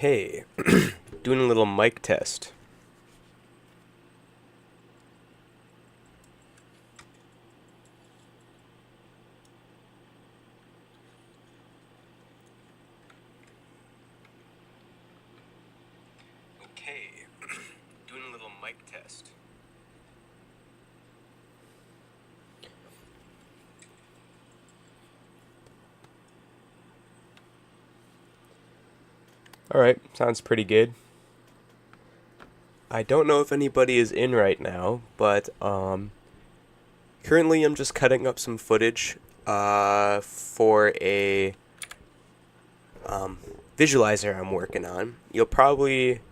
Okay, doing a little mic test. Okay, doing a little mic test. Alright, sounds pretty good. I don't know if anybody is in right now, but currently I'm just cutting up some footage for a visualizer I'm working on. You'll probably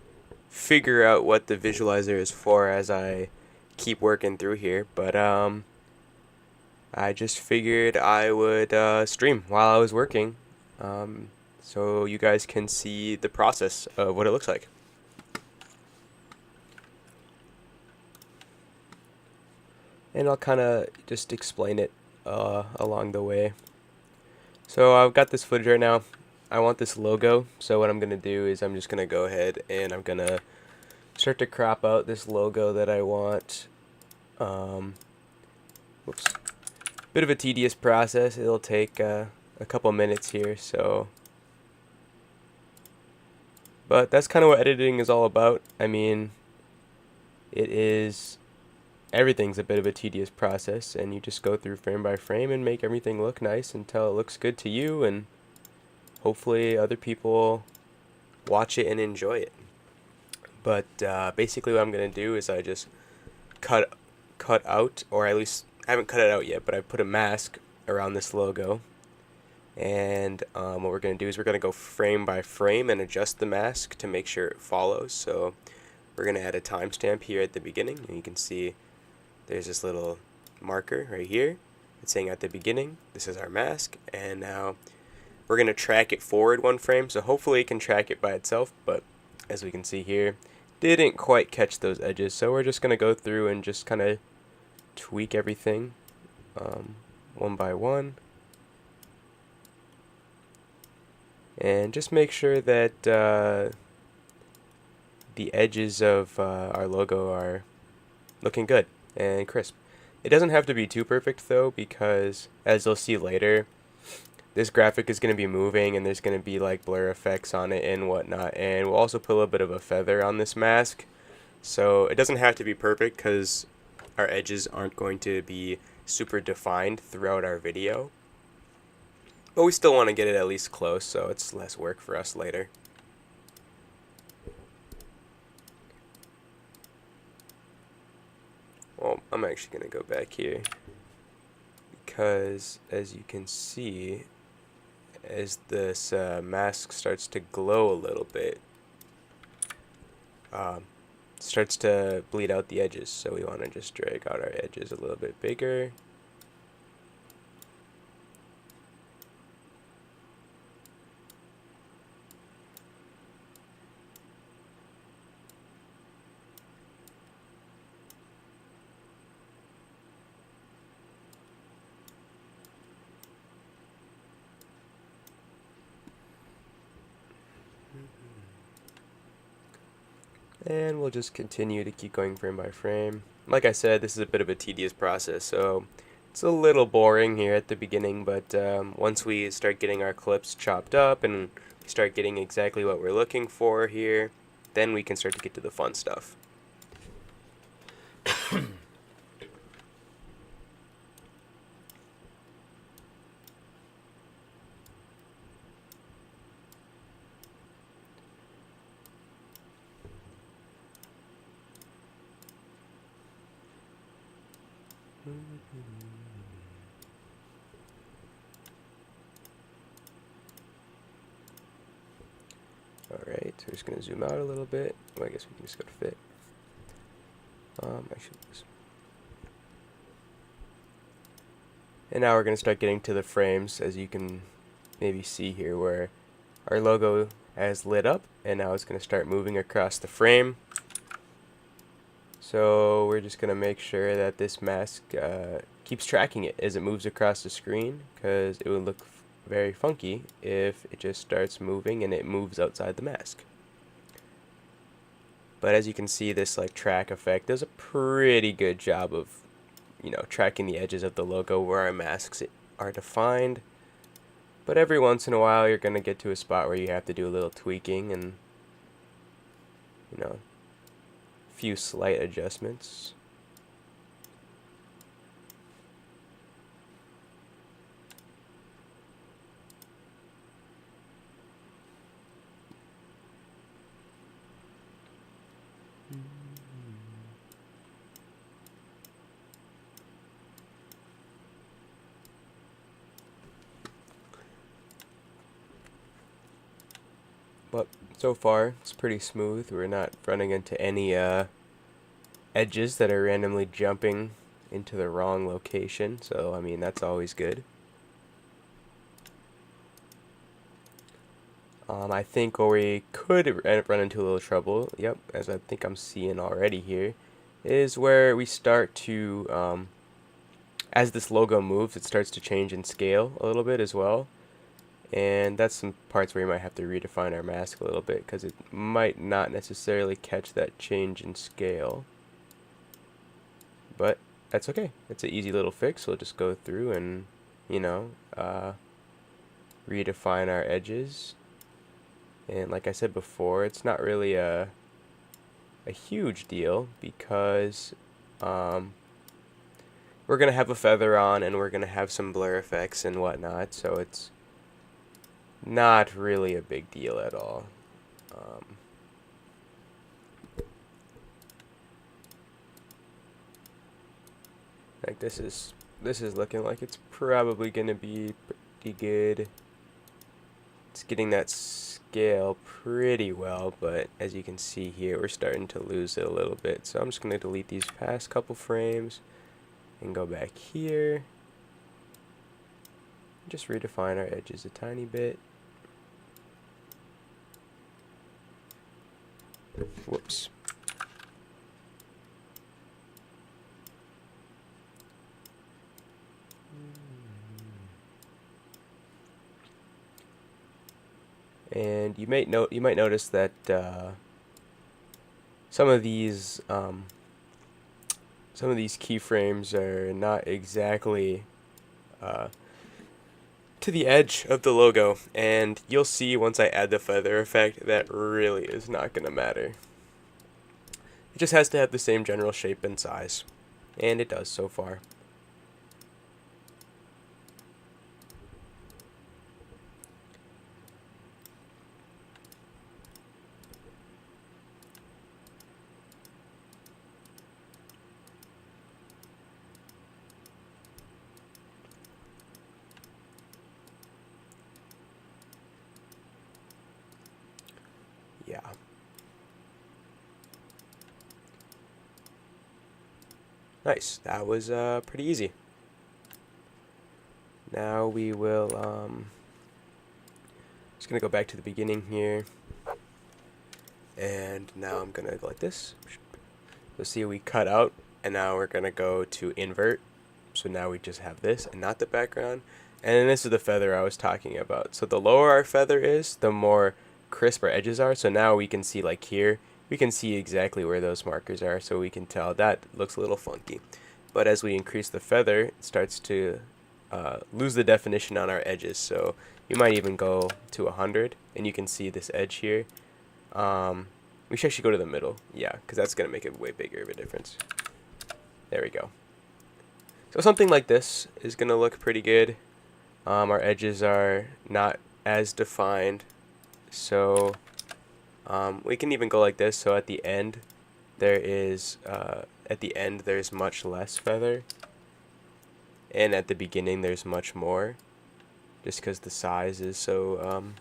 figure out what the visualizer is for as I keep working through here, but I just figured I would stream while I was working, so you guys can see the process of what it looks like. And I'll kind of just explain it along the way. So I've got this footage right now. I want this logo, so what I'm going to do is I'm just going to go ahead and I'm going to start to crop out this logo that I want. Whoops. Bit of a tedious process. It'll take a couple minutes here, but that's kind of what editing is all about. I mean, everything's a bit of a tedious process, and you just go through frame by frame and make everything look nice until it looks good to you, and hopefully other people watch it and enjoy it. But basically what I'm going to do is I just cut out, or at least I haven't cut it out yet, but I put a mask around this logo. And what we're going to do is we're going to go frame by frame and adjust the mask to make sure it follows. So we're going to add a timestamp here at the beginning, and you can see there's this little marker right here. It's saying at the beginning, this is our mask, and now we're going to track it forward one frame, so hopefully it can track it by itself, but as we can see here, didn't quite catch those edges, so we're just going to go through and just kind of tweak everything one by one, and just make sure that the edges of our logo are looking good and crisp. It doesn't have to be too perfect though, because as you'll see later, this graphic is going to be moving and there's going to be like blur effects on it and whatnot, and we'll also put a little bit of a feather on this mask, so it doesn't have to be perfect because our edges aren't going to be super defined throughout our video, but we still want to get it at least close so it's less work for us later. Well, I'm actually going to go back here because as you can see, as this mask starts to glow a little bit, starts to bleed out the edges, so we want to just drag out our edges a little bit bigger. And we'll just continue to keep going frame by frame. Like I said, this is a bit of a tedious process, so it's a little boring here at the beginning, but once we start getting our clips chopped up and we start getting exactly what we're looking for here, then we can start to get to the fun stuff. Alright, so we're just going to zoom out a little bit. Well, I guess we can just go to fit. Actually, and now we're going to start getting to the frames, as you can maybe see here, where our logo has lit up, and now it's going to start moving across the frame. So we're just going to make sure that this mask keeps tracking it as it moves across the screen, because it would look very funky if it just starts moving and it moves outside the mask. But as you can see, this like track effect does a pretty good job of, you know, tracking the edges of the logo where our masks are defined. But every once in a while, you're going to get to a spot where you have to do a little tweaking and, you know, a few slight adjustments. But so far, it's pretty smooth. We're not running into any edges that are randomly jumping into the wrong location. So, I mean, that's always good. I think where we could run into a little trouble, yep, as I think I'm seeing already here, is where we start to, as this logo moves, it starts to change in scale a little bit as well. And that's some parts where we might have to redefine our mask a little bit, because it might not necessarily catch that change in scale. But that's okay. It's an easy little fix. We'll just go through and, you know, redefine our edges. And like I said before, it's not really a huge deal, because we're going to have a feather on and we're going to have some blur effects and whatnot, so it's not really a big deal at all. Like this is looking like it's probably going to be pretty good. It's getting that scale pretty well, but as you can see here, we're starting to lose it a little bit. So I'm just going to delete these past couple frames and go back here. Just redefine our edges a tiny bit. Whoops. And you might notice that some of these keyframes are not exactly to the edge of the logo, and you'll see once I add the feather effect that really is not going to matter. It just has to have the same general shape and size, and it does so far. Yeah. Nice. That was pretty easy. Now we will just gonna go back to the beginning here, and now I'm gonna go like this. You'll see we cut out, and now we're gonna go to invert. So now we just have this and not the background. And then this is the feather I was talking about. So the lower our feather is, the more crisp our edges are. So now we can see, like here, we can see exactly where those markers are, so we can tell that looks a little funky. But as we increase the feather, it starts to lose the definition on our edges. So you might even go to 100, and you can see this edge here. We should actually go to the middle, yeah, because that's going to make it way bigger of a difference. There we go. So something like this is going to look pretty good. Our edges are not as defined, so we can even go like this. So at the end, there's much less feather, and at the beginning there's much more, just because the size is so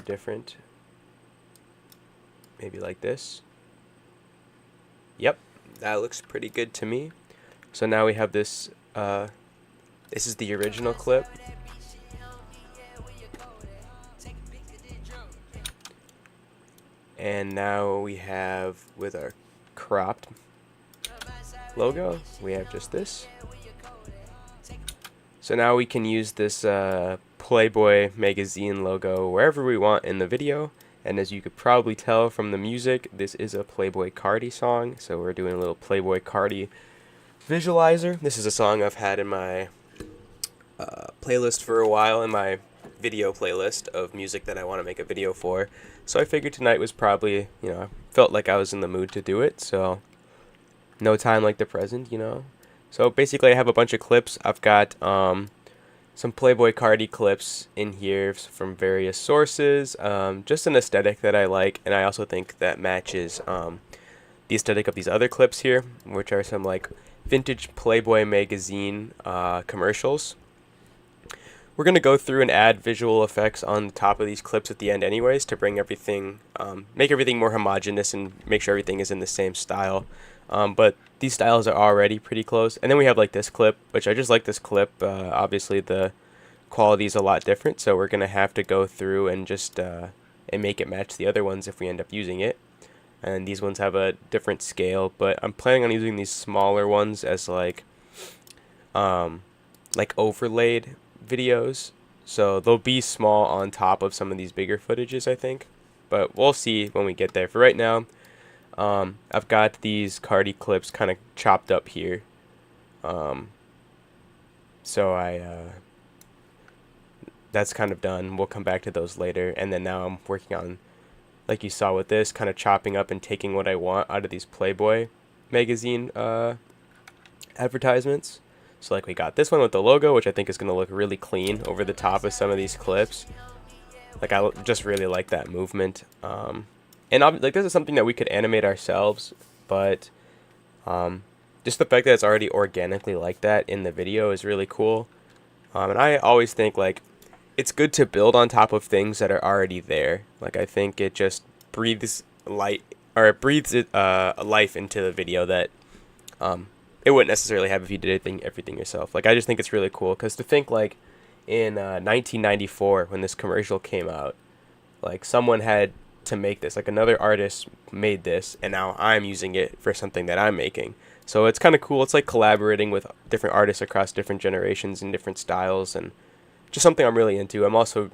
different. Maybe like this. Yep, that looks pretty good to me. So now we have this. This is the original clip. And now we have, with our cropped logo, we have just this. So now we can use this Playboy magazine logo wherever we want in the video, And as you could probably tell from the music, this is a Playboi Carti song, so we're doing a little Playboi Carti visualizer. This is a song I've had in my playlist for a while, in my video playlist of music that I want to make a video for. So I figured tonight was probably, I felt like I was in the mood to do it, so no time like the present, So basically I have a bunch of clips. I've got some Playboi Carti clips in here from various sources, just an aesthetic that I like, and I also think that matches the aesthetic of these other clips here, which are some like vintage Playboy magazine commercials. We're going to go through and add visual effects on the top of these clips at the end anyways to bring everything, make everything more homogeneous and make sure everything is in the same style. But these styles are already pretty close. And then we have like this clip, which I just like this clip. Obviously the quality is a lot different, so we're going to have to go through and just and make it match the other ones if we end up using it. And these ones have a different scale, but I'm planning on using these smaller ones as like overlaid videos, so they'll be small on top of some of these bigger footages, I think, but we'll see when we get there. For right now, I've got these Carti clips kind of chopped up here, so that's kind of done. We'll come back to those later, and then now I'm working on, like you saw with this, kind of chopping up and taking what I want out of these Playboy magazine advertisements. So like we got this one with the logo, which I think is going to look really clean over the top of some of these clips. Like I just really like that movement. And like this is something that we could animate ourselves, but just the fact that it's already organically like that in the video is really cool. And I always think like it's good to build on top of things that are already there. Like I think it just breathes light, or it breathes a life into the video that it wouldn't necessarily have if you did everything yourself. Like I just think it's really cool, because to think like in 1994 when this commercial came out, like someone had to make this, like another artist made this, and now I'm using it for something that I'm making. So it's kind of cool. It's like collaborating with different artists across different generations and different styles, and just something I'm really into. I'm also,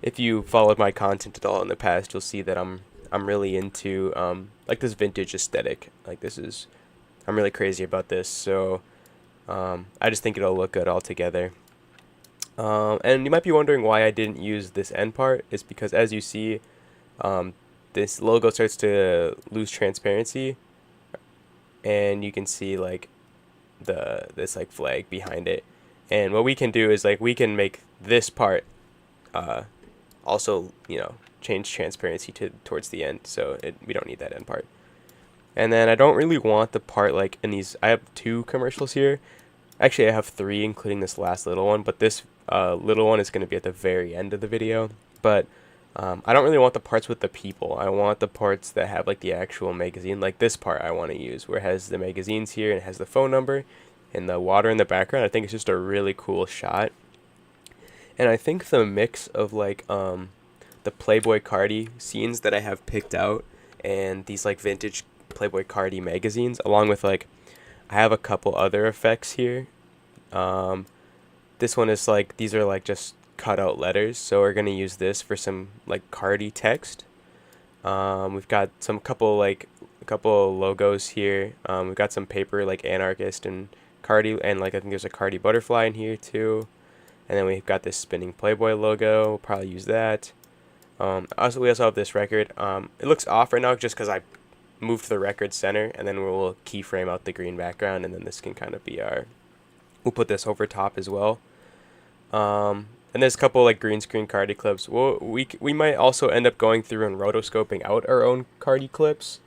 if you followed my content at all in the past, you'll see that I'm really into like this vintage aesthetic. Like I'm really crazy about this, so I just think it'll look good all together. And you might be wondering why I didn't use this end part. It's because, as you see, this logo starts to lose transparency, and you can see like this like flag behind it. And what we can do is like we can make this part also change transparency towards the end, so we don't need that end part. And then I don't really want the part like in these. I have 2 commercials here. Actually, I have 3, including this last little one. But this little one is going to be at the very end of the video. But I don't really want the parts with the people. I want the parts that have like the actual magazine. Like this part I want to use, where it has the magazines here and it has the phone number and the water in the background. I think it's just a really cool shot. And I think the mix of like the Playboi Carti scenes that I have picked out and these like vintage Playboi Carti magazines, along with like I have a couple other effects here. This one is like, these are like just cut out letters, so we're gonna use this for some like Carti text. We've got a couple logos here. We've got some paper like Anarchist and Carti, and like I think there's a Carti butterfly in here too. And then we've got this spinning Playboy logo. We'll probably use that. We also have this record. It looks off right now just because I moved the record center, and then we'll keyframe out the green background, and then this can kind of be we'll put this over top as well. And there's a couple like green screen Carti clips. We might also end up going through and rotoscoping out our own Carti clips.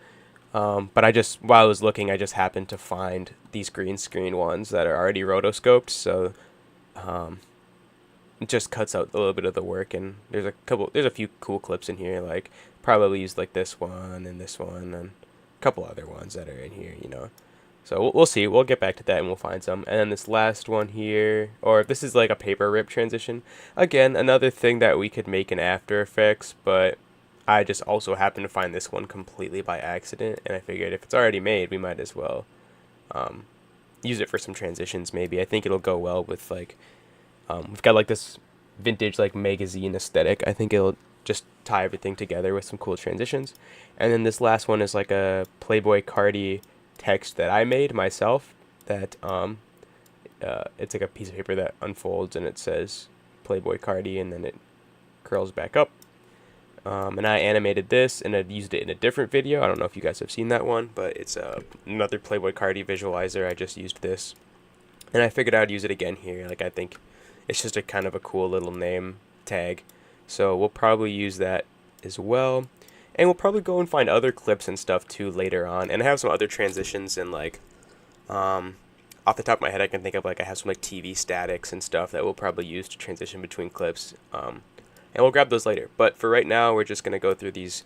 But while I was looking, I just happened to find these green screen ones that are already rotoscoped, so it just cuts out a little bit of the work. And there's a few cool clips in here, like probably use like this one and a couple other ones that are in here, So we'll see. We'll get back to that and we'll find some. And then this last one here, or this is like a paper rip transition. Again, another thing that we could make in After Effects, but I just also happened to find this one completely by accident, and I figured if it's already made, we might as well use it for some transitions maybe. I think it'll go well with like, we've got like this vintage like magazine aesthetic. I think it'll just tie everything together with some cool transitions. And then this last one is like a Playboy Cardi text that I made myself. That it's like a piece of paper that unfolds and it says Playboy Cardi, and then it curls back up. And I animated this and I used it in a different video. I don't know if you guys have seen that one, but it's another Playboy Cardi visualizer. I just used this, and I figured I'd use it again here. Like, I think it's just a kind of a cool little name tag, so we'll probably use that as well. And we'll probably go and find other clips and stuff too later on. And I have some other transitions and like, off the top of my head, I can think of like I have some like TV statics and stuff that we'll probably use to transition between clips. And we'll grab those later. But for right now, we're just going to go through these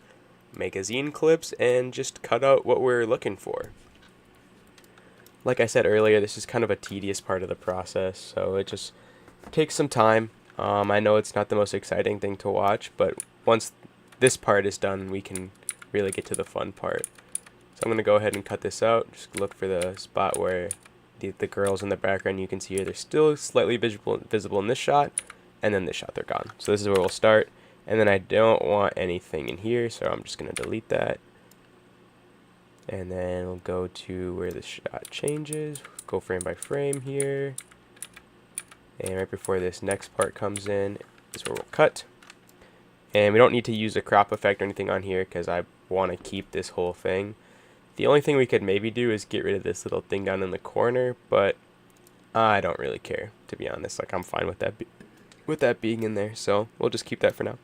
magazine clips and just cut out what we're looking for. Like I said earlier, this is kind of a tedious part of the process, so it just takes some time. I know it's not the most exciting thing to watch, but once this part is done, we can really get to the fun part. So I'm going to go ahead and cut this out. Just look for the spot where the girls in the background, you can see here, they're still slightly visible in this shot. And then this shot, they're gone. So this is where we'll start. And then I don't want anything in here, so I'm just going to delete that. And then we'll go to where the shot changes. Go frame by frame here. And right before this next part comes in is where we'll cut. And we don't need to use a crop effect or anything on here because I want to keep this whole thing. The only thing we could maybe do is get rid of this little thing down in the corner, but I don't really care, to be honest. Like, I'm fine with that being in there, so we'll just keep that for now.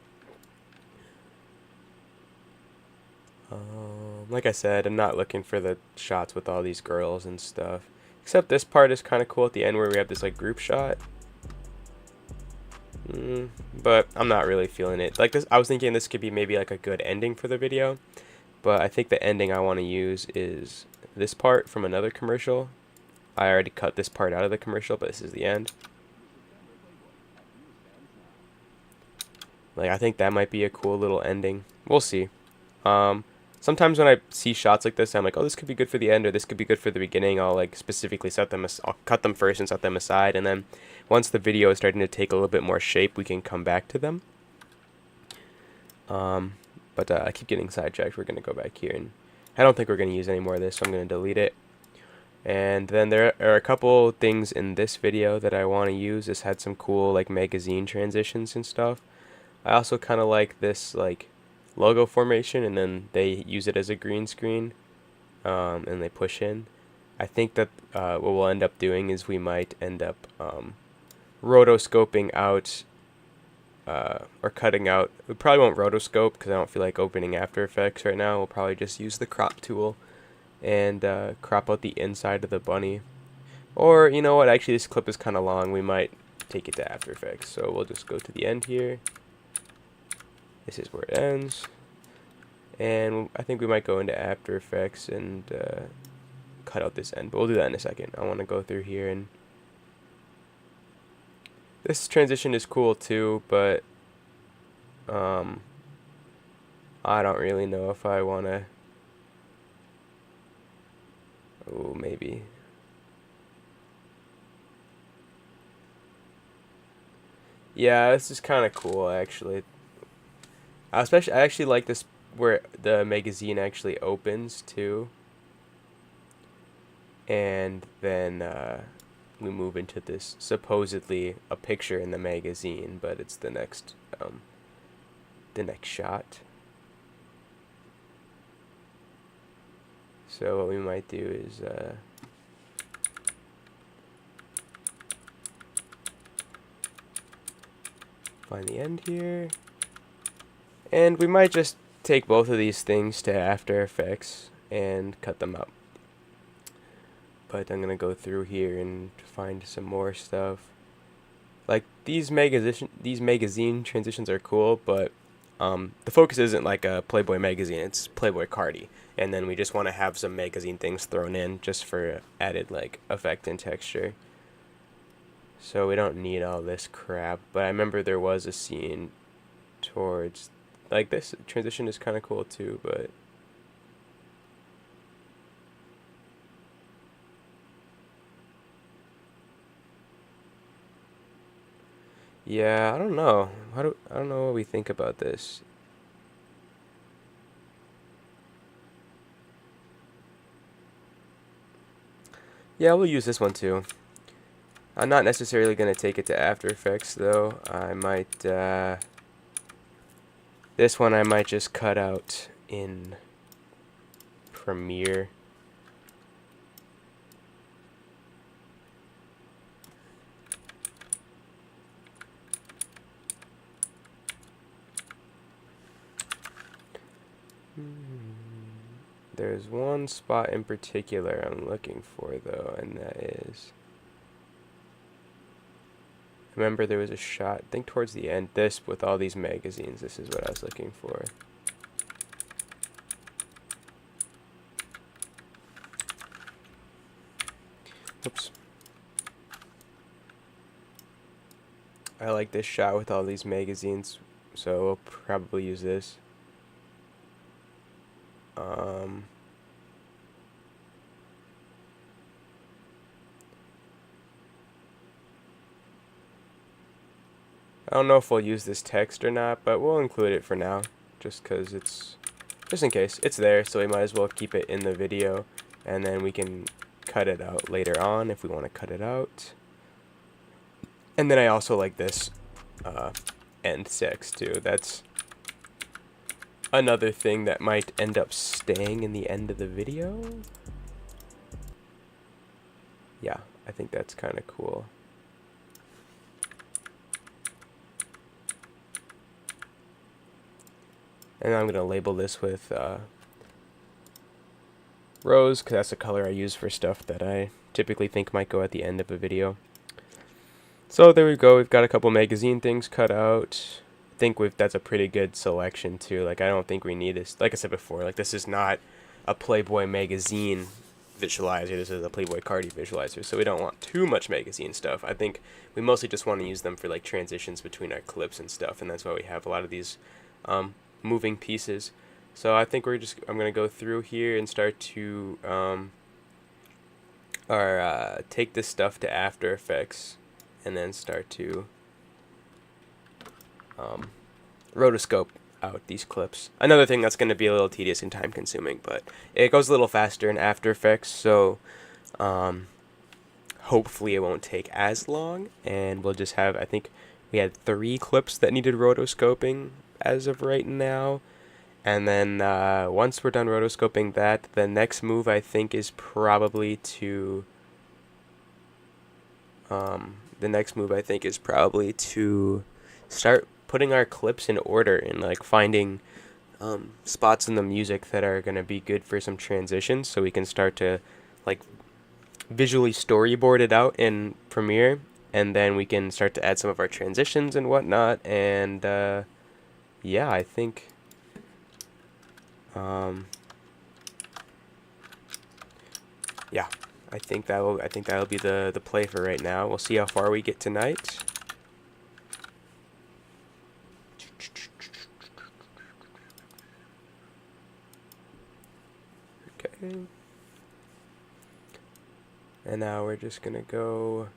Like I said, I'm not looking for the shots with all these girls and stuff, except this part is kind of cool at the end where we have this like group shot. But I'm not really feeling it. Like this, I was thinking this could be maybe like a good ending for the video, but I think the ending I want to use is this part from another commercial. I already cut this part out of the commercial, but this is the end. Like, I think that might be a cool little ending. We'll see. Sometimes when I see shots like this, I'm like, oh, this could be good for the end, or this could be good for the beginning. I'll like specifically set them. I'll cut them first and set them aside, and then once the video is starting to take a little bit more shape, we can come back to them. But I keep getting sidetracked. We're gonna go back here, and I don't think we're gonna use any more of this, so I'm gonna delete it. And then there are a couple things in this video that I want to use. This had some cool like magazine transitions and stuff. I also kind of like this like logo formation, and then they use it as a green screen, and they push in. I think that what we'll end up doing is we might end up rotoscoping out or cutting out. We probably won't rotoscope because I don't feel like opening After Effects right now. We'll probably just use the crop tool and crop out the inside of the bunny. Or, you know what, actually this clip is kind of long. We might take it to After Effects. So we'll just go to the end here. This is where it ends. And I think we might go into After Effects and cut out this end. But we'll do that in a second. I want to go through here, and this transition is cool too, but I don't really know if I want to. Oh, maybe. Yeah, this is kind of cool actually. I actually like this where the magazine actually opens too, and then we move into this supposedly a picture in the magazine, but it's the next shot. So what we might do is find the end here. And we might just take both of these things to After Effects and cut them out. But I'm going to go through here and find some more stuff. Like, these magazine transitions are cool, but the focus isn't like a Playboy magazine, it's Playboy Cardi. And then we just want to have some magazine things thrown in just for added like effect and texture. So we don't need all this crap. But I remember there was a scene towards, like, this transition is kind of cool too, but yeah, I don't know. I don't know what we think about this. Yeah, we'll use this one too. I'm not necessarily going to take it to After Effects though. I might, this one I might just cut out in Premiere. There's one spot in particular I'm looking for though, and that is, remember there was a shot, I think towards the end, this with all these magazines, this is what I was looking for. Oops. I like this shot with all these magazines, so we'll probably use this. I don't know if we'll use this text or not, but we'll include it for now, just because it's, just in case. It's there, so we might as well keep it in the video, and then we can cut it out later on if we want to cut it out. And then I also like this end text too. That's another thing that might end up staying in the end of the video. Yeah, I think that's kind of cool. And I'm going to label this with rose, because that's the color I use for stuff that I typically think might go at the end of a video. So there we go, we've got a couple magazine things cut out. I think that's a pretty good selection too. Like, I don't think we need this. Like I said before, like, this is not a Playboy magazine visualizer, this is a Playboy Cardi visualizer, so we don't want too much magazine stuff. I think we mostly just want to use them for like transitions between our clips and stuff, and that's why we have a lot of these moving pieces. So I think I'm gonna go through here and start to take this stuff to After Effects, and then start to rotoscope out these clips. Another thing that's going to be a little tedious and time consuming, but it goes a little faster in After Effects, so hopefully it won't take as long, and we'll just have, I think we had 3 clips that needed rotoscoping as of right now. And then once we're done rotoscoping that, the next move I think is probably to start putting our clips in order and like finding spots in the music that are going to be good for some transitions, so we can start to like visually storyboard it out in Premiere, and then we can start to add some of our transitions and whatnot. And yeah, I think yeah, I think that'll be the play for right now. We'll see how far we get tonight. Okay. And now we're just gonna go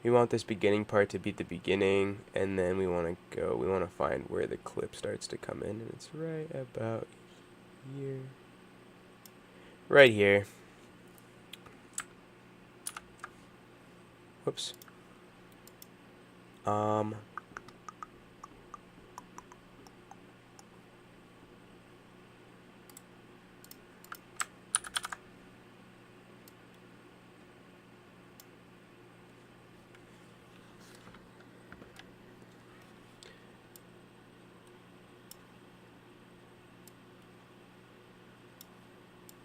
we want this beginning part to be the beginning, and then we want to find where the clip starts to come in, and it's right about here. Right here. Whoops.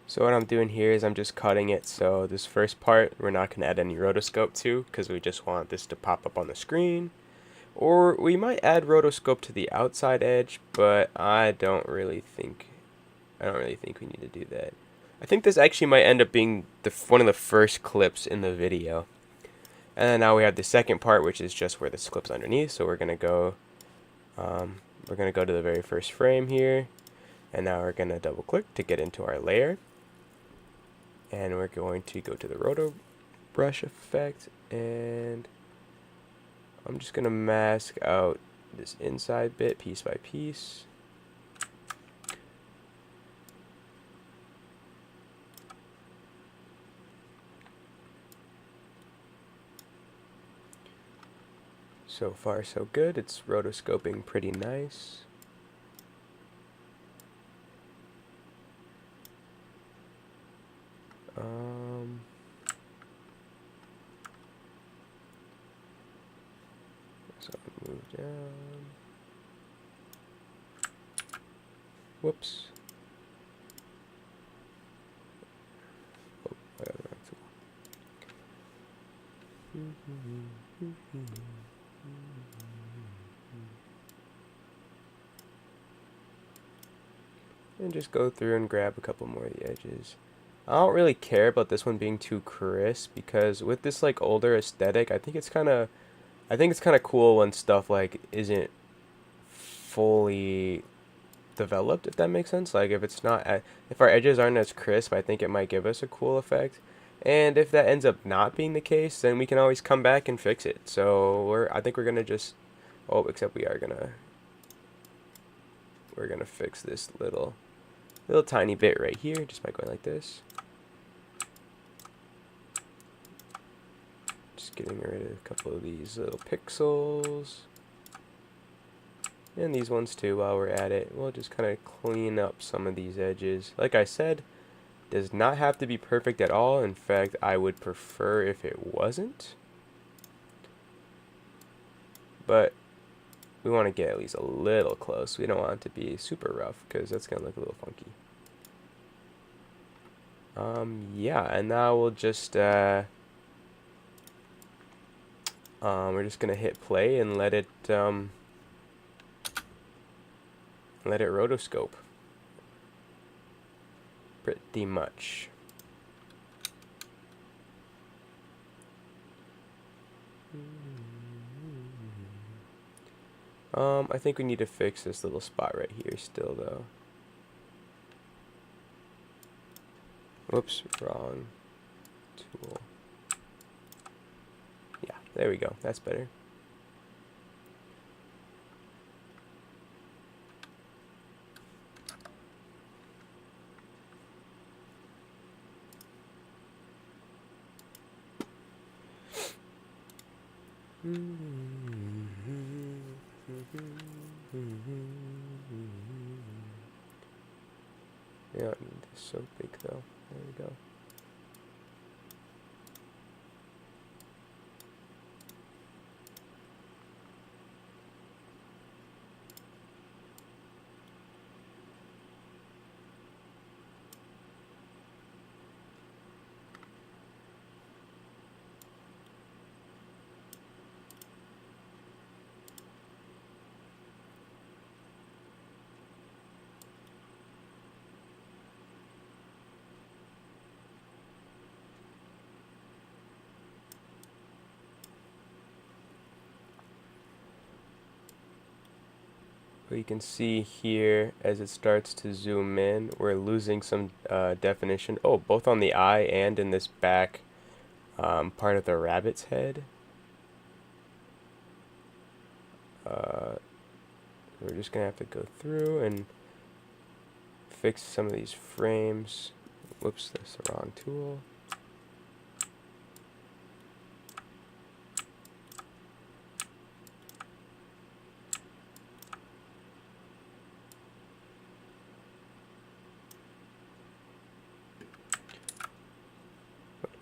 So what I'm doing here is I'm just cutting it, so this first part we're not going to add any rotoscope to, because we just want this to pop up on the screen. Or we might add rotoscope to the outside edge, but I don't really think we need to do that. I think this actually might end up being one of the first clips in the video. And then now we have the second part, which is just where this clip's underneath. So we're gonna go to the very first frame here, and now we're gonna double click to get into our layer. And we're going to go to the roto brush effect, and I'm just gonna mask out this inside bit piece by piece. So far so good. It's rotoscoping pretty nice. So move down. Whoops. Oh, I got the wrong tool. And just go through and grab a couple more of the edges. I don't really care about this one being too crisp because with this like older aesthetic, I think it's kind of cool when stuff like isn't fully developed, if that makes sense. Like if our edges aren't as crisp, I think it might give us a cool effect. And if that ends up not being the case, then we can always come back and fix it. So I think we're gonna just, oh, except we're gonna fix this little tiny bit right here just by going like this. Just getting rid of a couple of these little pixels. And these ones too while we're at it. We'll just kind of clean up some of these edges. Like I said, does not have to be perfect at all. In fact, I would prefer if it wasn't. But we want to get at least a little close. We don't want it to be super rough because that's going to look a little funky. Yeah, and now we'll just we're just gonna hit play and let it rotoscope. Pretty much. I think we need to fix this little spot right here still though. Whoops, wrong tool. Yeah, there we go. That's better. Yeah, I need this so big though. There we go. But you can see here as it starts to zoom in, we're losing some definition. Oh, both on the eye and in this back part of the rabbit's head. We're just gonna have to go through and fix some of these frames. Whoops, that's the wrong tool.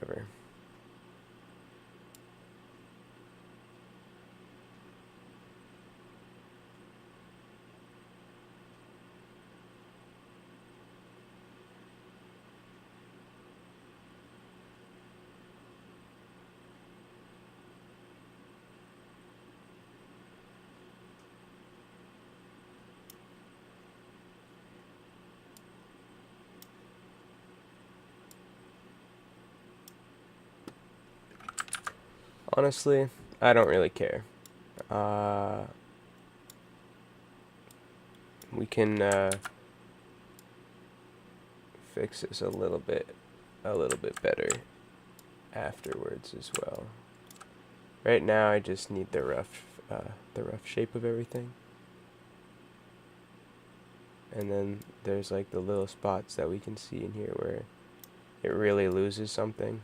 Whatever. Honestly, I don't really care. We can fix this a little bit better afterwards as well. Right now, I just need the rough the rough shape of everything. And then there's like the little spots that we can see in here where it really loses something.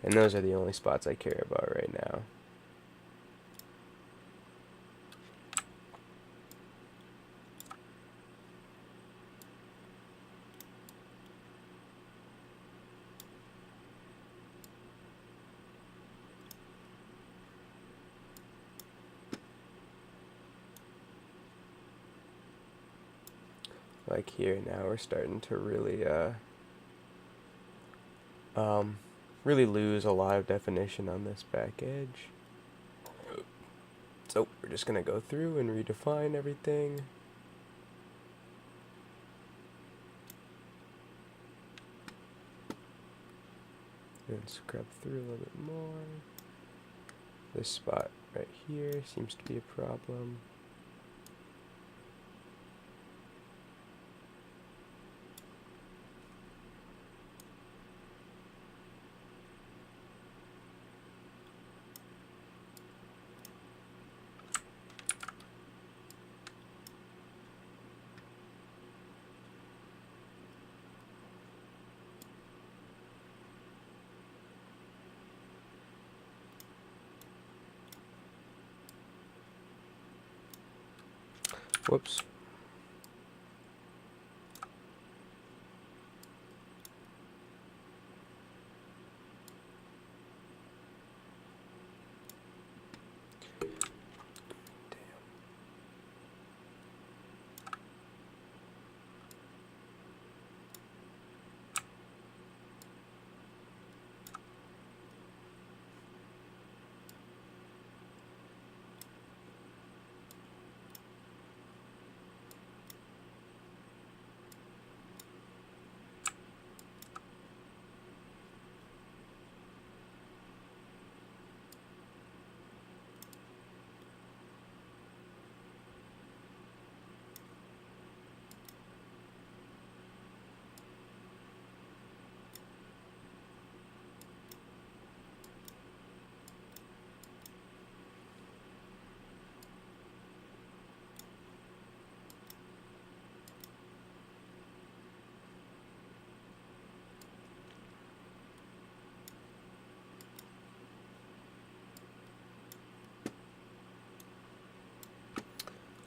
And those are the only spots I care about right now. Like here now we're starting to really lose a lot of definition on this back edge. So we're just gonna go through and redefine everything. And scrub through a little bit more. This spot right here seems to be a problem. Whoops.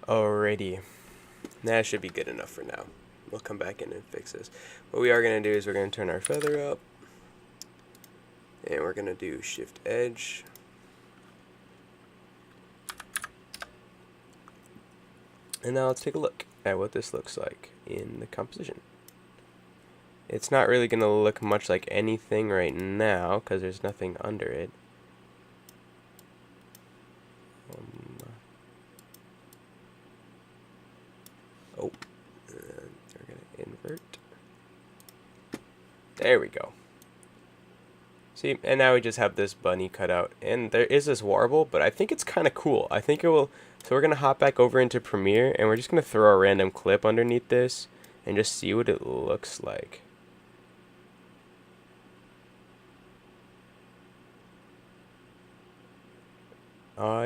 Alrighty, that should be good enough for now. We'll come back in and fix this. What we are going to do is we're going to turn our feather up, and we're going to do shift edge. And now let's take a look at what this looks like in the composition. It's not really going to look much like anything right now because there's nothing under it. Oh, and we're going to invert. There we go. See, and now we just have this bunny cut out. And there is this warble, but I think it's kind of cool. I think it will... So we're going to hop back over into Premiere, and we're just going to throw a random clip underneath this and just see what it looks like.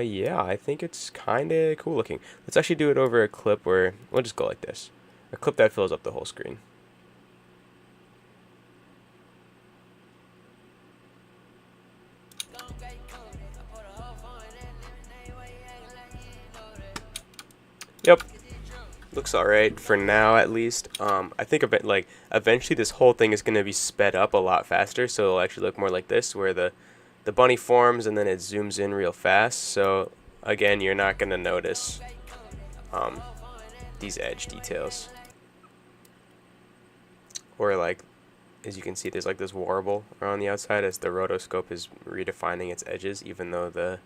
Yeah, I think it's kind of cool looking. Let's actually do it over a clip where... We'll just go like this. A clip that fills up the whole screen. Yep. Looks alright for now, at least. I think eventually this whole thing is going to be sped up a lot faster, so it'll actually look more like this, where the bunny forms and then it zooms in real fast. So again, you're not going to notice these edge details. Or like, as you can see, there's like this warble around the outside as the rotoscope is redefining its edges, even though the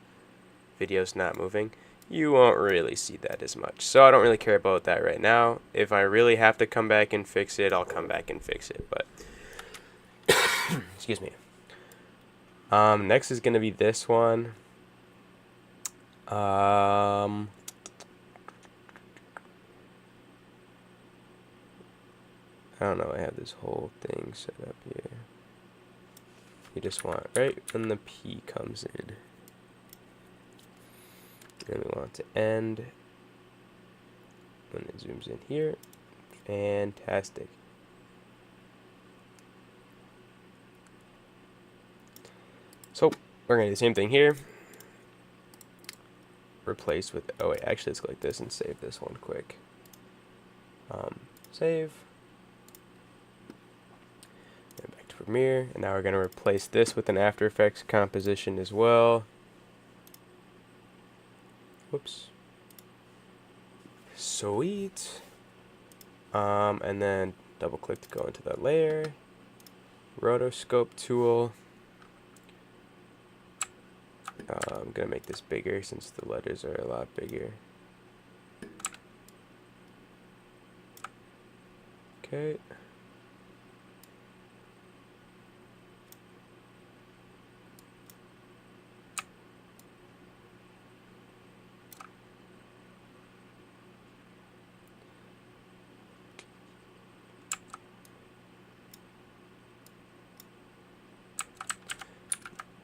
video's not moving. You won't really see that as much. So I don't really care about that right now. If I really have to come back and fix it, I'll come back and fix it. But excuse me. Next is going to be this one. I don't know. I have this whole thing set up here. You just want right when the P comes in. And we want to end when it zooms in here. Fantastic. So we're going to do the same thing here. Replace with, oh wait, actually let's go like this and save this one quick. Save. And back to Premiere. And now we're going to replace this with an After Effects composition as well. Whoops. Sweet. And then double click to go into that layer. Rotoscope tool. I'm going to make this bigger since the letters are a lot bigger. Okay.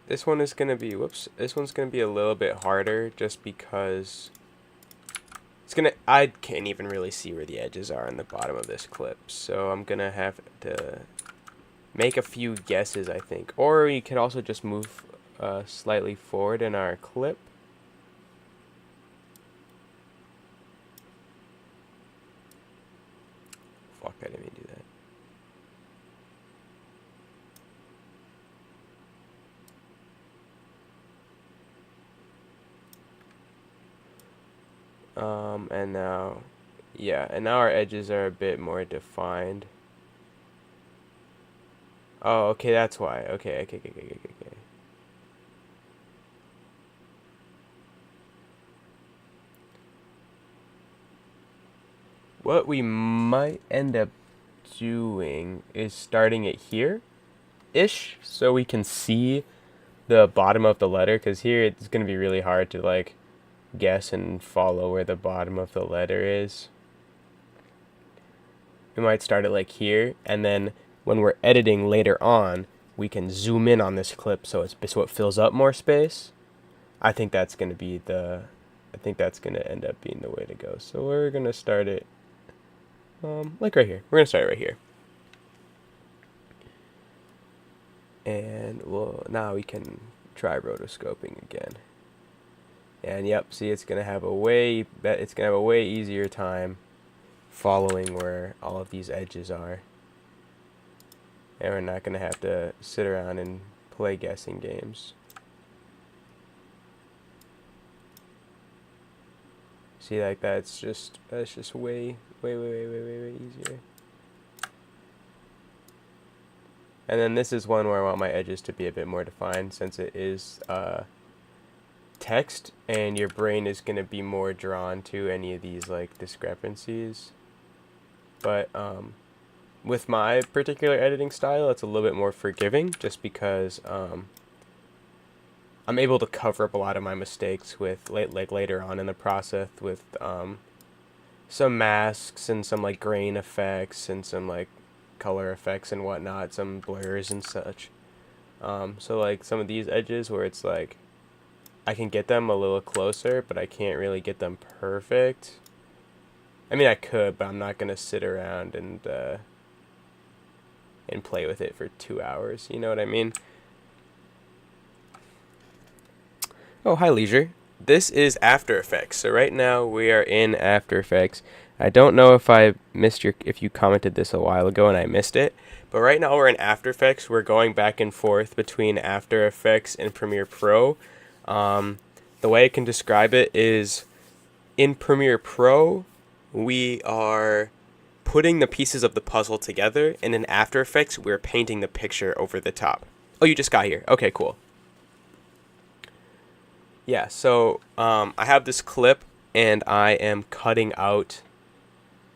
This one is going to be, whoops, this one's going to be a little bit harder just because it's going to, I can't even really see where the edges are on the bottom of this clip. So I'm going to have to make a few guesses, I think. Or you can also just move slightly forward in our clip. Fuck, I didn't mean to do that. And now, yeah, and now our edges are a bit more defined. Oh, okay, that's why. Okay. What we might end up doing is starting it here-ish, so we can see the bottom of the letter, because here it's going to be really hard to, like, guess and follow where the bottom of the letter is. We might start it like here, and then when we're editing later on, we can zoom in on this clip so it fills up more space. I think that's going to be end up being the way to go. So we're going to start it like right here. We're going to start it right here. And now we can try rotoscoping again. And yep, see, it's gonna have a way easier time following where all of these edges are. And we're not gonna have to sit around and play guessing games. See, like that's just way easier. And then this is one where I want my edges to be a bit more defined, since it is text, and your brain is going to be more drawn to any of these like discrepancies. But with my particular editing style, it's a little bit more forgiving, just because I'm able to cover up a lot of my mistakes with later on in the process with some masks and some like grain effects and some like color effects and whatnot, some blurs and such. So like some of these edges where it's like I can get them a little closer, but I can't really get them perfect. I mean, I could, but I'm not gonna sit around and play with it for 2 hours. You know what I mean? Oh, hi, Leisure. This is After Effects. So right now we are in After Effects. I don't know if if you commented this a while ago and I missed it, but right now we're in After Effects. We're going back and forth between After Effects and Premiere Pro. The way I can describe it is, in Premiere Pro, we are putting the pieces of the puzzle together, and in After Effects, we're painting the picture over the top. Oh, you just got here. Okay, cool. Yeah, so I have this clip, and I am cutting out,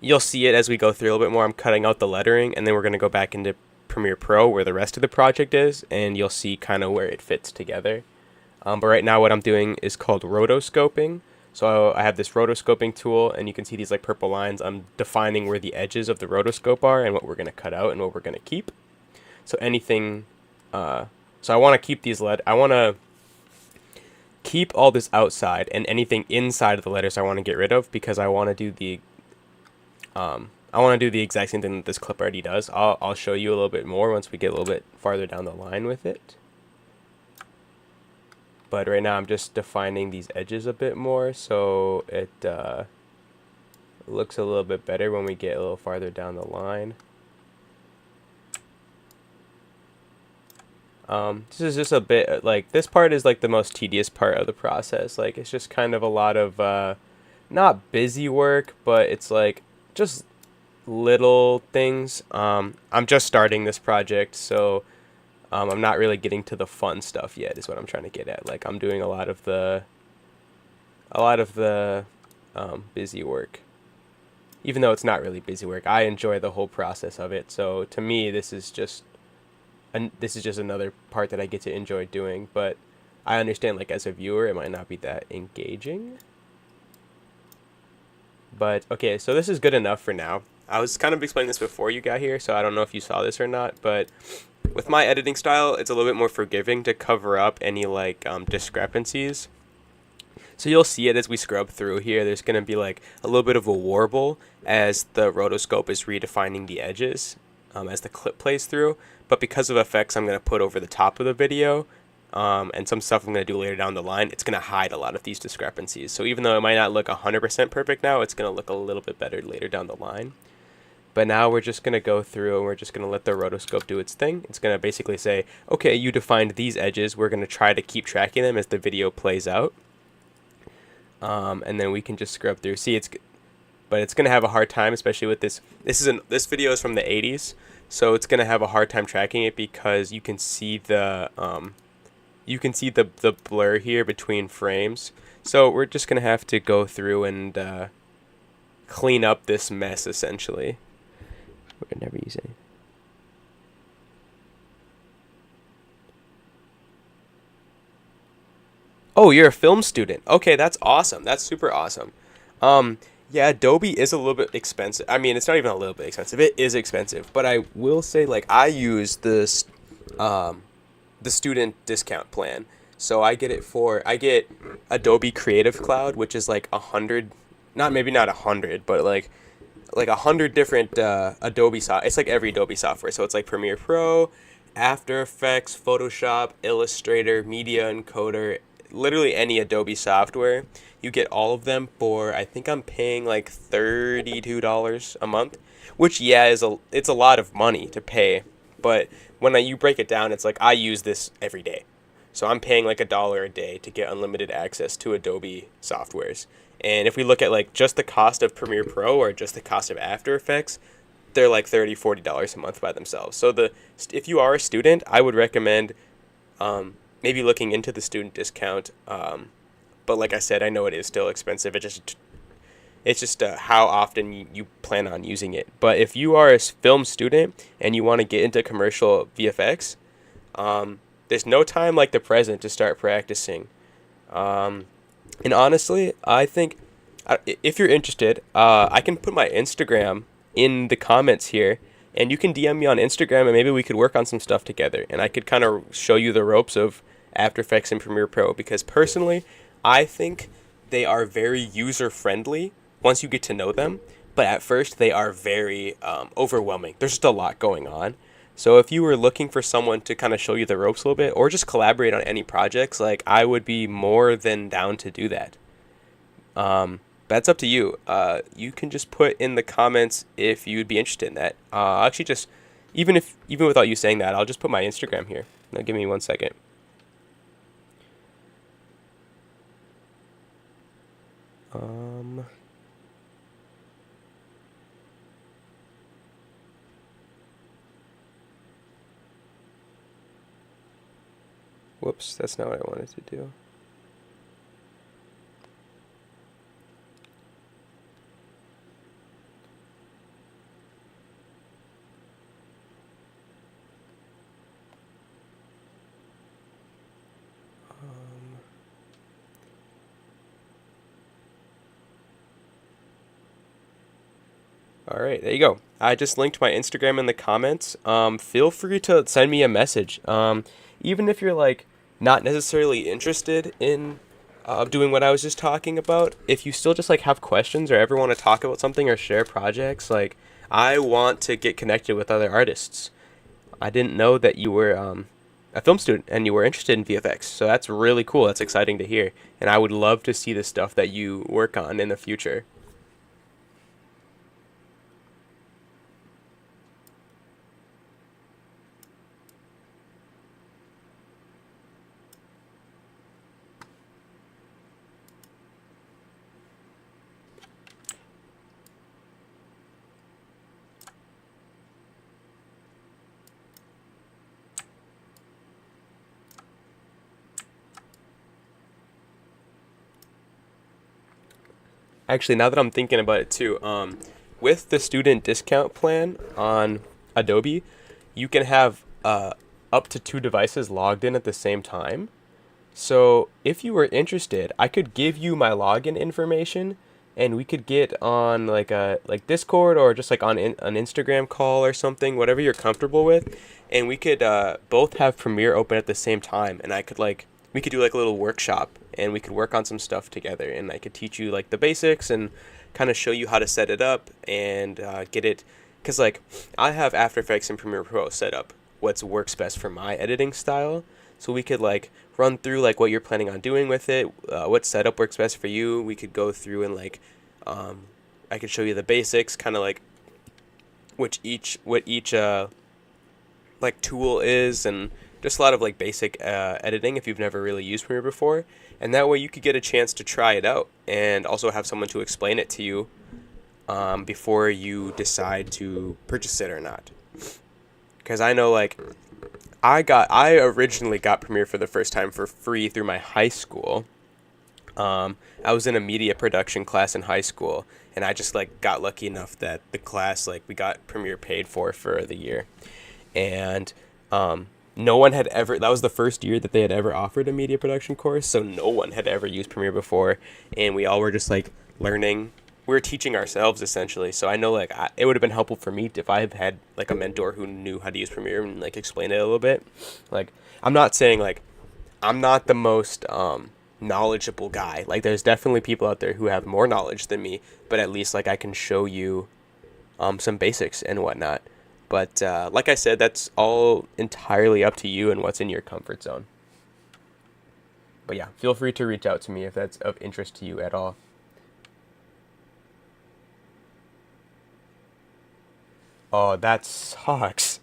you'll see it as we go through a little bit more, I'm cutting out the lettering, and then we're going to go back into Premiere Pro where the rest of the project is, and you'll see kind of where it fits together. But right now what I'm doing is called rotoscoping. So I have this rotoscoping tool, and you can see these like purple lines. I'm defining where the edges of the rotoscope are and what we're going to cut out and what we're going to keep. So anything, so I want to keep these I want to keep all this outside, and anything inside of the letters I want to get rid of, because I want to do the exact same thing that this clip already does. I'll show you a little bit more once we get a little bit farther down the line with it. But right now I'm just defining these edges a bit more, so it looks a little bit better when we get a little farther down the line. This is just a bit, like, this part is like the most tedious part of the process. Like, it's just kind of a lot of not busy work, but it's like just little things. I'm just starting this project, so I'm not really getting to the fun stuff yet, is what I'm trying to get at. Like, I'm doing a lot of the busy work, even though it's not really busy work. I enjoy the whole process of it, so to me this is just another part that I get to enjoy doing. But I understand, like, as a viewer, it might not be that engaging. But okay, so this is good enough for now. I was kind of explaining this before you got here, so I don't know if you saw this or not, but with my editing style, it's a little bit more forgiving to cover up any, like, discrepancies. So you'll see it as we scrub through here. There's going to be like a little bit of a warble as the rotoscope is redefining the edges as the clip plays through. But because of effects I'm going to put over the top of the video, and some stuff I'm going to do later down the line, it's going to hide a lot of these discrepancies. So even though it might not look 100% perfect now, it's going to look a little bit better later down the line. But now we're just going to go through and we're just going to let the rotoscope do its thing. It's going to basically say, okay, you defined these edges. We're going to try to keep tracking them as the video plays out. And then we can just scrub through. See, but it's going to have a hard time, especially with this. This video is from the 80s, so it's going to have a hard time tracking it because you can see the blur here between frames. So we're just going to have to go through and clean up this mess, essentially. We're never using. Oh, you're a film student. Okay, that's awesome. That's super awesome. Yeah, Adobe is a little bit expensive. I mean, it's not even a little bit expensive. It is expensive. But I will say, like, I use this, the student discount plan. So I get Adobe Creative Cloud, which is like 100, maybe not 100, but like 100 different Adobe it's like every Adobe software. So it's like Premiere Pro, After Effects, Photoshop, Illustrator, Media Encoder, literally any Adobe software. You get all of them for, I think I'm paying like $32 a month, which, yeah, it's a lot of money to pay. But when you break it down, it's like I use this every day. So I'm paying like $1 a day to get unlimited access to Adobe softwares. And if we look at like just the cost of Premiere Pro or just the cost of After Effects, they're like $30-$40 a month by themselves. So if you are a student, I would recommend maybe looking into the student discount. But like I said, I know it is still expensive. It's just how often you plan on using it. But if you are a film student and you want to get into commercial VFX, there's no time like the present to start practicing. And honestly, I think if you're interested, I can put my Instagram in the comments here, and you can DM me on Instagram, and maybe we could work on some stuff together. And I could kind of show you the ropes of After Effects and Premiere Pro, because personally, I think they are very user-friendly once you get to know them. But at first, they are very overwhelming. There's just a lot going on. So if you were looking for someone to kind of show you the ropes a little bit, or just collaborate on any projects, like, I would be more than down to do that. That's up to you. You can just put in the comments if you'd be interested in that. Actually, just even without you saying that, I'll just put my Instagram here. Now, give me 1 second. Whoops, that's not what I wanted to do. All right, there you go. I just linked my Instagram in the comments. Feel free to send me a message. Even if you're like not necessarily interested in doing what I was just talking about. If you still just like have questions or ever want to talk about something or share projects, like I want to get connected with other artists. I didn't know that you were a film student and you were interested in VFX. So that's really cool. That's exciting to hear. And I would love to see the stuff that you work on in the future. Actually, now that I'm thinking about it too, with the student discount plan on Adobe, you can have up to two devices logged in at the same time. So if you were interested, I could give you my login information, and we could get on like a like Discord or just like on an Instagram call or something, whatever you're comfortable with, and we could both have Premiere open at the same time, and I could like we could do like a little workshop, and we could work on some stuff together, and I could teach you like the basics and kind of show you how to set it up and get it, because like I have After Effects and Premiere Pro set up what's works best for my editing style, so we could like run through like what you're planning on doing with it, what setup works best for you. We could go through and like um, I could show you the basics, kind of like what each like tool is, and just a lot of like basic editing if you've never really used Premiere before, and that way you could get a chance to try it out and also have someone to explain it to you before you decide to purchase it or not. Because I know like I originally got Premiere for the first time for free through my high school. I was in a media production class in high school, and I just like got lucky enough that the class like we got Premiere paid for the year, and no one had ever. That was the first year that they had ever offered a media production course, so no one had ever used Premiere before, and we all were just like learning. We were teaching ourselves essentially. So I know like it would have been helpful for me if I had had like a mentor who knew how to use Premiere and like explain it a little bit. Like I'm not saying like I'm not the most knowledgeable guy. Like there's definitely people out there who have more knowledge than me, but at least like I can show you some basics and whatnot. But like I said, that's all entirely up to you and what's in your comfort zone. But yeah, feel free to reach out to me if that's of interest to you at all. Oh, that sucks.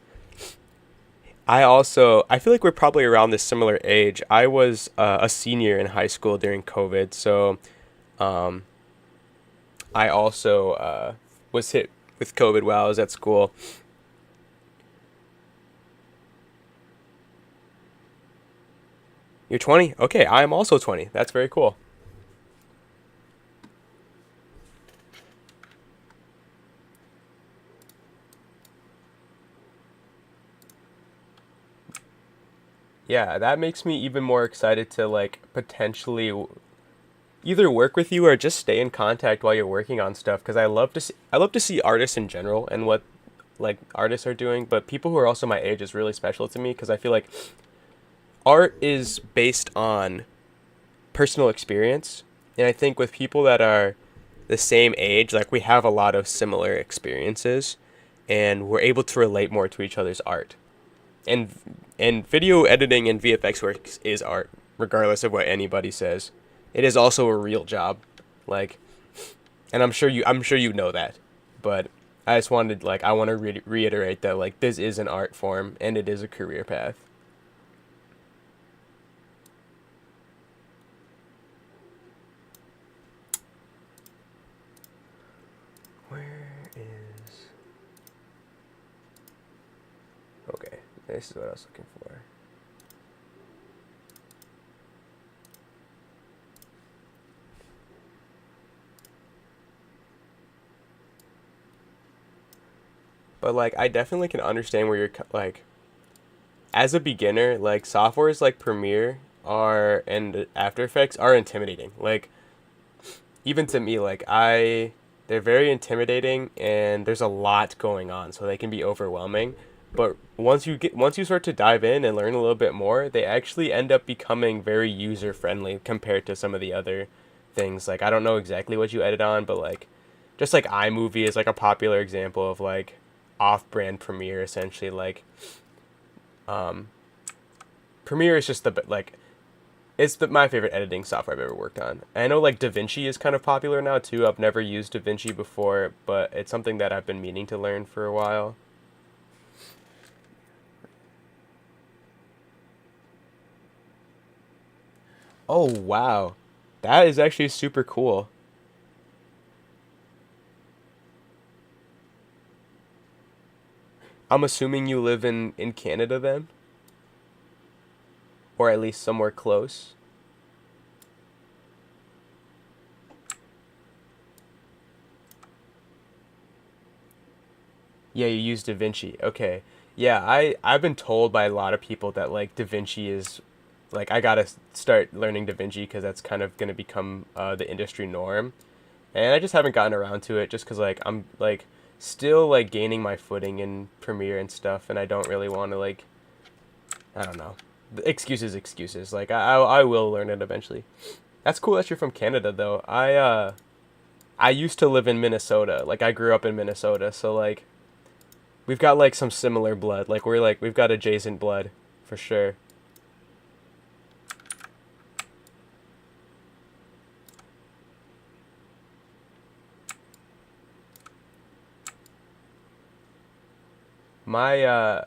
I feel like we're probably around this similar age. I was a senior in high school during COVID, so um, I also was hit with COVID while I was at school. You're 20? Okay, I am also 20. That's very cool. Yeah, that makes me even more excited to like potentially either work with you or just stay in contact while you're working on stuff, because I love to see artists in general and what like artists are doing, but people who are also my age is really special to me because I feel like art is based on personal experience, and I think with people that are the same age, like we have a lot of similar experiences, and we're able to relate more to each other's art. And video editing and VFX work is art, regardless of what anybody says. It is also a real job, like, and I'm sure you know that, but I just wanted like I want to reiterate that like this is an art form and it is a career path. Where is okay? This is what I was looking for. But like I definitely can understand where you're like as a beginner, like softwares like Premiere are and After Effects are intimidating. Like even to me, like they're very intimidating and there's a lot going on, so they can be overwhelming. But once you start to dive in and learn a little bit more, they actually end up becoming very user friendly compared to some of the other things. Like I don't know exactly what you edit on, but like just like iMovie is like a popular example of like off-brand Premiere essentially. Like um, Premiere is just like it's my favorite editing software I've ever worked on. I know like DaVinci is kind of popular now too. I've never used DaVinci before, but it's something that I've been meaning to learn for a while. Oh wow, that is actually super cool. I'm assuming you live in Canada then, or at least somewhere close. Yeah, you use DaVinci. Okay. Yeah, I've been told by a lot of people that like DaVinci is like I gotta start learning DaVinci because that's kind of gonna become the industry norm, and I just haven't gotten around to it just because like I'm like still like gaining my footing in Premiere and stuff, and I don't really want to like I don't know. Excuses, excuses. Like I will learn it eventually. That's cool that you're from Canada though. I used to live in Minnesota. Like I grew up in Minnesota, so like we've got like some similar blood. Like we've got adjacent blood for sure. My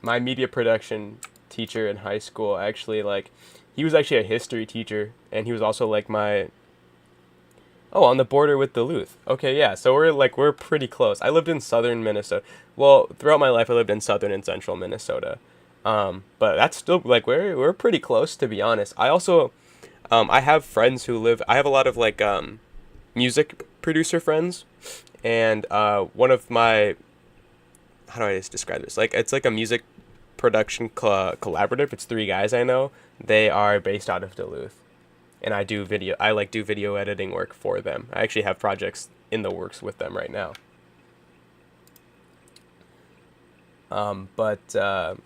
my media production teacher in high school actually like he was actually a history teacher and he was also like my oh, on the border with Duluth. Okay, yeah. So we're pretty close. I lived in southern Minnesota. Well, throughout my life I lived in southern and central Minnesota. But that's still like we're pretty close to be honest. I also I have friends who live I have a lot of like music producer friends and one of my how do I just describe this? Like it's like a music production collaborative. It's three guys I know. They are based out of Duluth, and I do video. I like do video editing work for them. I actually have projects in the works with them right now. But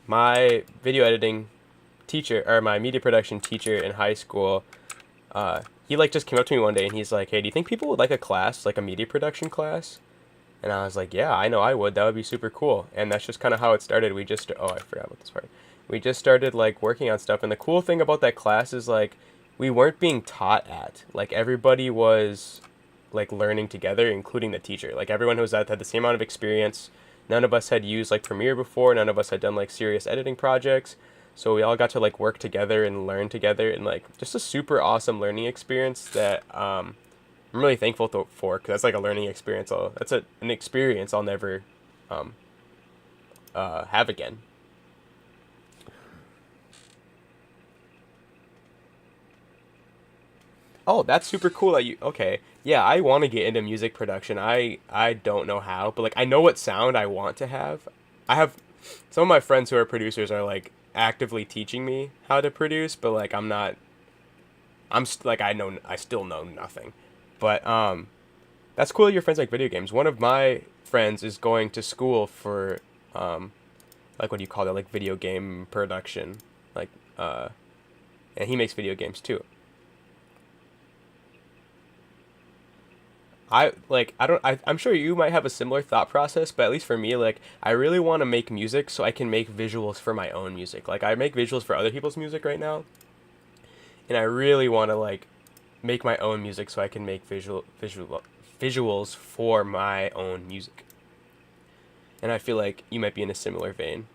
my video editing teacher or my media production teacher in high school, he like just came up to me one day and he's like, "Hey, do you think people would like a class, like a media production class?" And I was like, yeah, I know I would. That would be super cool. And that's just kind of how it started. We just, oh, I forgot about this part. We just started like working on stuff. And the cool thing about that class is like we weren't being taught at. Like everybody was like learning together, including the teacher. Like everyone who was at had the same amount of experience. None of us had used like Premiere before. None of us had done like serious editing projects. So we all got to like work together and learn together and like just a super awesome learning experience that I'm really thankful for because that's like a learning experience. That's an experience I'll never um, have again. Oh, that's super cool that you. Okay, yeah, I want to get into music production. I don't know how, but like I know what sound I want to have. I have some of my friends who are producers are like actively teaching me how to produce, but like I'm not. Like I still know nothing, but that's cool that your friends like video games. One of my friends is going to school for um like what do you call that like video game production like uh and he makes video games too. I'm sure you might have a similar thought process, but at least for me like I really want to make music so I can make visuals for my own music. Like I make visuals for other people's music right now and I really want to like make my own music so I can make visuals for my own music. And I feel like you might be in a similar vein.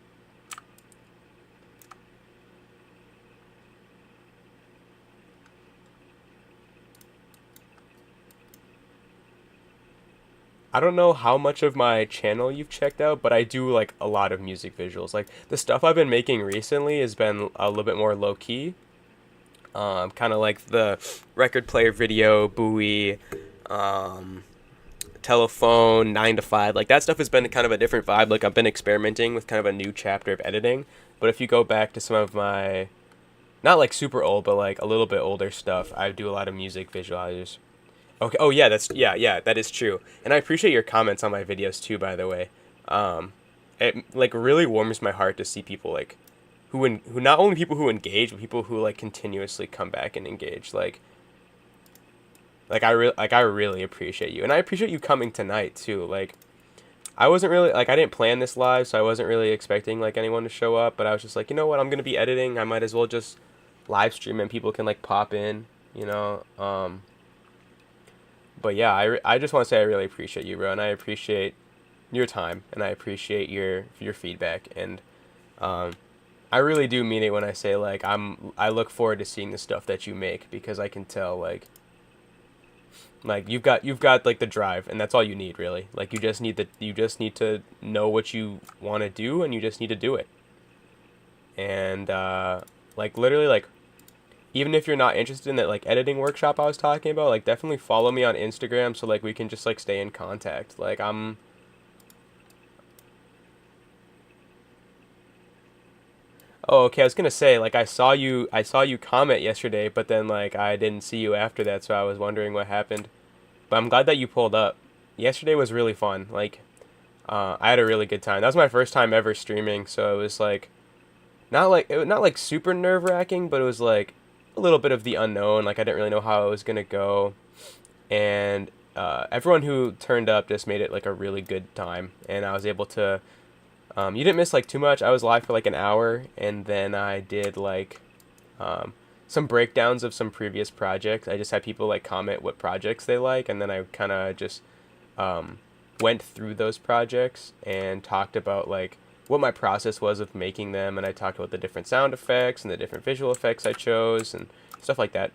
I don't know how much of my channel you've checked out, but I do like a lot of music visuals. Like the stuff I've been making recently has been a little bit more low key. Kind of like the record player video, buoy, um, telephone, 9 to 5. Like that stuff has been kind of a different vibe. Like I've been experimenting with kind of a new chapter of editing. But if you go back to some of my, not like super old, but like a little bit older stuff, I do a lot of music visualizers. Okay. Oh yeah, that is true. And I appreciate your comments on my videos too, by the way. Um, it like really warms my heart to see people like who not only people who engage, but people who like continuously come back and engage. I really appreciate you, and I appreciate you coming tonight too. Like I wasn't really like I didn't plan this live, so I wasn't really expecting like anyone to show up. But I was just like, you know what, I'm gonna be editing. I might as well just live stream and people can like pop in, you know. But yeah, I just want to say I really appreciate you, bro, and I appreciate your time, and I appreciate your feedback, and um, I really do mean it when I say like I look forward to seeing the stuff that you make because I can tell like you've got like the drive, and that's all you need really. Like you just need to know what you want to do, and you just need to do it. And like literally like even if you're not interested in that like editing workshop I was talking about, like definitely follow me on Instagram so like we can just like stay in contact. Like I'm Oh, okay. I was gonna say, like, I saw you comment yesterday, but then like I didn't see you after that, so I was wondering what happened. But I'm glad that you pulled up. Yesterday was really fun. Like, I had a really good time. That was my first time ever streaming, so it was like not like super nerve wracking, but it was like a little bit of the unknown. Like I didn't really know how it was gonna go, and everyone who turned up just made it like a really good time, and I was able to you didn't miss like too much. I was live for like an hour, and then I did like um, some breakdowns of some previous projects. I just had people like comment what projects they like, and then I kind of just um, went through those projects and talked about like what my process was of making them, and I talked about the different sound effects and the different visual effects I chose and stuff like that.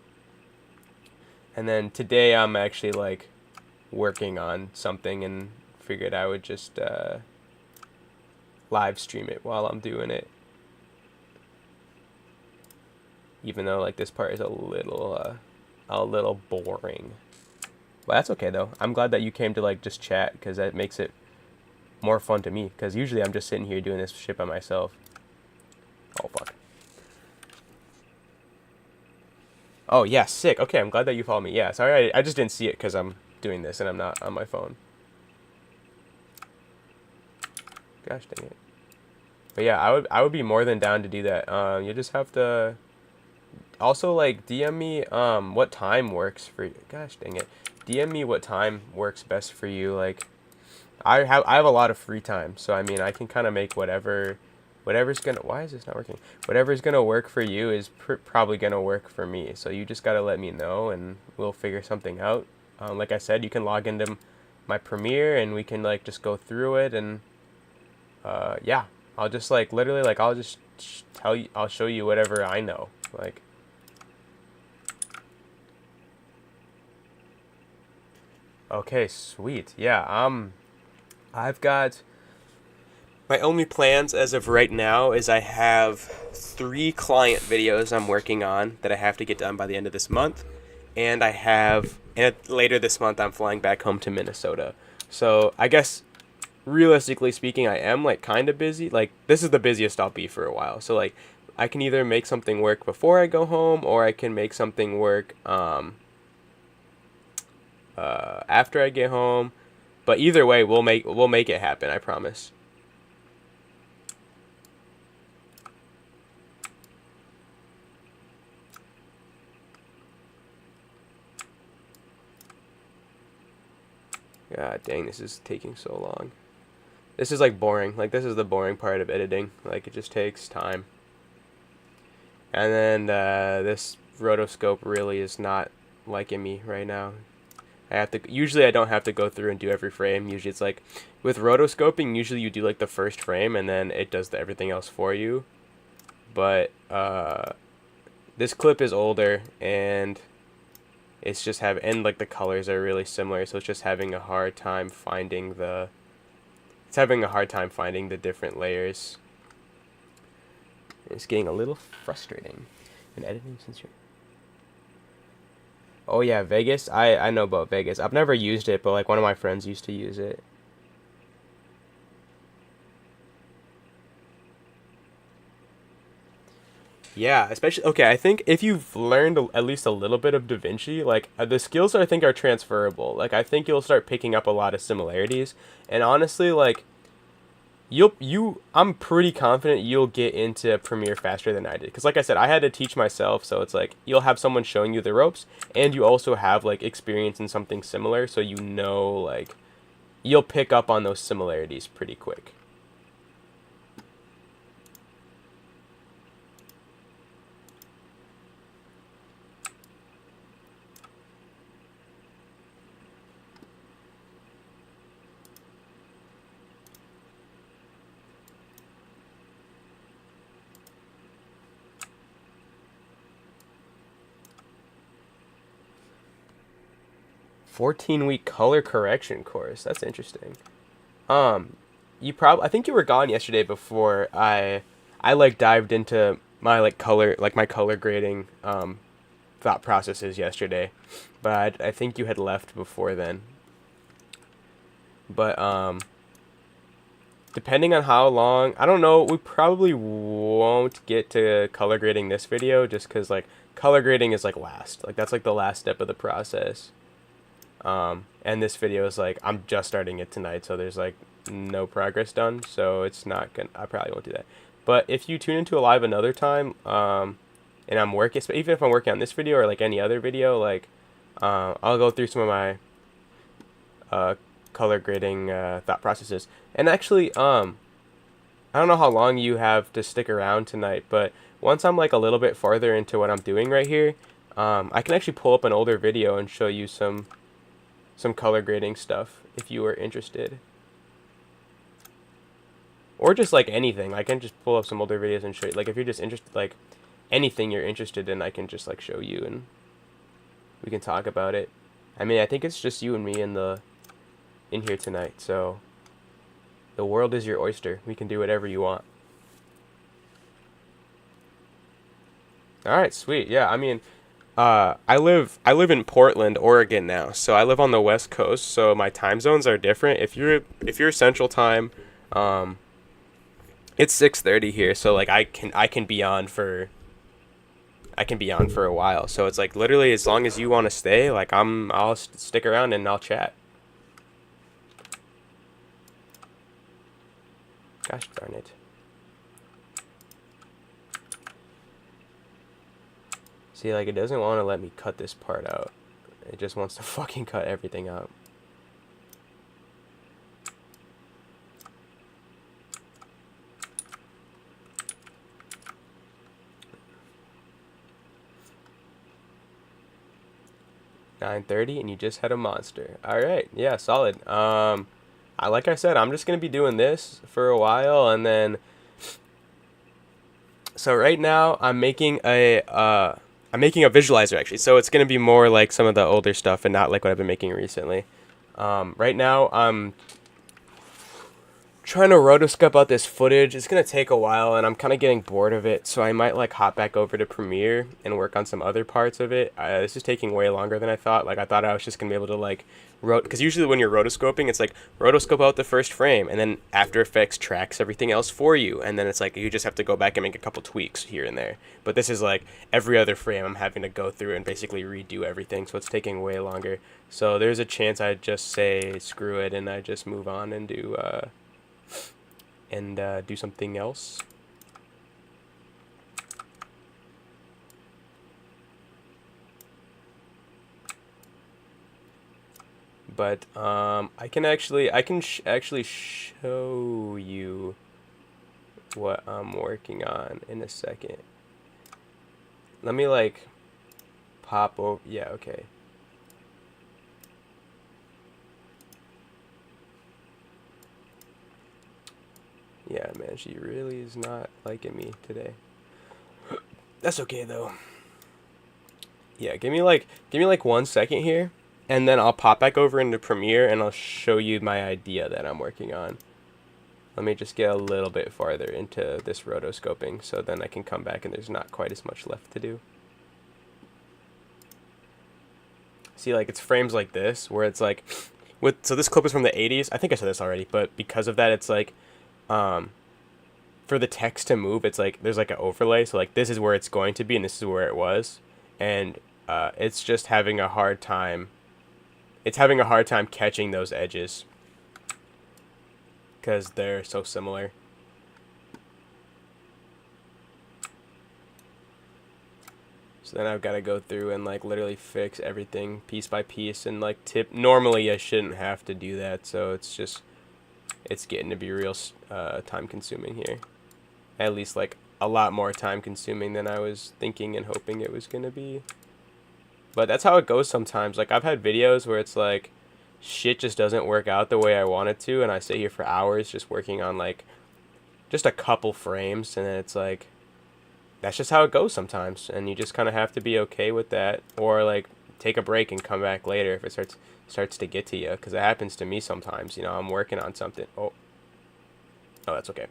And then today I'm actually like working on something and figured I would just live stream it while I'm doing it. Even though like this part is a little boring. But that's okay though. I'm glad that you came to like just chat because that makes it more fun to me. Because usually I'm just sitting here doing this shit by myself. Oh fuck. Oh yeah, sick. Okay, I'm glad that you followed me. Yeah, sorry, I just didn't see it because I'm doing this and I'm not on my phone. Gosh dang it. But yeah, I would be more than down to do that. You just have to also like DM me what time works for you. Gosh dang it. DM me what time works best for you. Like I have a lot of free time, so I mean I can kind of make whatever's gonna why is this not working? Whatever's gonna work for you is probably gonna work for me. So you just gotta let me know, and we'll figure something out. Like I said, you can log into my Premiere, and we can like just go through it, and yeah, I'll just like literally like I'll just I'll show you whatever I know. Like okay, sweet. Yeah, I've got my only plans as of right now is I have 3 client videos I'm working on that I have to get done by the end of this month, and later this month I'm flying back home to Minnesota. So I guess realistically speaking, I am like kind of busy. Like this is the busiest I'll be for a while. So like I can either make something work before I go home, or I can make something work after I get home. But either way, we'll make it happen. I promise. God dang, this is taking so long. This is like boring. Like this is the boring part of editing. Like it just takes time. And then this rotoscope really is not liking me right now. Usually I don't have to go through and do every frame. Usually it's like with rotoscoping, usually you do like the first frame and then it does everything else for you. But this clip is older, and it's just and like the colors are really similar, so it's just having a hard time finding the different layers. It's getting a little frustrating in editing since you're Oh yeah, Vegas. I know about Vegas. I've never used it, but like one of my friends used to use it. Yeah, especially okay. I think if you've learned at least a little bit of DaVinci, like the skills I think are transferable. Like I think you'll start picking up a lot of similarities. And honestly, like I'm pretty confident you'll get into Premiere faster than I did. Because like I said, I had to teach myself, so it's like you'll have someone showing you the ropes, and you also have like experience in something similar, so you know like you'll pick up on those similarities pretty quick. 14-week color correction course. That's interesting. Um, I think you were gone yesterday before I like dived into my my color grading thought processes yesterday, but I think you had left before then. But depending on how long, I don't know, we probably won't get to color grading this video just because like color grading is like last, like that's like the last step of the process. And this video is like I'm just starting it tonight, so there's like no progress done, so it's not gonna. I probably won't do that. But if you tune into a live another time, and I'm working, even if I'm working on this video or like any other video, like I'll go through some of my uh, color grading thought processes. And actually, I don't know how long you have to stick around tonight, but once I'm like a little bit farther into what I'm doing right here, I can actually pull up an older video and show you some color grading stuff if you were interested. Or just like anything. I can just pull up some older videos and show you. Like if you're just interested, like anything you're interested in, I can just like show you and we can talk about it. I mean, I think it's just you and me in here tonight, so the world is your oyster. We can do whatever you want. All right, sweet. Yeah, I mean, I live in Portland, Oregon now. So I live on the West Coast, so my time zones are different. If you're Central Time, um, it's 6:30 here, so like I can be on for a while. So it's like literally as long as you want to stay, like I'll stick around and I'll chat. Gosh darn it. See, like, it doesn't want to let me cut this part out. It just wants to fucking cut everything out. $9:30 and you just had a monster. All right, yeah, solid. Like I said, I'm just gonna be doing this for a while, and then. So right now I'm making a visualizer actually. So it's gonna be more like some of the older stuff and not like what I've been making recently. Right now I'm trying to rotoscope out this footage. It's gonna take a while, and I'm kind of getting bored of it. So I might like hop back over to Premiere and work on some other parts of it. This is taking way longer than I thought. Like I thought I was just gonna be able to like because usually when you're rotoscoping, it's like rotoscope out the first frame, and then After Effects tracks everything else for you, and then it's like you just have to go back and make a couple tweaks here and there. But this is like every other frame I'm having to go through and basically redo everything, so it's taking way longer. So there's a chance I just say screw it and I just move on and do something else. But I can actually show you what I'm working on in a second. Let me like pop over. Yeah, okay. Yeah, man, she really is not liking me today. That's okay though. Yeah, give me like 1 second here, and then I'll pop back over into Premiere and I'll show you my idea that I'm working on. Let me just get a little bit farther into this rotoscoping so then I can come back and there's not quite as much left to do. See, like it's frames like this where it's like so this clip is from the 80s. I think I said this already, but because of that it's like for the text to move, it's like there's like an overlay, so like this is where it's going to be and this is where it was, and it's just having a hard time catching those edges, because they're so similar. So then I've got to go through and like literally fix everything piece by piece, and like normally I shouldn't have to do that, so it's getting to be real time consuming here. At least like a lot more time consuming than I was thinking and hoping it was gonna be. But that's how it goes sometimes. Like I've had videos where it's like shit just doesn't work out the way I want it to, and I sit here for hours just working on like just a couple frames, and then it's like that's just how it goes sometimes, and you just kind of have to be okay with that, or like take a break and come back later if it starts to get to you, because it happens to me sometimes. You know, I'm working on something. Oh, that's okay.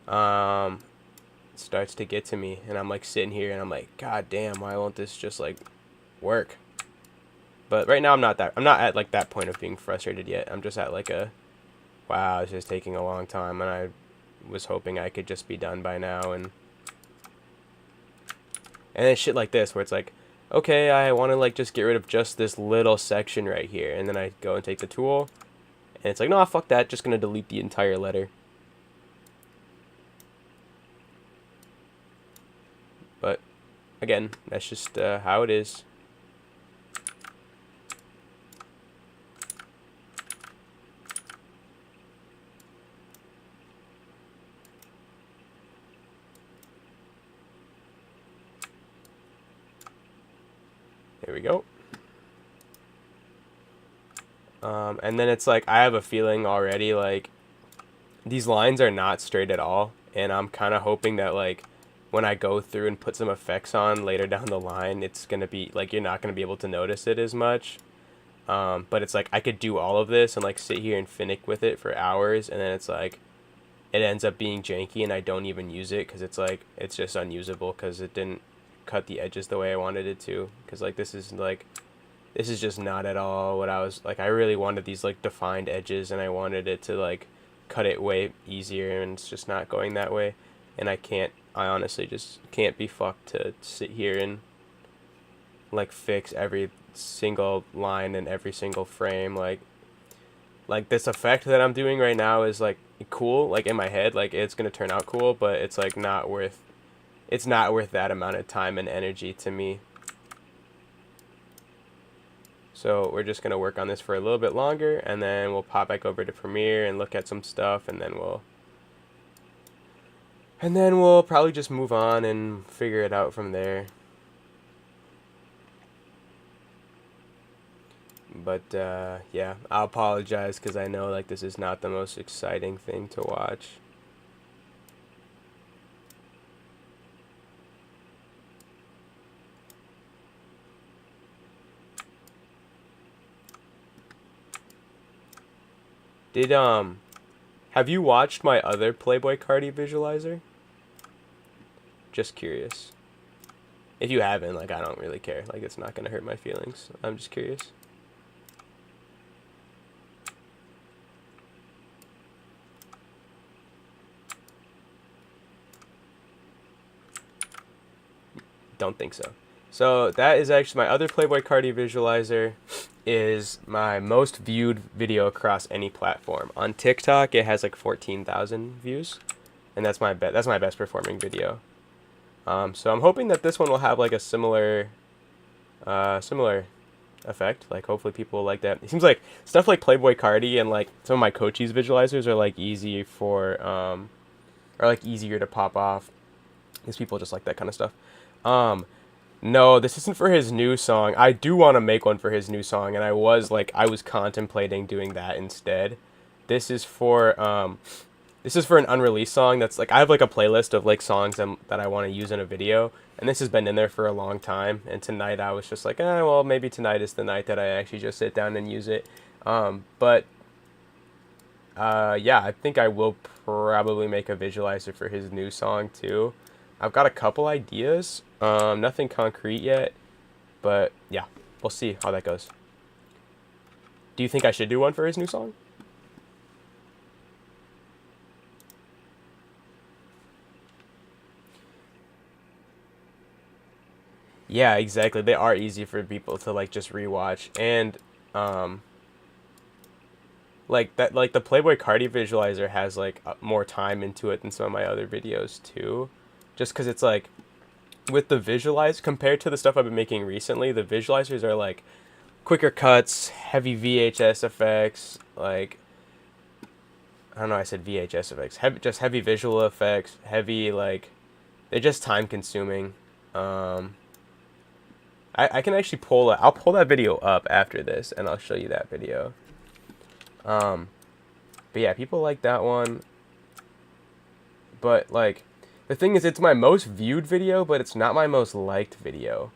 It starts to get to me, and I'm like sitting here, and I'm like, God damn, why won't this just like work? But right now I'm not at like that point of being frustrated yet. I'm just at like a, wow, it's just taking a long time, and I was hoping I could just be done by now, and then shit like this where it's like, okay, I want to like just get rid of just this little section right here, and then I go and take the tool, and it's like, no, fuck that, just gonna delete the entire letter. But again, that's just how it is. There we go. And then it's like, I have a feeling already like these lines are not straight at all, and I'm kind of hoping that like when I go through and put some effects on later down the line, it's gonna be like you're not gonna be able to notice it as much. But it's like I could do all of this and like sit here and finick with it for hours, and then it's like it ends up being janky, and I don't even use it because it's like it's just unusable because it didn't cut the edges the way I wanted it to. Because like this is just not at all what I was like. I really wanted these like defined edges, and I wanted it to like cut it way easier, and it's just not going that way. And I honestly just can't be fucked to sit here and like fix every single line and every single frame. Like this effect that I'm doing right now is like cool, like in my head, like it's gonna turn out cool, but it's like not worth that amount of time and energy to me. So we're just gonna work on this for a little bit longer, and then we'll pop back over to Premiere and look at some stuff, and then we'll probably just move on and figure it out from there. But yeah, I'll apologize because I know like this is not the most exciting thing to watch. Have you watched my other Playboi Carti visualizer? Just curious. If you haven't, like I don't really care. Like it's not gonna hurt my feelings. I'm just curious. Don't think so. So that is actually my other Playboi Carti visualizer. Is my most viewed video across any platform. On TikTok, it has like 14,000 views, and that's my best performing video. So I'm hoping that this one will have like a similar effect. Like hopefully people will like that. It seems like stuff like Playboi Carti and like some of my Cochise visualizers are like easy for are like easier to pop off because people just like that kind of stuff. No, this isn't for his new song. I do want to make one for his new song, and I was contemplating doing that instead. This is for an unreleased song that's like I have like a playlist of like songs that I want to use in a video, and this has been in there for a long time. And tonight I was just like, well, maybe tonight is the night that I actually just sit down and use it. But yeah, I think I will probably make a visualizer for his new song too. I've got a couple ideas, nothing concrete yet, but yeah, we'll see how that goes. Do you think I should do one for his new song? Yeah, exactly. They are easy for people to like just rewatch, and like that, like the Playboy Cardi visualizer has like more time into it than some of my other videos too, just because it's like with the visualize compared to the stuff I've been making recently, the visualizers are like quicker cuts, heavy VHS effects, like I don't know, I said VHS effects, just heavy visual effects, heavy like they're just time consuming. I can actually I'll pull that video up after this and I'll show you that video. But yeah, people like that one. But like, the thing is, it's my most viewed video, but it's not my most liked video.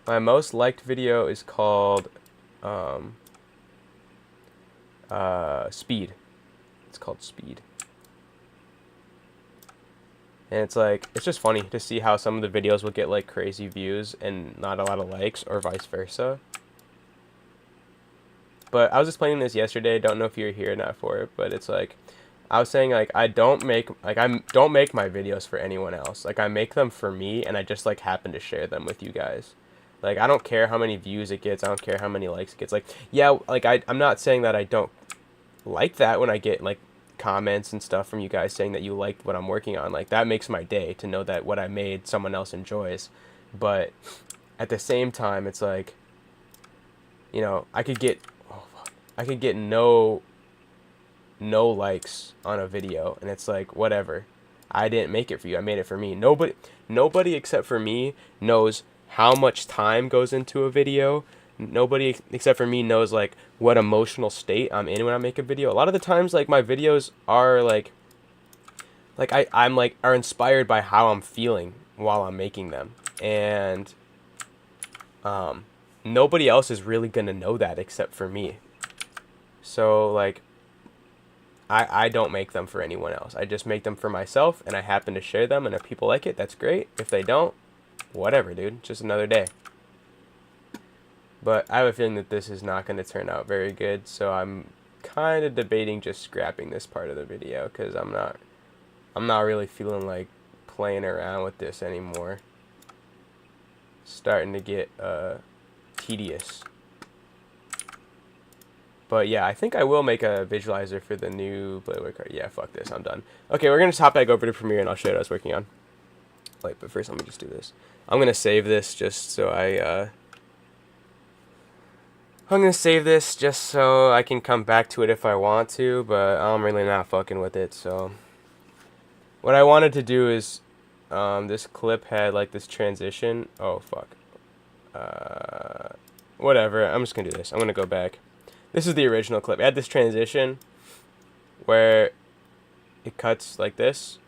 My most liked video is called Speed. It's called Speed. And it's like, it's just funny to see how some of the videos will get like crazy views and not a lot of likes, or vice versa. But I was explaining this yesterday. Don't know if you're here or not for it, but it's like I was saying, like I don't make my videos for anyone else. Like I make them for me, and I just like happen to share them with you guys. Like I don't care how many views it gets. I don't care how many likes it gets. Like yeah, like I'm not saying that I don't like that when I get like comments and stuff from you guys saying that you liked what I'm working on. Like that makes my day to know that what I made someone else enjoys. But at the same time, it's like, you know, I could get no likes on a video, and it's like, whatever. I didn't make it for you. I made it for me. Nobody except for me knows how much time goes into a video. Nobody except for me knows like what emotional state I'm in when I make a video. A lot of the times, like my videos are like I'm like are inspired by how I'm feeling while I'm making them, and nobody else is really gonna know that except for me. So like I don't make them for anyone else. I just make them for myself, and I happen to share them, and if people like it, that's great. If they don't, whatever, dude. Just another day. But I have a feeling that this is not going to turn out very good, so I'm kind of debating just scrapping this part of the video, because I'm not really feeling like playing around with this anymore. It's starting to get tedious. But yeah, I think I will make a visualizer for the new Playboy card. Yeah, fuck this, I'm done. Okay, we're going to just hop back over to Premiere, and I'll show you what I was working on. Wait, but first let me just do this. I'm going to save this just so I'm going to save this just so I can come back to it if I want to, but I'm really not fucking with it, so. What I wanted to do is, this clip had like this transition. Oh, fuck. Whatever, I'm just going to do this. I'm going to go back. This is the original clip. It had this transition where it cuts like this,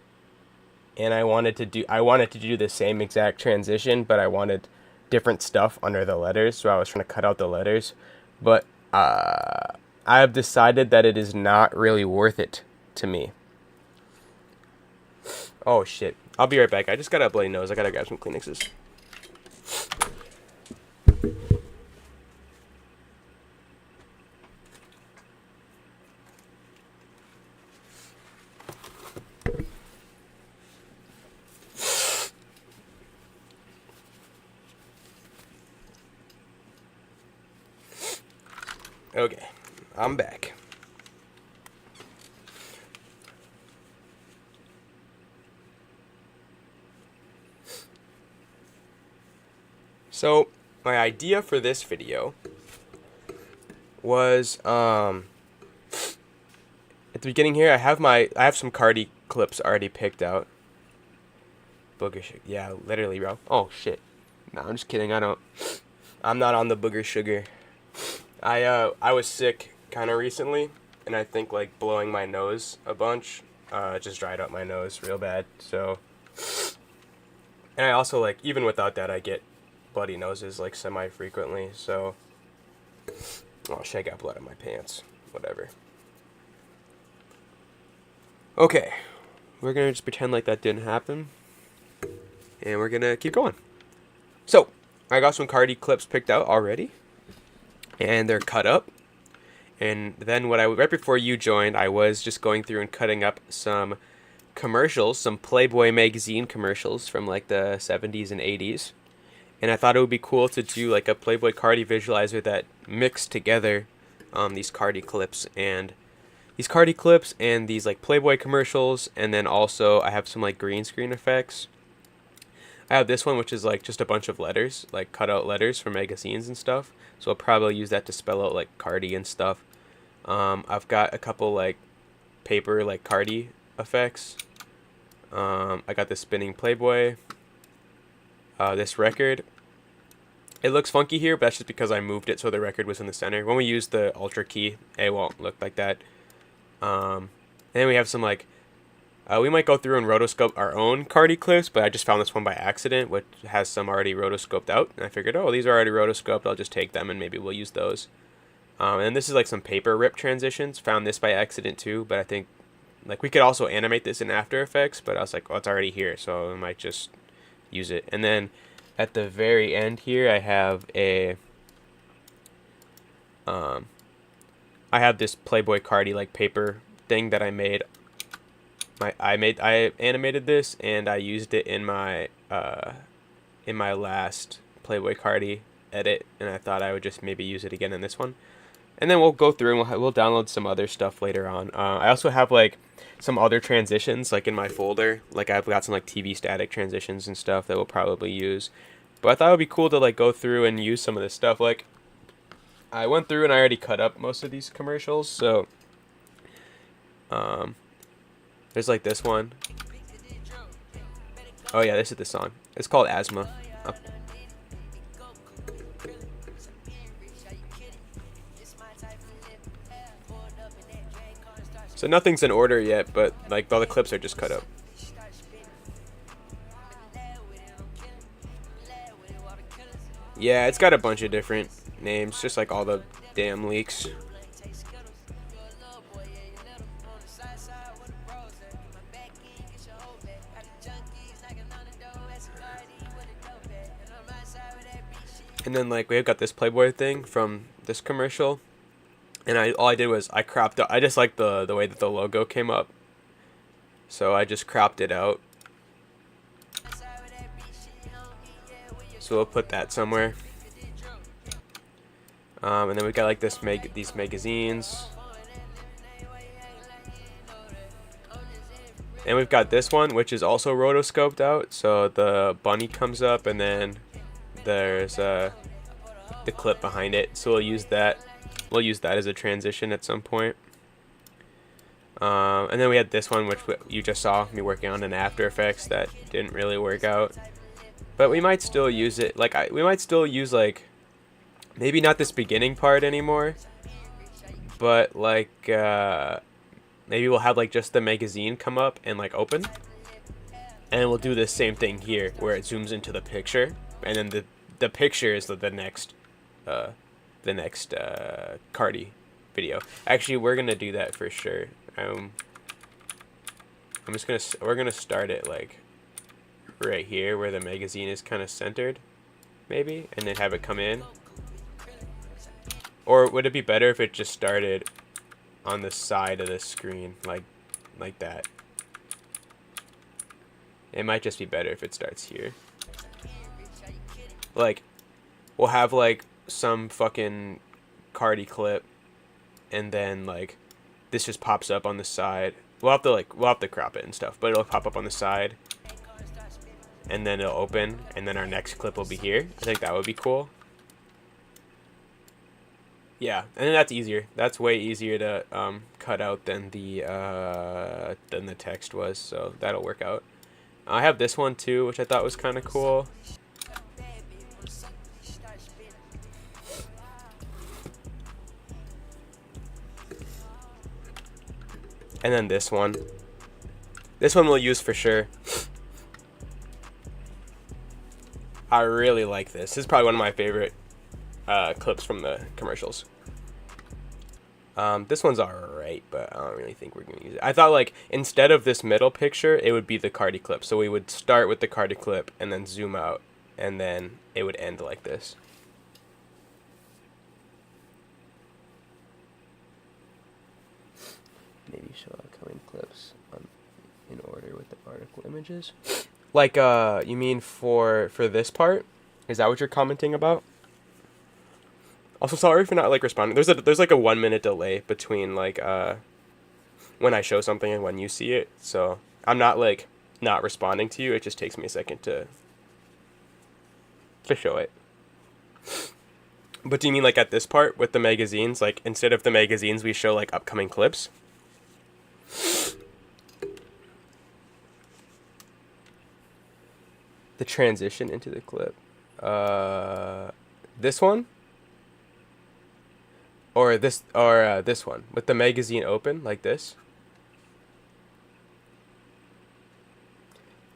and I wanted to do the same exact transition, but I wanted different stuff under the letters, so I was trying to cut out the letters. But I have decided that it is not really worth it to me. Oh shit. I'll be right back. I just got a bloody nose. I gotta grab some Kleenexes. Okay, I'm back. So, my idea for this video was, at the beginning here, I have some Cardi clips already picked out. Booger sugar, yeah, literally, bro. Oh, shit. No, I'm just kidding, I'm not on the booger sugar. I was sick kind of recently, and I think like blowing my nose a bunch just dried up my nose real bad. So, and I also like, even without that, I get bloody noses like semi-frequently. So, oh shit, I got blood on my pants. Whatever. Okay, we're gonna just pretend like that didn't happen, and we're gonna keep going. So, I got some Cardi clips picked out already, and they're cut up. And then right before you joined, I was just going through and cutting up some commercials, some Playboy magazine commercials from like the 70s and 80s. And I thought it would be cool to do like a Playboy Cardi visualizer that mixed together these Cardi clips and these like Playboy commercials, and then also I have some like green screen effects. I have this one, which is like just a bunch of letters, like cut out letters from magazines and stuff. So I'll probably use that to spell out like Cardi and stuff. I've got a couple like paper like Cardi effects. I got this spinning Playboy. This record. It looks funky here, but that's just because I moved it so the record was in the center. When we use the Ultra key, it won't look like that. And then we have some like, we might go through and rotoscope our own Cardi clips, but I just found this one by accident, which has some already rotoscoped out. And I figured, oh, these are already rotoscoped. I'll just take them and maybe we'll use those. And this is like some paper rip transitions. Found this by accident too, but I think like we could also animate this in After Effects, but I was like, oh, it's already here, so I might just use it. And then at the very end here, I have I have this Playboy Cardi like paper thing that I made. I animated this and I used it in my last Playboy Cardi edit, and I thought I would just maybe use it again in this one. And then we'll go through and we'll download some other stuff later on. I also have like some other transitions like in my folder. Like I've got some like TV static transitions and stuff that we'll probably use. But I thought it would be cool to like go through and use some of this stuff. Like I went through and I already cut up most of these commercials. So there's like this one. Oh yeah, this is the song. It's called Asthma. So nothing's in order yet, but like all the clips are just cut up. Yeah, it's got a bunch of different names, just like all the damn leaks. And then like we've got this Playboy thing from this commercial. And all I did was I cropped it. I just like the way that the logo came up. So I just cropped it out. So we'll put that somewhere. And then we got like these magazines. And we've got this one, which is also rotoscoped out. So the bunny comes up, and then there's the clip behind it. So we'll use that. We'll use that as a transition at some point. And then we had this one, which you just saw me working on in After Effects that didn't really work out. But we might still use it. Like we might still use like maybe not this beginning part anymore, but like maybe we'll have like just the magazine come up and like open, and we'll do the same thing here where it zooms into the picture, and then the picture is the next Cardi video. Actually, we're gonna do that for sure. We're gonna start it like right here where the magazine is kind of centered, maybe, and then have it come in. Or would it be better if it just started on the side of the screen, like that? It might just be better if it starts here. Like, we'll have like some fucking Cardi clip, and then like this just pops up on the side. We'll have to crop it and stuff, but it'll pop up on the side, and then it'll open, and then our next clip will be here. I think that would be cool. Yeah, and then that's easier. That's way easier to cut out than the text was, so that'll work out. I have this one too, which I thought was kind of cool. And then this one. This one we'll use for sure. I really like this. This is probably one of my favorite clips from the commercials. This one's alright, but I don't really think we're gonna use it. I thought like instead of this middle picture, it would be the Cardi clip. So we would start with the Cardi clip and then zoom out, and then it would end like this. Maybe show upcoming clips in order with the article images. Like you mean for this part? Is that what you're commenting about? Also, sorry for not like responding. There's like a 1 minute delay between like when I show something and when you see it. So I'm not like not responding to you. It just takes me a second to show it. But do you mean like at this part with the magazines? Like instead of the magazines, we show like upcoming clips? The transition into the clip. This one? Or this one with the magazine open like this?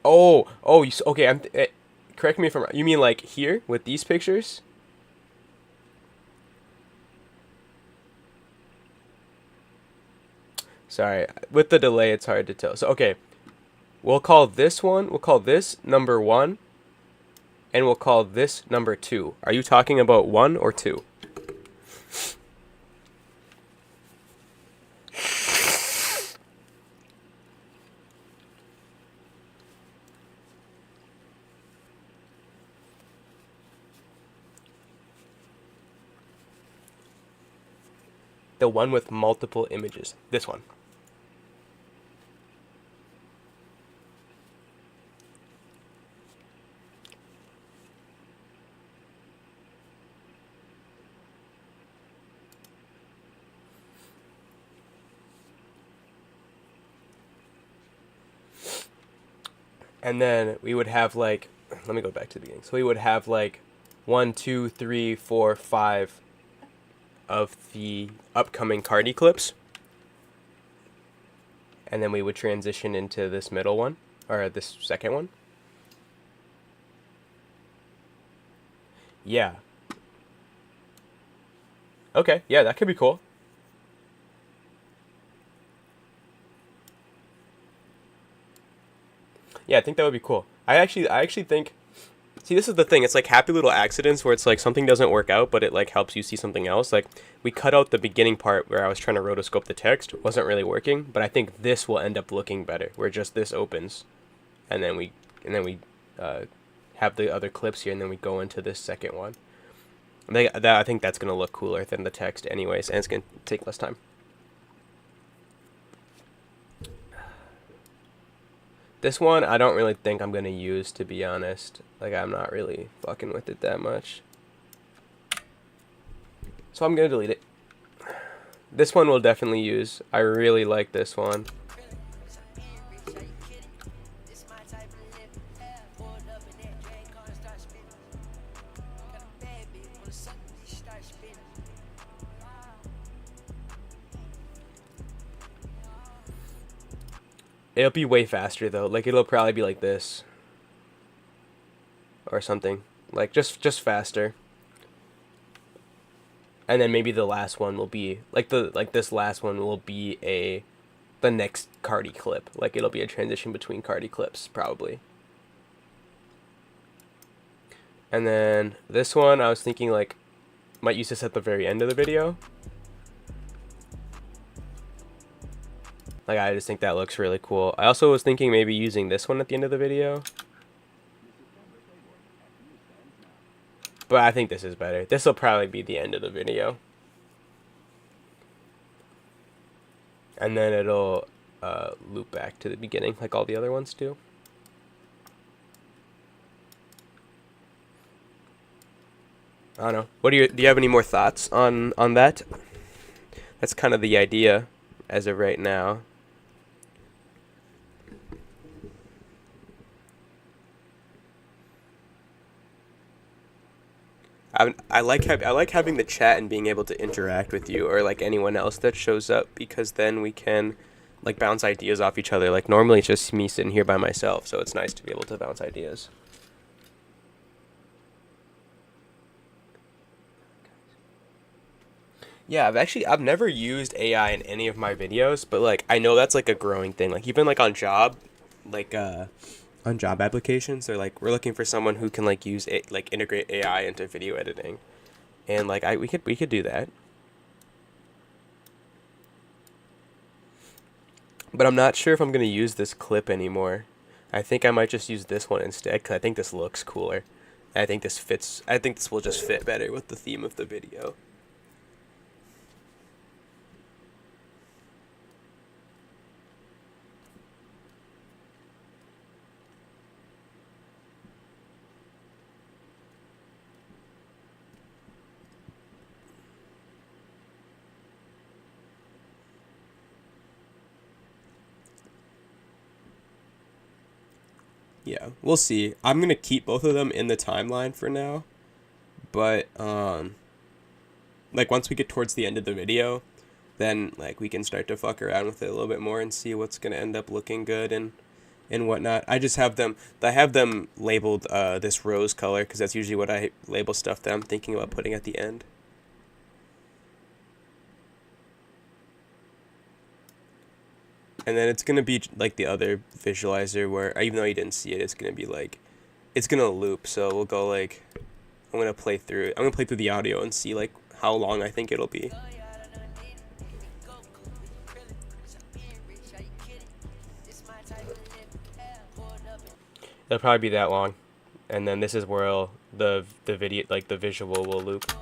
Okay. Correct me if I'm wrong. You mean like here with these pictures? Sorry, with the delay, it's hard to tell. So okay, we'll call this number one, and we'll call this number two. Are you talking about one or two? The one with multiple images. This one. And then we would have like, let me go back to the beginning. So we would have like 1, 2, 3, 4, 5 of the upcoming Cardi clips. And then we would transition into this middle one, or this second one. Yeah. Okay, yeah, that could be cool. Yeah, I think that would be cool. I actually think. See, this is the thing. It's like happy little accidents where it's like something doesn't work out, but it like helps you see something else. Like we cut out the beginning part where I was trying to rotoscope the text. It wasn't really working, but I think this will end up looking better. Where just this opens, and then we uh, have the other clips here, and then we go into this second one. I think that's gonna look cooler than the text, anyways, and it's gonna take less time. This one, I don't really think I'm gonna use, to be honest. Like, I'm not really fucking with it that much. So I'm gonna delete it. This one we'll definitely use. I really like this one. It'll be way faster though. Like it'll probably be like this or something. Like just faster. And then maybe the last one will be like this last one will be the next Cardi clip. Like it'll be a transition between Cardi clips probably. And then this one I was thinking like might use this at the very end of the video. Like I just think that looks really cool. I also was thinking maybe using this one at the end of the video. But I think this is better. This will probably be the end of the video. And then it'll loop back to the beginning like all the other ones do. I don't know. Do you have any more thoughts on that? That's kind of the idea as of right now. I like having the chat and being able to interact with you or like anyone else that shows up, because then we can like bounce ideas off each other. Like normally it's just me sitting here by myself, so it's nice to be able to bounce ideas. Yeah, I've never used AI in any of my videos, but like I know that's like a growing thing. Like even like like on job applications, they're like we're looking for someone who can like use it like integrate AI into video editing. And like we could do that. But I'm not sure if I'm going to use this clip anymore. I think I might just use this one instead cuz I think this looks cooler. I think this will just fit better with the theme of the video. yeah, we'll see. I'm gonna keep both of them in the timeline for now, but like once we get towards the end of the video, then like we can start to fuck around with it a little bit more and see what's gonna end up looking good and whatnot. I have them labeled this rose color because that's usually what I label stuff that I'm thinking about putting at the end. And then it's gonna be like the other visualizer where even though you didn't see it, it's gonna be like it's gonna loop. So we'll go like I'm gonna play through it. I'm gonna play through the audio and see like how long I think it'll be. It'll probably be that long, and then this is where the video like the visual will loop.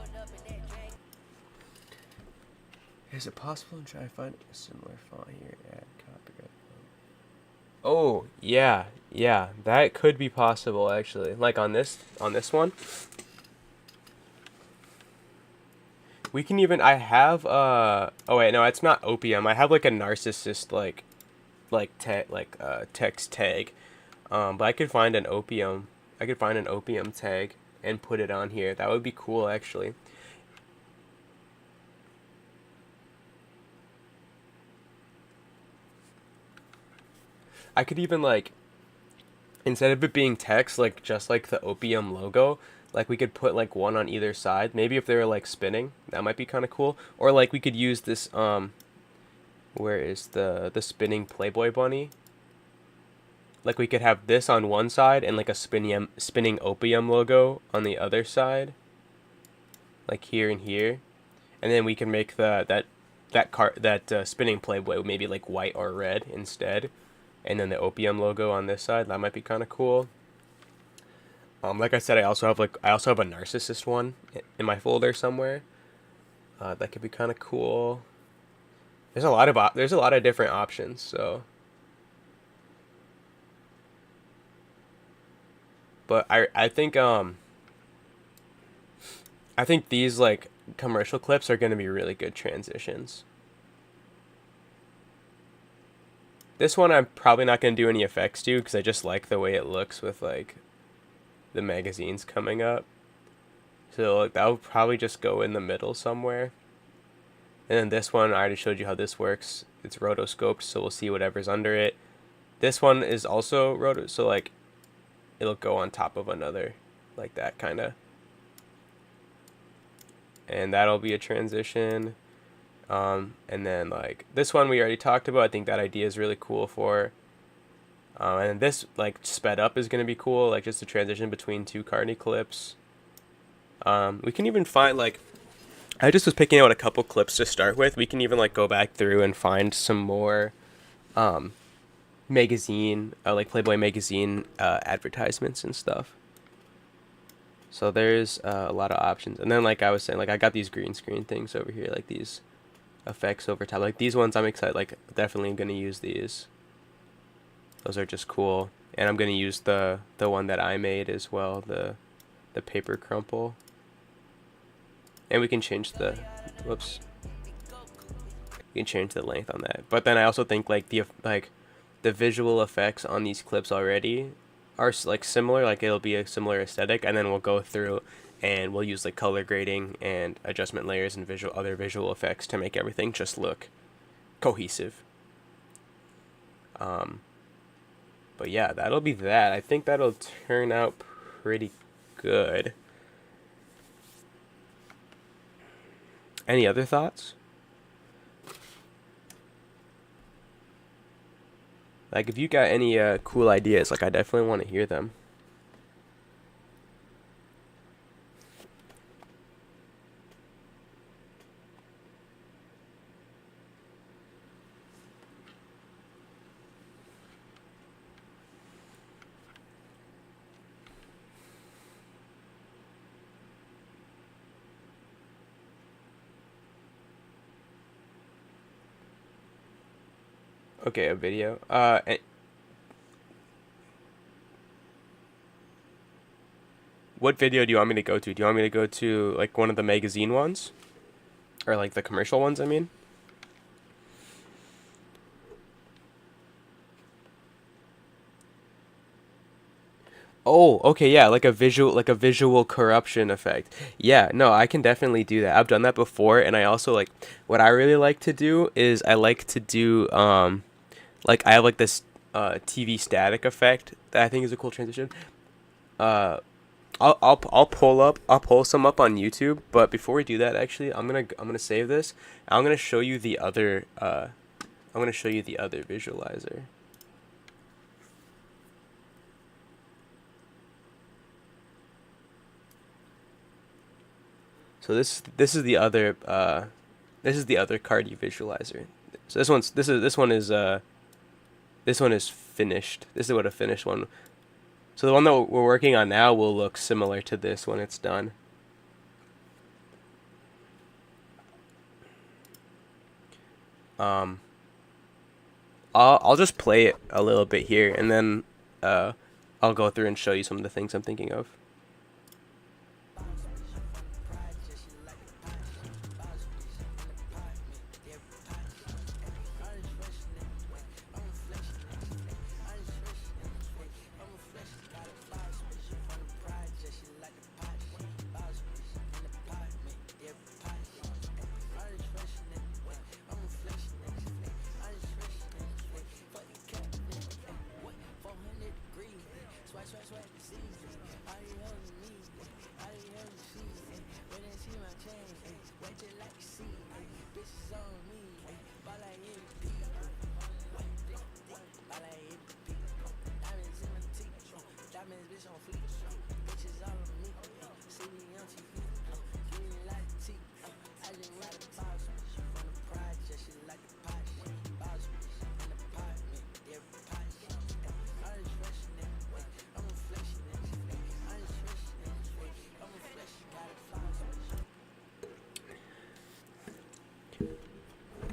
Is it possible to try to find a similar font here? Add copyright. Oh yeah, that could be possible actually. Like on this one, we can even. I have oh wait, no, it's not opium. I have like a narcissist text tag. But I could find an opium. I could find an opium tag and put it on here. That would be cool actually. I could even like instead of it being text like just like the opium logo, like we could put like one on either side. Maybe if they were like spinning, that might be kind of cool. Or like we could use this where is the spinning Playboy bunny? Like we could have this on one side and like a spinning opium logo on the other side. Like here and here. And then we can make that spinning Playboy maybe like white or red instead. And then the opium logo on this side. That might be kind of cool. Like I said, I also have a narcissist one in my folder somewhere. That could be kind of cool. There's a lot of different options. So, but I think these like commercial clips are going to be really good transitions. This one I'm probably not going to do any effects to because I just like the way it looks with like the magazines coming up. So like that would probably just go in the middle somewhere. And then this one, I already showed you how this works. It's rotoscoped, so we'll see whatever's under it. This one is also so like it'll go on top of another, like that kind of. And that'll be a transition. And then like this one we already talked about. I think that idea is really cool for. And this like sped up is gonna be cool, like just a transition between two Carney clips. We can even find like, I just was picking out a couple clips to start with. We can even like go back through and find some more, magazine, like Playboy magazine advertisements and stuff. So there's a lot of options. And then like I was saying, like I got these green screen things over here, like these effects over top. Like these ones I'm excited, like definitely gonna use these. Those are just cool. And I'm gonna use the one that I made as well, the paper crumple. And we can change the whoops. We can change the length on that. But then I also think like the visual effects on these clips already are like similar, like it'll be a similar aesthetic, and then we'll go through and we'll use like color grading and adjustment layers and other visual effects to make everything just look cohesive. But yeah, that'll be that. I think that'll turn out pretty good. Any other thoughts? Like, if you got any cool ideas, like, I definitely want to hear them. Okay, a video. What video do you want me to go to? Do you want me to go to, like, one of the magazine ones? Or, like, the commercial ones, I mean? Oh, okay, yeah, like a visual corruption effect. Yeah, no, I can definitely do that. I've done that before, and I also like what I really like to do is I like to do like I have like this TV static effect that I think is a cool transition. Uh, I'll pull some up on YouTube, but before we do that, actually, I'm gonna save this. I'm gonna show you the other I'm gonna show you the other visualizer. So this is the other Cardi visualizer. So this one is finished. This is what a finished one. So the one that we're working on now will look similar to this when it's done. Um, I'll just play it a little bit here, and then uh, I'll go through and show you some of the things I'm thinking of.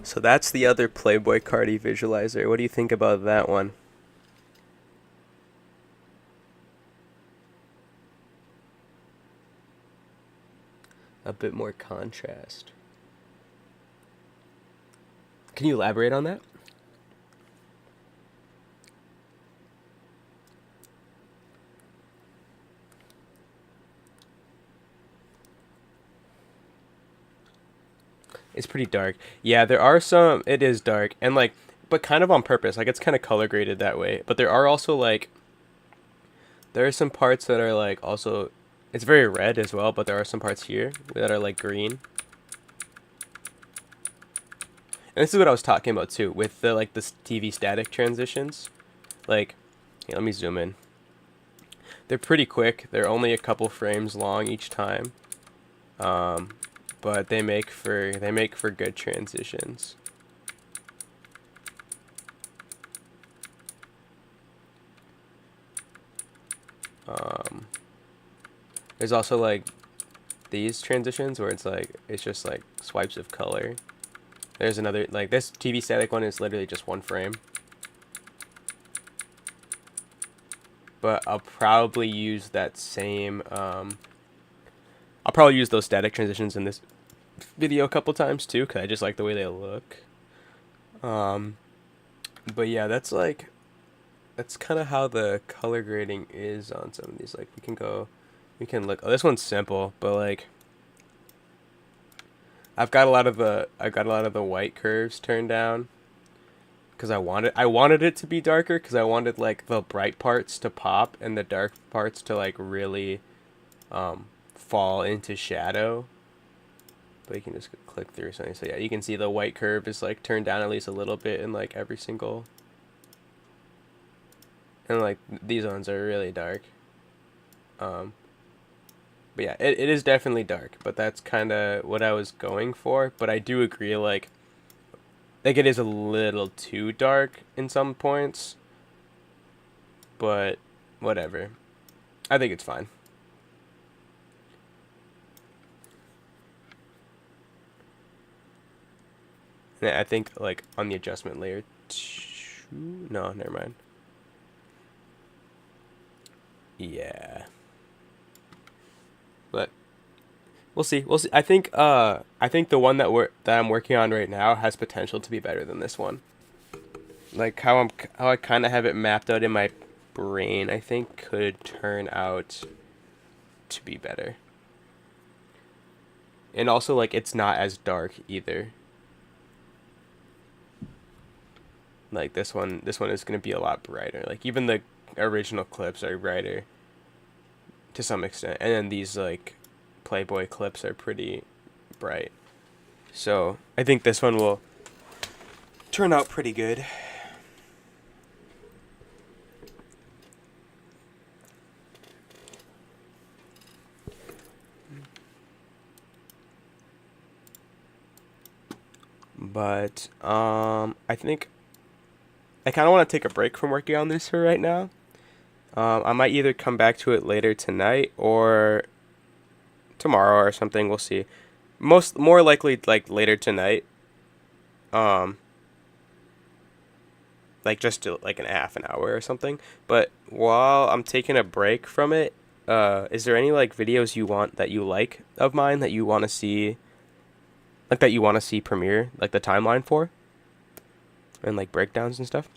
So that's the other Playboy Cardi visualizer. What do you think about that one? A bit more contrast. Can you elaborate on that? It's pretty dark. Yeah, there are some. It is dark and like, but kind of on purpose. Like it's kind of color graded that way. But there are also like there are some parts that are like also. It's very red as well, but there are some parts here that are like green. And this is what I was talking about too with the like this TV static transitions. Like, here, let me zoom in. They're pretty quick. They're only a couple frames long each time. Um, but they make for good transitions. Um, there's also like these transitions where it's just like swipes of color. There's another like this TV static one is literally just one frame. But I'll probably use that same I'll probably use those static transitions in this video a couple times too, cause I just like the way they look. Um, but yeah, that's kind of how the color grading is on some of these. Like we can look. Oh, this one's simple, but like I got a lot of the white curves turned down because I wanted it to be darker because I wanted like the bright parts to pop and the dark parts to like really um, fall into shadow. But you can just click through something. So yeah, you can see the white curve is like turned down at least a little bit in like every single. And like these ones are really dark. Um, but yeah, it is definitely dark. But that's kind of what I was going for. But I do agree, like it is a little too dark in some points. But whatever. I think it's fine. And I think like on the adjustment layer, no, never mind. Yeah, but we'll see. We'll see. I think the one that I'm working on right now has potential to be better than this one. Like how I kind of have it mapped out in my rain, I think, could turn out to be better. And also, like, it's not as dark either. Like this one is gonna be a lot brighter. Like even the original clips are brighter to some extent, and then these like Playboy clips are pretty bright. So I think this one will turn out pretty good. But I think I kind of want to take a break from working on this for right now. I might either come back to it later tonight or tomorrow or something. We'll see. More likely like later tonight. Um, like just to, like an half an hour or something. But while I'm taking a break from it, is there any like videos you want that you like of mine that you want to see, like that you want to see premiere, like the timeline for, and like breakdowns and stuff?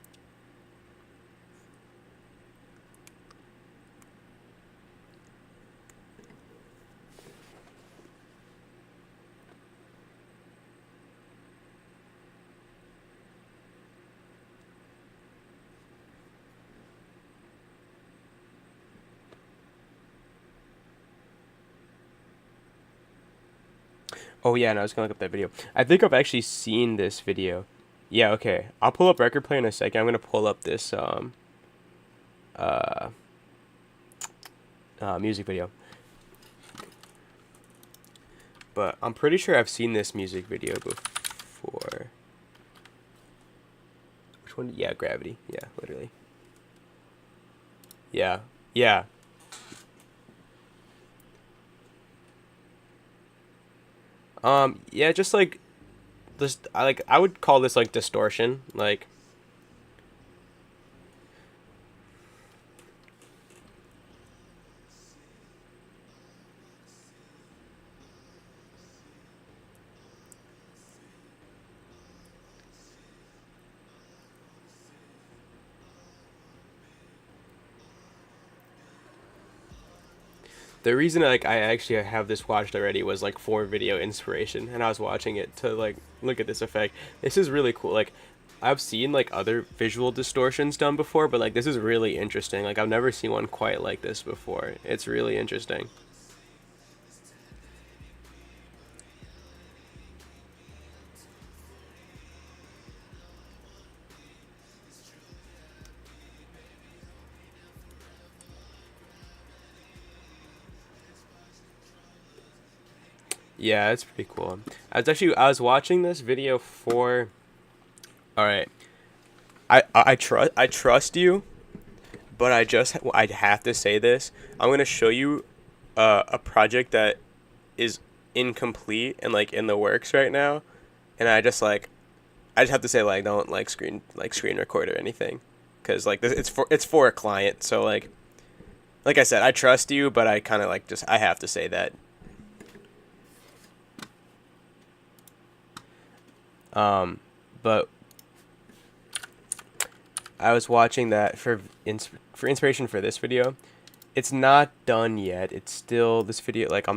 Oh yeah, and I was gonna look up that video. I think I've actually seen this video. Yeah, okay. I'll pull up Record Player in a second. I'm gonna pull up this uh music video. But I'm pretty sure I've seen this music video before. Which one? Yeah, Gravity. Yeah, literally. Yeah. Yeah. Yeah, just like this I would call this like distortion. Like the reason like I actually have this watched already was like for video inspiration, and I was watching it to like look at this effect. This is really cool. Like I've seen like other visual distortions done before, but like this is really interesting. Like I've never seen one quite like this before. It's really interesting. Yeah, it's pretty cool. I was watching this video for. All right, I trust you, but I have to say this. I'm gonna show you a project that is incomplete and like in the works right now, and I just have to say like don't screen record or anything, because like this it's for a client. So like I said, I trust you, but I kind of like just I have to say that. But I was watching that for inspiration for this video. It's not done yet. It's still this video like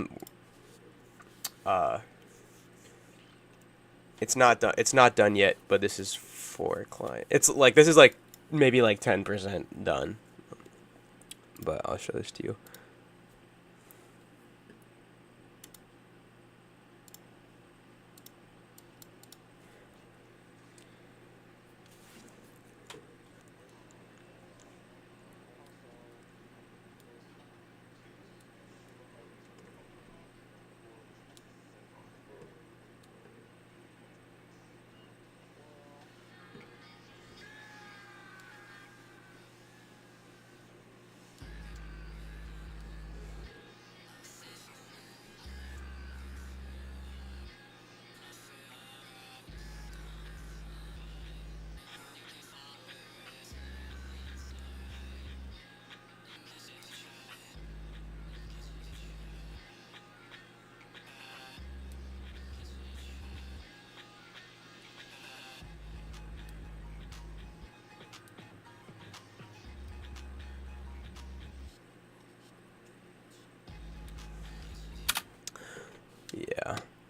uh it's not done. It's not done yet, but this is for a client. It's like this is like maybe like 10% done. But I'll show this to you.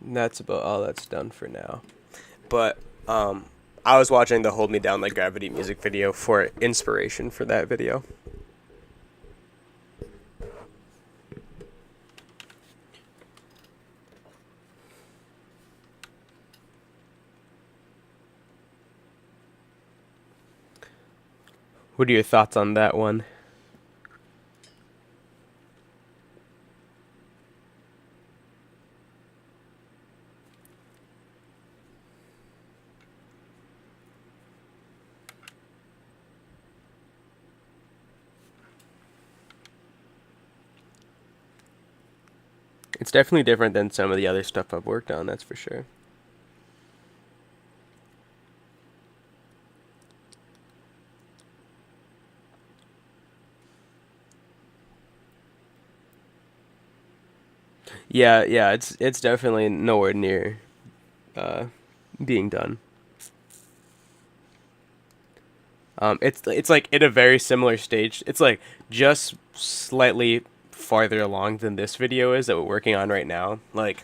that's about all that's done for now. But I was watching the Hold Me Down Like Gravity music video for inspiration for that video. What are your thoughts on that one? It's definitely different than some of the other stuff I've worked on, that's for sure. Yeah, it's definitely nowhere near uh, being done. It's like in a very similar stage. It's like just slightly farther along than this video is that we're working on right now. Like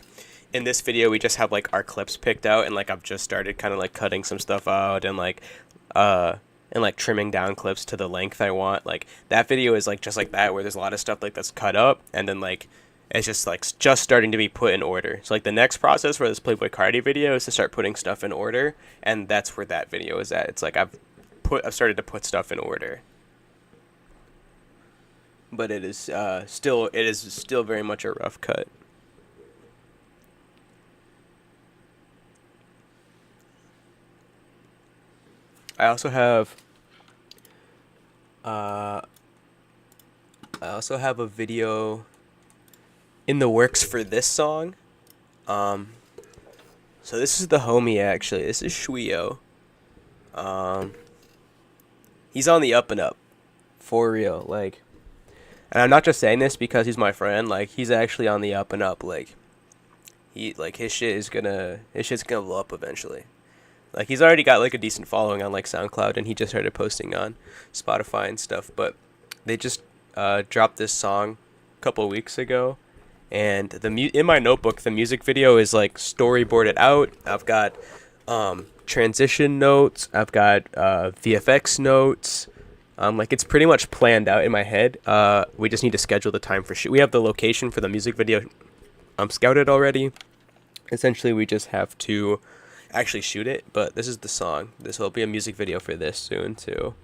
in this video, we just have like our clips picked out, and like I've just started kind of like cutting some stuff out uh and like trimming down clips to the length I want. Like that video is like just like that, where there's a lot of stuff like that's cut up, and then like it's just like just starting to be put in order. So like the next process for this Playboy Cardi video is to start putting stuff in order, and that's where that video is at. It's like I've started to put stuff in order, but it is still very much a rough cut. I also have uh I also have a video in the works for this song. Um, so this is the homie actually. This is Shuyo. Um, he's on the up and up, for real. Like, and I'm not just saying this because he's my friend. Like, he's actually on the up and up. Like, his shit's gonna blow up eventually. Like, he's already got like a decent following on like SoundCloud, and he just started posting on Spotify and stuff. But they just dropped this song a couple weeks ago, and in my notebook the music video is like storyboarded out. I've got transition notes, I've got VFX notes. Like it's pretty much planned out in my head. We just need to schedule the time for shoot. We have the location for the music video scouted already. Essentially we just have to actually shoot it, but this is the song. This will be a music video for this soon too.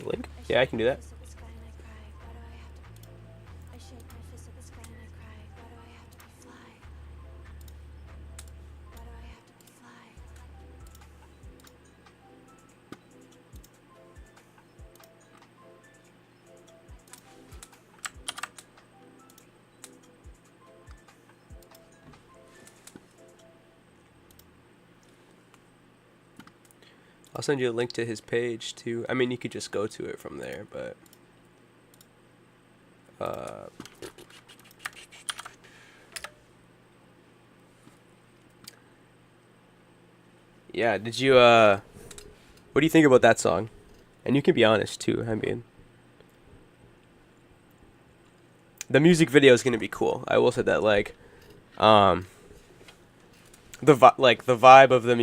Link? Yeah, I can do that. I'll send you a link to his page too. I mean, you could just go to it from there, but Uh, yeah, did you what do you think about that song? And you can be honest too. I mean, the music video is gonna be cool. I will say that, like, um, the vibe of the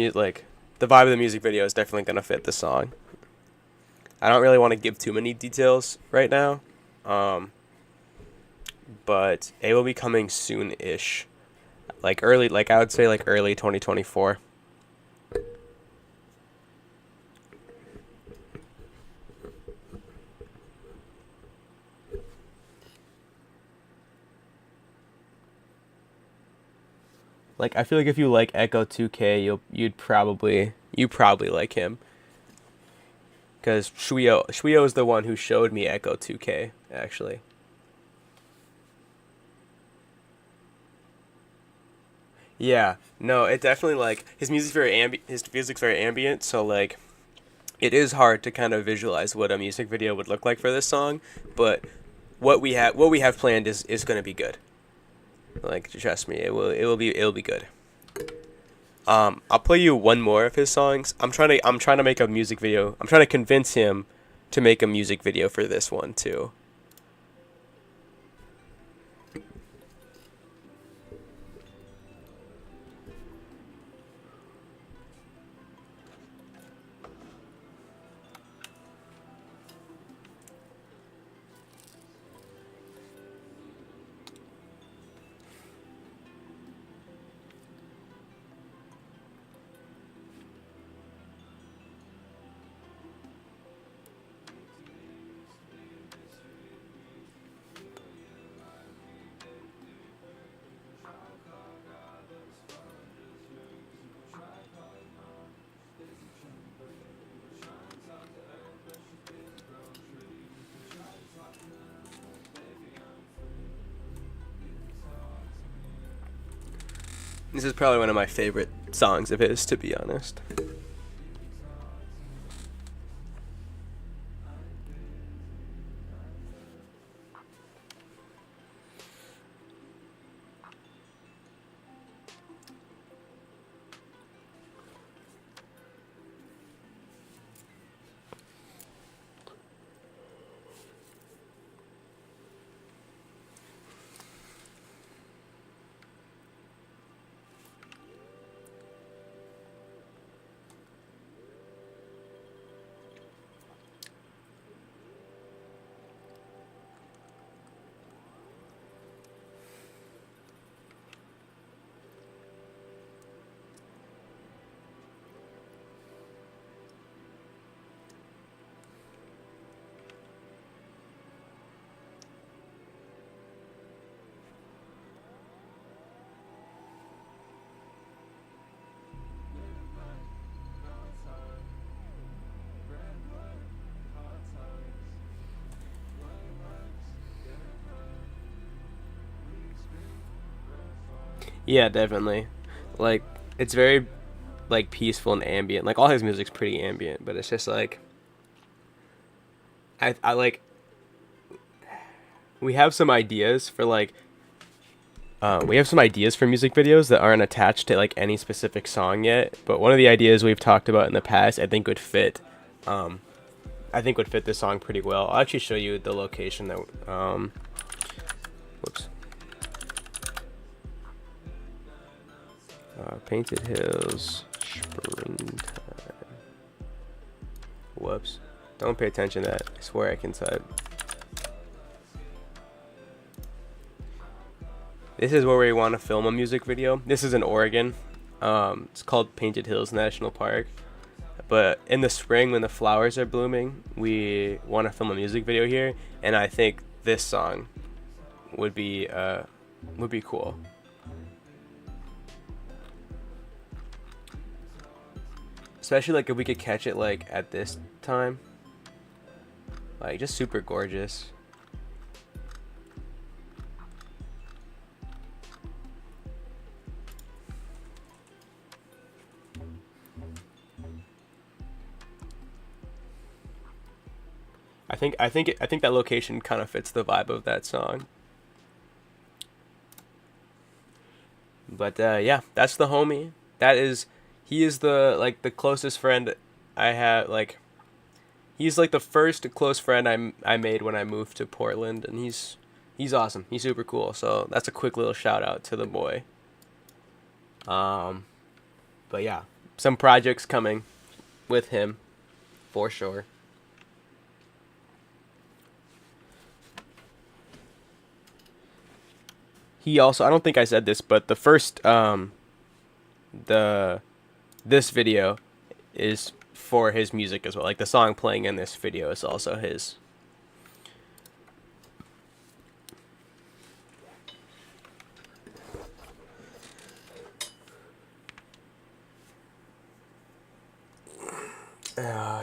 the vibe of the music video is definitely gonna fit the song. I don't really want to give too many details right now, um, but it will be coming soon-ish, like early, like I would say like early 2024. Like I feel like if you like Echo 2K, you probably like him. Because Shuyo is the one who showed me Echo 2K, actually. Yeah, no, it definitely, like, his music's very ambient, so like it is hard to kind of visualize what a music video would look like for this song, but what we have planned is going to be good. Like, trust me, it will be good. I'll play you one more of his songs. I'm trying to make a music video. I'm trying to convince him to make a music video for this one too. This is probably one of my favorite songs of his, to be honest. Yeah, definitely. Like, it's very, like, peaceful and ambient. Like, all his music's pretty ambient, but it's just like I like we have some ideas for like we have some ideas for music videos that aren't attached to like any specific song yet. But one of the ideas we've talked about in the past, um, I think would fit this song pretty well. I'll actually show you the location that, whoops, Painted Hills, springtime. Whoops, don't pay attention to that. I swear I can type. This is where we want to film a music video. This is in Oregon. It's called Painted Hills National Park. But in the spring, when the flowers are blooming, we want to film a music video here, and I think this song would be cool. Especially like if we could catch it like at this time, like just super gorgeous. think that location kind of fits the vibe of that song. But yeah, that's the homie. He is the closest friend I have. Like, he's like the first close friend I made when I moved to Portland, and he's awesome. He's super cool. So that's a quick little shout out to the boy. But yeah, some projects coming with him for sure. He also, I don't think I said this, but the this video is for his music as well. Like, the song playing in this video is also his.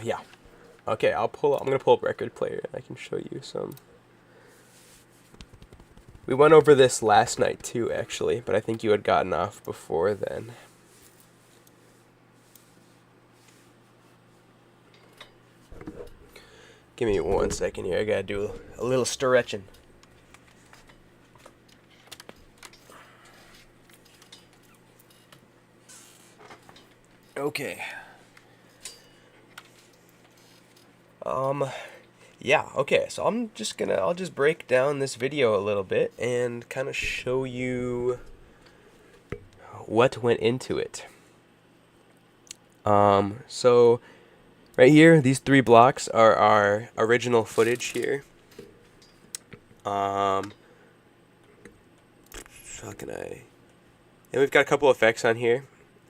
Yeah. Okay, I'm gonna pull up Record Player and I can show you some. We went over this last night too, actually, but I think you had gotten off before then. Give me 1 second here. I gotta do a little stretching. Okay. Yeah, okay, so I'll just break down this video a little bit and kind of show you what went into it. So right here, these 3 blocks are our original footage here. How can I? And we've got a couple effects on here.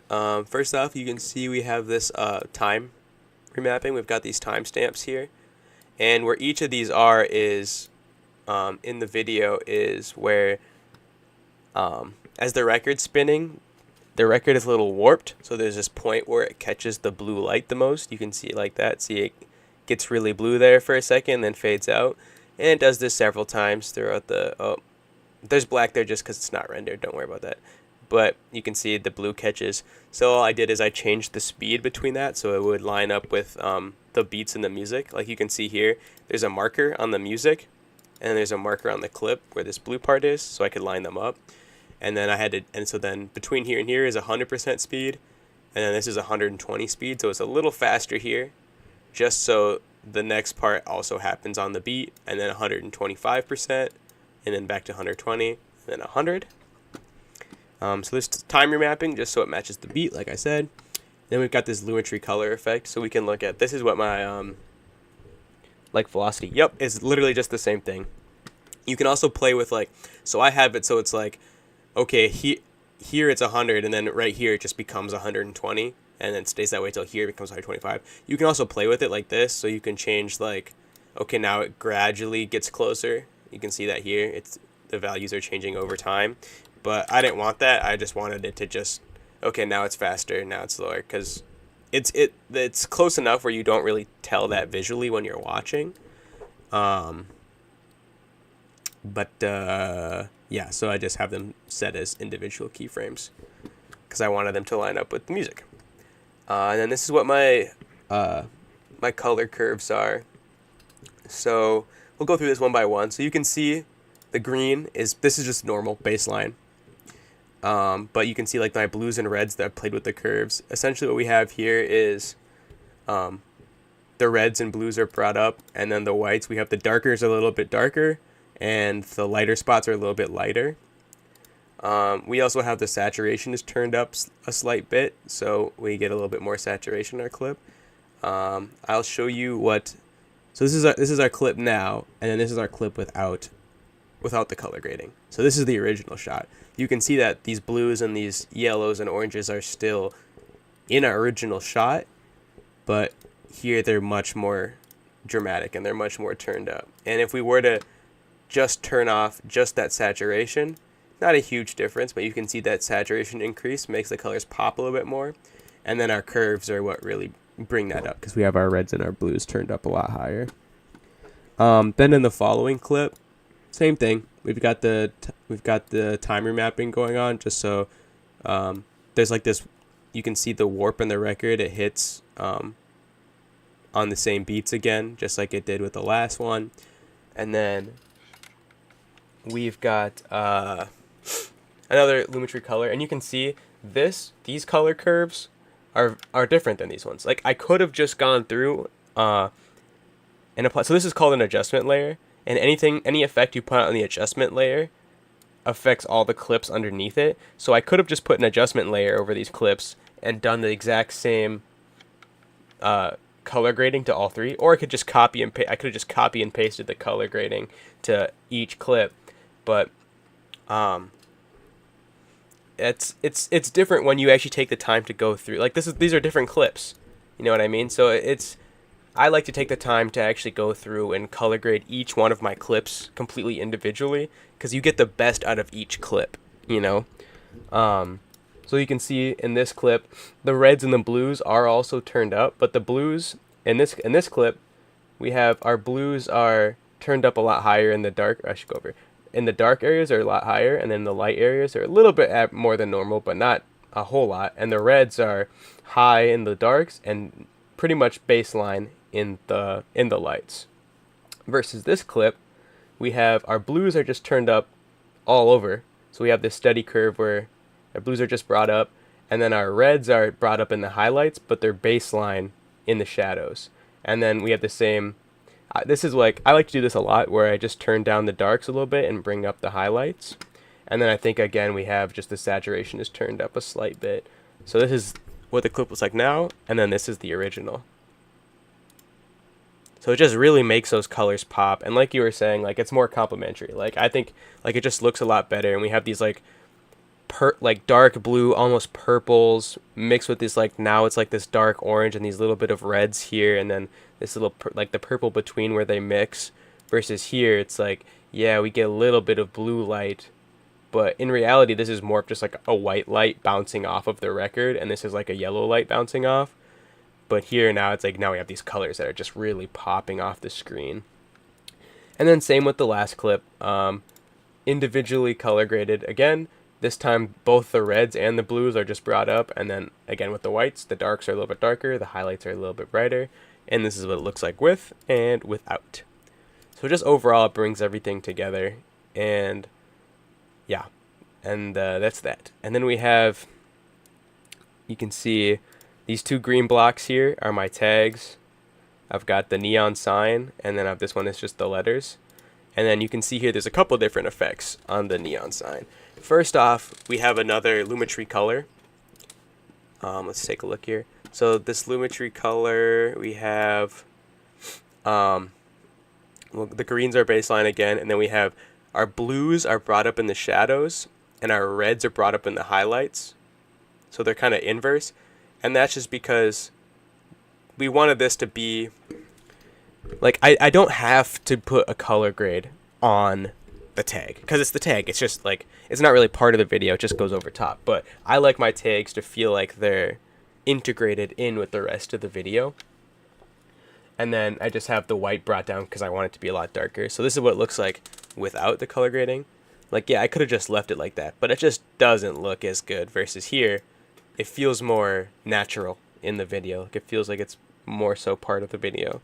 First off, you can see we have this time remapping. We've got these timestamps here. And where each of these are is, in the video, is where, as the record's spinning, the record is a little warped. So there's this point where it catches the blue light the most. You can see it like that. See, it gets really blue there for a second, then fades out. And it does this several times throughout the, oh, there's black there just because it's not rendered. Don't worry about that. But you can see the blue catches. So all I did is I changed the speed between that so it would line up with the beats in the music. Like you can see here, there's a marker on the music, and there's a marker on the clip where this blue part is, so I could line them up. And then so then between here and here is 100% speed, and then this is 120 speed, so it's a little faster here, just so the next part also happens on the beat, and then 125%, and then back to 120, and then 100. So this time remapping, just so it matches the beat, like I said. Then we've got this Lumetri color effect, so we can look at, this is what my, like velocity, yep, it's literally just the same thing. You can also play with like, so I have it so it's like, okay, here it's 100, and then right here it just becomes 120, and then stays that way till here it becomes 125. You can also play with it like this, so you can change like, okay, now it gradually gets closer. You can see that here, the values are changing over time. But I didn't want that. I just wanted it to just, okay, now it's faster, now it's slower, because it's close enough where you don't really tell that visually when you're watching. Yeah, so I just have them set as individual keyframes because I wanted them to line up with the music. And then this is what my color curves are. So we'll go through this one by one. So you can see the green this is just normal baseline. But you can see like my blues and reds that I've played with the curves. Essentially what we have here is the reds and blues are brought up, and then the whites, we have the darkers a little bit darker, and the lighter spots are a little bit lighter. We also have the saturation is turned up a slight bit, so we get a little bit more saturation in our clip. I'll show you so this is our clip now, and then this is our clip without the color grading. So this is the original shot. You can see that these blues and these yellows and oranges are still in our original shot, but here they're much more dramatic and they're much more turned up. And if we were to just turn off just that saturation, not a huge difference, but you can see that saturation increase makes the colors pop a little bit more. And then our curves are what really bring that up, because we have our reds and our blues turned up a lot higher. Then in the following clip, same thing. We've got the time remapping going on, just so there's like this, you can see the warp in the record. It hits on the same beats again, just like it did with the last one. And then we've got another Lumetri color, and you can see these color curves are different than these ones. Like, I could have just gone through and apply. So this is called an adjustment layer, and any effect you put on the adjustment layer affects all the clips underneath it. So I could have just put an adjustment layer over these clips and done the exact same color grading to all three, or I could just copy and paste. I could have just copy and pasted the color grading to each clip, but it's different when you actually take the time to go through. Like, these are different clips, you know what I mean? So I like to take the time to actually go through and color grade each one of my clips completely individually, because you get the best out of each clip, you know? So you can see in this clip, the reds and the blues are also turned up, but the blues in this clip, we have our blues are turned up a lot higher in the dark. I should go over. In the dark areas are a lot higher, and then the light areas are a little bit more than normal, but not a whole lot. And the reds are high in the darks and pretty much baseline in the lights. Versus this clip, we have our blues are just turned up all over. So we have this steady curve where our blues are just brought up, and then our reds are brought up in the highlights, but they're baseline in the shadows. And then we have the same. This is like, I like to do this a lot, where I just turn down the darks a little bit and bring up the highlights. And then I think, again, we have just the saturation is turned up a slight bit. So this is what the clip looks like now, and then this is the original. So it just really makes those colors pop. And like you were saying, like, it's more complementary. Like, I think, like, it just looks a lot better. And we have these, like dark blue, almost purples, mixed with this, like, now it's like this dark orange and these little bit of reds here, and then this little like the purple between where they mix. Versus here, it's like, yeah, we get a little bit of blue light, but in reality, this is more of just like a white light bouncing off of the record, and this is like a yellow light bouncing off. But here now, it's like, now we have these colors that are just really popping off the screen. And then same with the last clip, individually color graded again. This time, both the reds and the blues are just brought up, and then again with the whites, the darks are a little bit darker, the highlights are a little bit brighter, and this is what it looks like with and without. So just overall, it brings everything together, and yeah, and that's that. And then we have, you can see these two green blocks here are my tags. I've got the neon sign, and then I have this one is just the letters. And then you can see here there's a couple different effects on the neon sign. First off, we have another Lumetri color. Let's take a look here. So this Lumetri color, we have, well, the greens are baseline again, and then we have our blues are brought up in the shadows, and our reds are brought up in the highlights. So they're kind of inverse, and that's just because we wanted this to be, like, I don't have to put a color grade on the tag, because it's the tag. It's just like, it's not really part of the video, it just goes over top. But I like my tags to feel like they're integrated in with the rest of the video. And then I just have the white brought down because I want it to be a lot darker. So this is what it looks like without the color grading. Like, yeah, I could have just left it like that, but it just doesn't look as good. Versus here, it feels more natural in the video. Like, it feels like it's more so part of the video.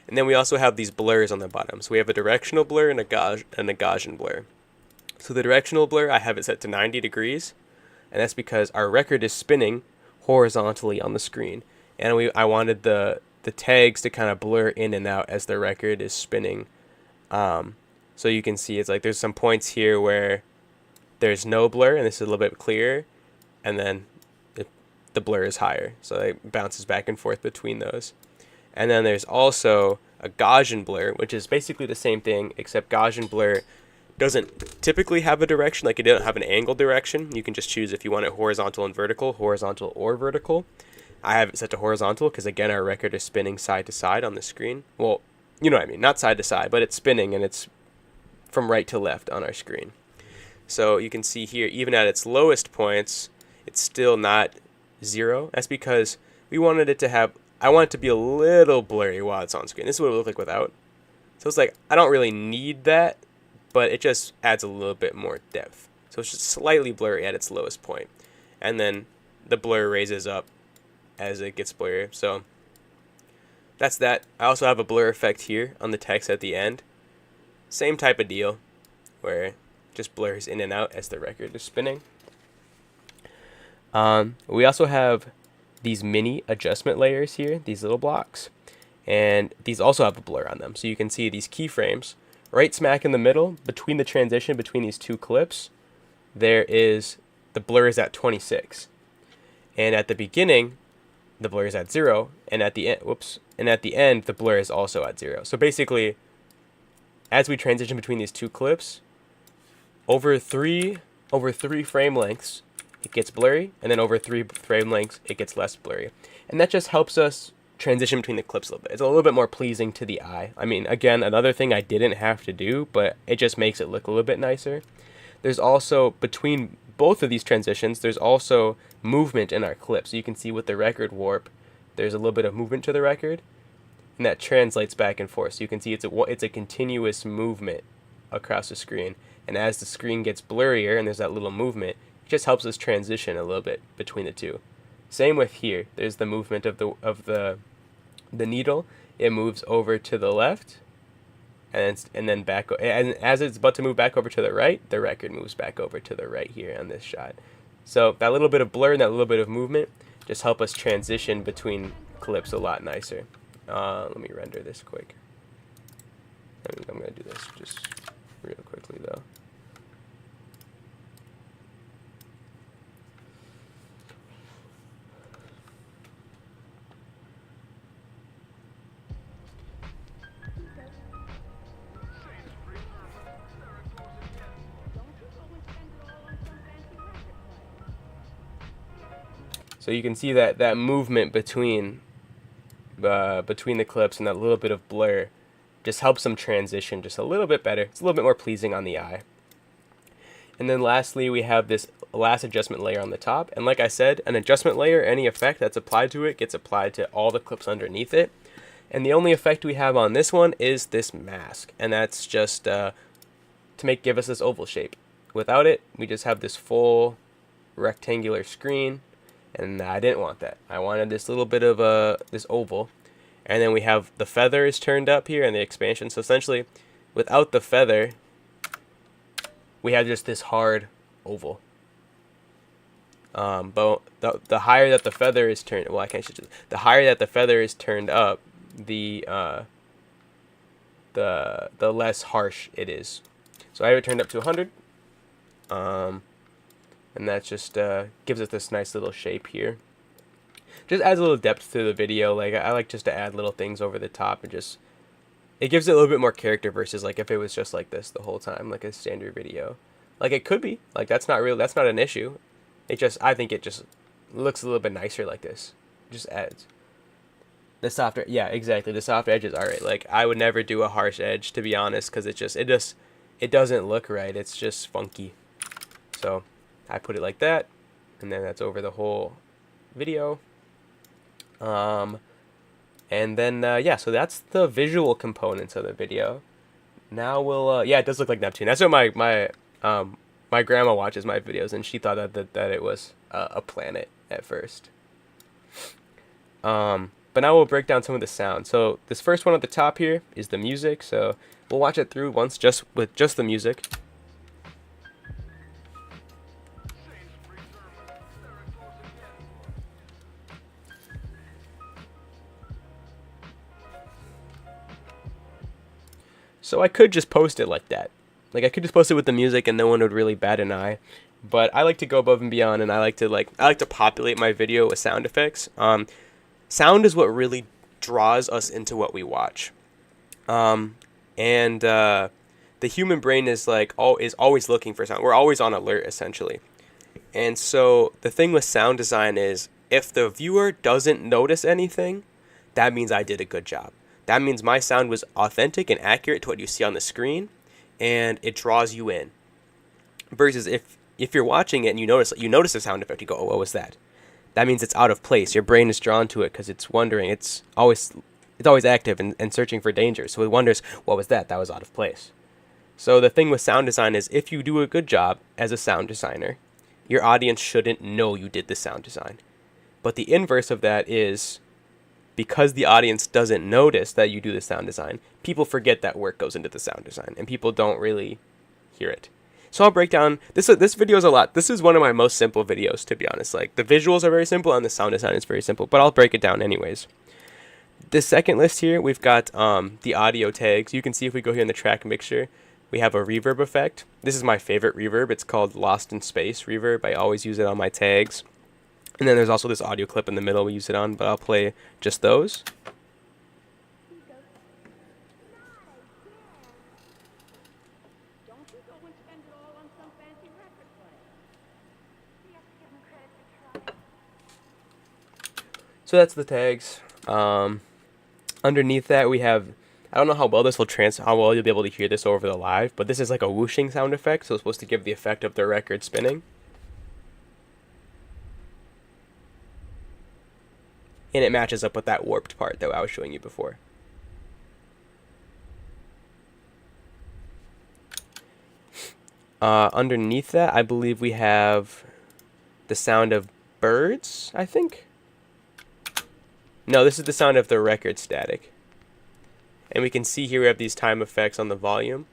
And then we also have these blurs on the bottom. So we have a directional blur and a Gaussian blur. So the directional blur, I have it set to 90 degrees. And that's because our record is spinning horizontally on the screen. And I wanted the tags to kind of blur in and out as the record is spinning. So you can see it's like there's some points here where there's no blur, and this is a little bit clearer. And then the blur is higher. So it bounces back and forth between those. And then there's also a Gaussian blur, which is basically the same thing, except Gaussian blur doesn't typically have a direction. Like, it doesn't have an angle direction. You can just choose if you want it horizontal and vertical, horizontal or vertical. I have it set to horizontal because, again, our record is spinning side to side on the screen. Well, you know what I mean, not side to side, but it's spinning, and it's from right to left on our screen. So you can see here, even at its lowest points, it's still not 0. That's because we wanted it to have, I want it to be a little blurry while it's on screen. This is what it would look like without. So it's like, I don't really need that, but it just adds a little bit more depth. So it's just slightly blurry at its lowest point. And then the blur raises up as it gets blurrier. So that's that. I also have a blur effect here on the text at the end. Same type of deal, where it just blurs in and out as the record is spinning. We also have these mini adjustment layers here, these little blocks, and these also have a blur on them. So you can see these keyframes right smack in the middle between the transition between these two clips. There is the blur is at 26, and at the beginning the blur is at 0, and at the end the blur is also at 0. So basically, as we transition between these two clips, over three frame lengths it gets blurry, and then over 3 frame lengths it gets less blurry. And that just helps us transition between the clips a little bit. It's a little bit more pleasing to the eye. I mean, again, another thing I didn't have to do, but it just makes it look a little bit nicer. There's also, between both of these transitions, there's also movement in our clip. So you can see with the record warp, there's a little bit of movement to the record, and that translates back and forth. So you can see it's a continuous movement across the screen. And as the screen gets blurrier and there's that little movement, it just helps us transition a little bit between the two. Same with here. There's the movement of the needle. It moves over to the left, and then back. And as it's about to move back over to the right, the record moves back over to the right here on this shot. So that little bit of blur and that little bit of movement just help us transition between clips a lot nicer. Let me render this quick. I'm gonna do this just real quickly though. So you can see that movement between the clips and that little bit of blur just helps them transition just a little bit better. It's a little bit more pleasing on the eye. And then lastly, we have this last adjustment layer on the top. And like I said, an adjustment layer, any effect that's applied to it gets applied to all the clips underneath it. And the only effect we have on this one is this mask. And that's just to give us this oval shape. Without it, we just have this full rectangular screen. And I didn't want that. I wanted this little bit of this oval. And then we have the feather is turned up here and the expansion. So essentially, without the feather, we have just this hard oval. But the higher that the feather is turned, well, I can't just, the higher that the feather is turned up, the less harsh it is. So I have it turned up to 100. And that just gives it this nice little shape here. Just adds a little depth to the video. Like I like just to add little things over the top and just it gives it a little bit more character versus like if it was just like this the whole time, like a standard video. Like it could be. Like that's not an issue. I think it just looks a little bit nicer like this. It just adds. The softer, yeah, exactly. The soft edges are right. Like I would never do a harsh edge to be honest, because it doesn't look right. It's just funky. So I put it like that, and then that's over the whole video. And then yeah, so that's the visual components of the video. Now we'll yeah, it does look like Neptune. That's what my grandma watches my videos, and she thought that it was a planet at first. But now we'll break down some of the sound. So this first one at the top here is the music. So we'll watch it through once with just the music. So I could just post it like that. Like I could just post it with the music and no one would really bat an eye. But I like to go above and beyond, and I like to populate my video with sound effects. Sound is what really draws us into what we watch. The human brain is always looking for sound. We're always on alert essentially. And so the thing with sound design is if the viewer doesn't notice anything, that means I did a good job. That means my sound was authentic and accurate to what you see on the screen, and it draws you in. Versus if you're watching it and you notice a sound effect, you go, oh, what was that? That means it's out of place. Your brain is drawn to it because it's wondering. It's always active and searching for danger. So it wonders, what was that? That was out of place. So the thing with sound design is if you do a good job as a sound designer, your audience shouldn't know you did the sound design. But the inverse of that is because the audience doesn't notice that you do the sound design, people forget that work goes into the sound design, and people don't really hear it. So I'll break down, this video is a lot. This is one of my most simple videos, to be honest. Like, the visuals are very simple and the sound design is very simple, but I'll break it down anyways. The second list here, we've got the audio tags. You can see if we go here in the track mixture, we have a reverb effect. This is my favorite reverb. It's called Lost in Space reverb. I always use it on my tags. And then there's also this audio clip in the middle we use it on, but I'll play just those. So that's the tags. Underneath that we have, I don't know how well how well you'll be able to hear this over the live, but this is like a whooshing sound effect, so it's supposed to give the effect of the record spinning. And it matches up with that warped part that I was showing you before. Underneath that, I believe we have the sound of birds, I think. No, this is the sound of the record static. And we can see here we have these time effects on the volume.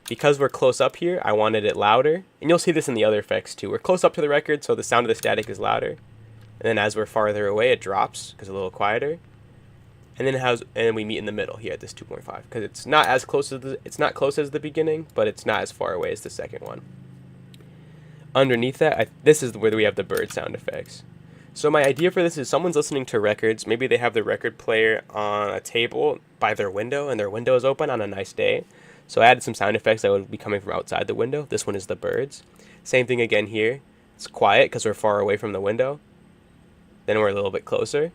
Because we're close up here, I wanted it louder. And you'll see this in the other effects too. We're close up to the record, so the sound of the static is louder. And then as we're farther away, it drops because it's a little quieter. And then we meet in the middle here at this 2.5 because it's not as close as close as the beginning, but it's not as far away as the second one. Underneath that, this is where we have the bird sound effects. So my idea for this is someone's listening to records. Maybe they have the record player on a table by their window, and their window is open on a nice day. So I added some sound effects that would be coming from outside the window. This one is the birds. Same thing again here. It's quiet because we're far away from the window. Then we're a little bit closer.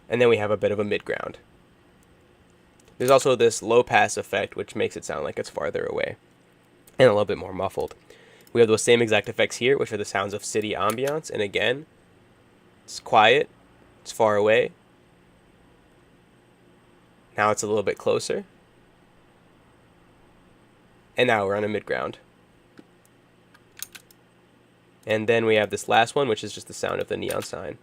And then we have a bit of a mid-ground. There's also this low-pass effect, which makes it sound like it's farther away and a little bit more muffled. We have those same exact effects here, which are the sounds of city ambiance. And again, it's quiet, it's far away. Now it's a little bit closer. And now we're on a mid-ground. And then we have this last one, which is just the sound of the neon sign.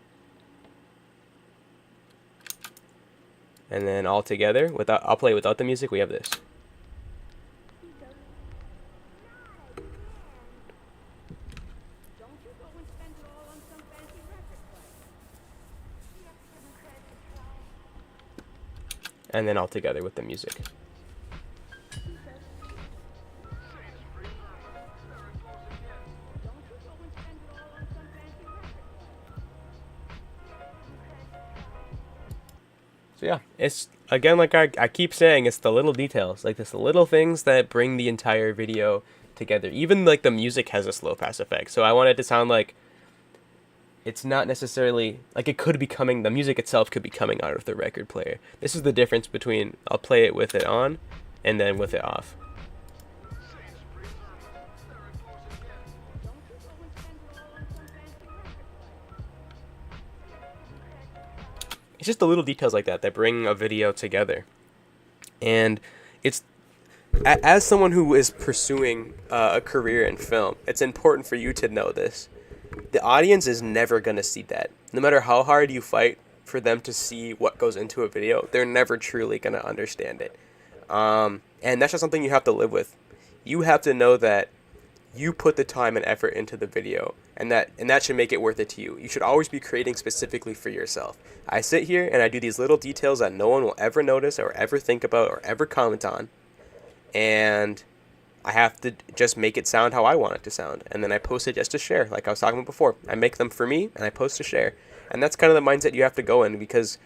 And then all together, I'll play without the music, we have this. And then all together with the music. So yeah, it's, again, like I keep saying, it's the little details, like this little things that bring the entire video together. Even like the music has a slow pass effect. So I want it to sound like it's not necessarily, like it could be coming, the music itself could be coming out of the record player. This is the difference between, I'll play it with it on and then with it off. It's just the little details like that that bring a video together. And it's, as someone who is pursuing a career in film, it's important for you to know this. The audience is never going to see that. No matter how hard you fight for them to see what goes into a video, they're never truly going to understand it. And that's just something you have to live with. You have to know that you put the time and effort into the video, and that should make it worth it to you. You should always be creating specifically for yourself. I sit here and I do these little details that no one will ever notice or ever think about or ever comment on, and I have to just make it sound how I want it to sound, and then I post it just to share, like I was talking about before. I make them for me, and I post to share. And that's kind of the mindset you have to go in, because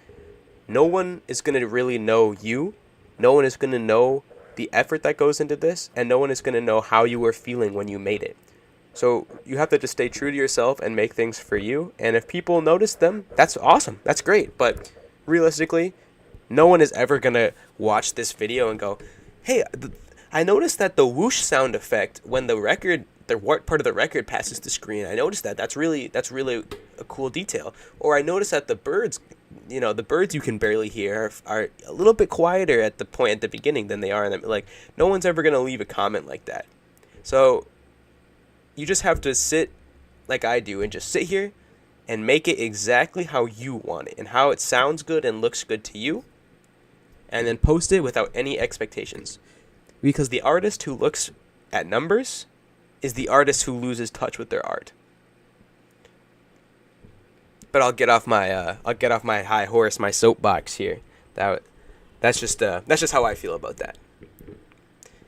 no one is going to really know you. No one is going to know the effort that goes into this, and no one is going to know how you were feeling when you made it. So you have to just stay true to yourself and make things for you, and if people notice them, that's awesome. That's great, but realistically, no one is ever going to watch this video and go, hey, I noticed that the whoosh sound effect when the part of the record passes the screen, I noticed that. That's really a cool detail. Or I noticed that the birds you can barely hear are a little bit quieter at the beginning than they are in the, like, no one's ever going to leave a comment like that. So you just have to sit like I do and just sit here and make it exactly how you want it and how it sounds good and looks good to you, and then post it without any expectations. Because the artist who looks at numbers is the artist who loses touch with their art. But I'll get off my high horse, my soapbox here. That's just how I feel about that.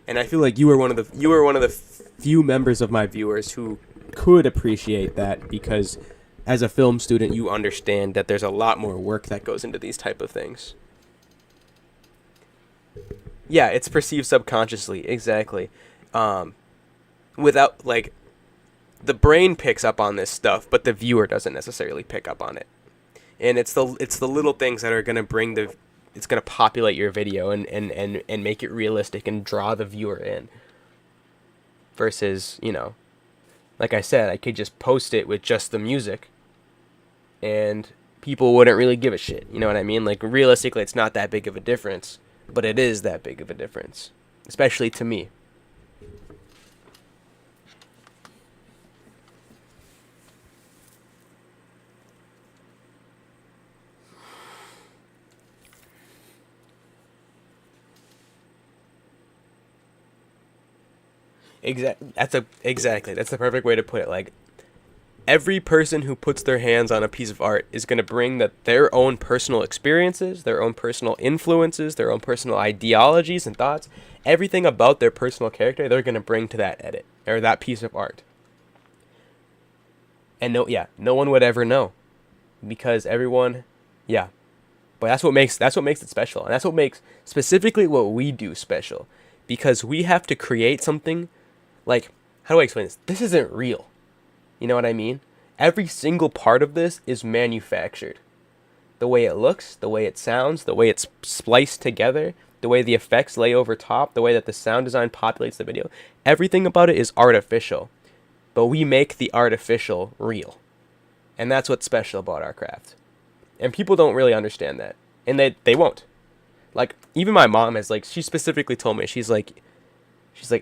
And I feel like you were one of the few members of my viewers who could appreciate that, because as a film student you understand that there's a lot more work that goes into these type of things. Yeah, it's perceived subconsciously, exactly. Without, like, the brain picks up on this stuff, but the viewer doesn't necessarily pick up on it. And it's the little things that are gonna it's gonna populate your video and make it realistic and draw the viewer in. Versus, like I said, I could just post it with just the music, and people wouldn't really give a shit. You know what I mean? Like, realistically, it's not that big of a difference, but it is that big of a difference, especially to me. Exactly. That's the perfect way to put it. Like, every person who puts their hands on a piece of art is going to bring their own personal experiences, their own personal influences, their own personal ideologies and thoughts, everything about their personal character they're going to bring to that edit or that piece of art. And no one would ever know, because everyone, yeah. But that's what makes it special, and that's what makes specifically what we do special, because we have to create something. Like, how do I explain this? This isn't real. You know what I mean? Every single part of this is manufactured. The way it looks, the way it sounds, the way it's spliced together, the way the effects lay over top, the way that the sound design populates the video. Everything about it is artificial. But we make the artificial real. And that's what's special about our craft. And people don't really understand that. And they won't. Like, even my mom has, like, she specifically told me, she's like,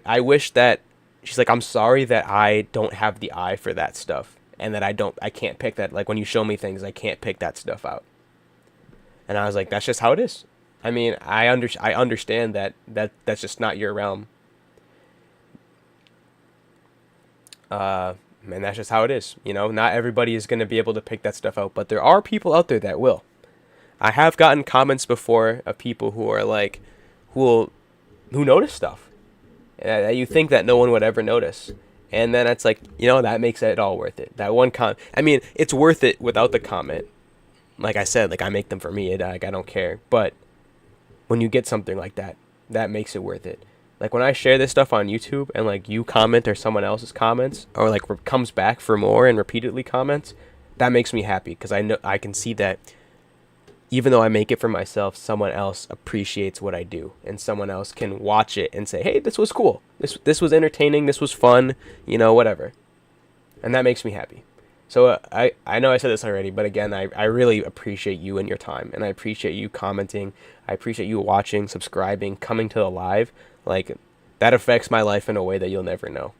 I wish that, she's like, I'm sorry that I don't have the eye for that stuff, and that I can't pick that. Like, when you show me things, I can't pick that stuff out. And I was like, that's just how it is. I mean, I understand that's just not your realm. And that's just how it is. Not everybody is going to be able to pick that stuff out, but there are people out there that will. I have gotten comments before of people who are like, who notice stuff that you think that no one would ever notice. And then it's like, that makes it all worth it. That one comment. I mean, it's worth it without the comment. Like I said, like, I make them for me. Like, I don't care. But when you get something like that, that makes it worth it. Like, when I share this stuff on YouTube and, like, you comment or someone else's comments, or, like, comes back for more and repeatedly comments, that makes me happy, because I know I can see that even though I make it for myself, someone else appreciates what I do, and someone else can watch it and say, hey, this was cool. This was entertaining. This was fun, whatever. And that makes me happy. So I know I said this already, but again, I really appreciate you and your time, and I appreciate you commenting. I appreciate you watching, subscribing, coming to the live. Like, that affects my life in a way that you'll never know.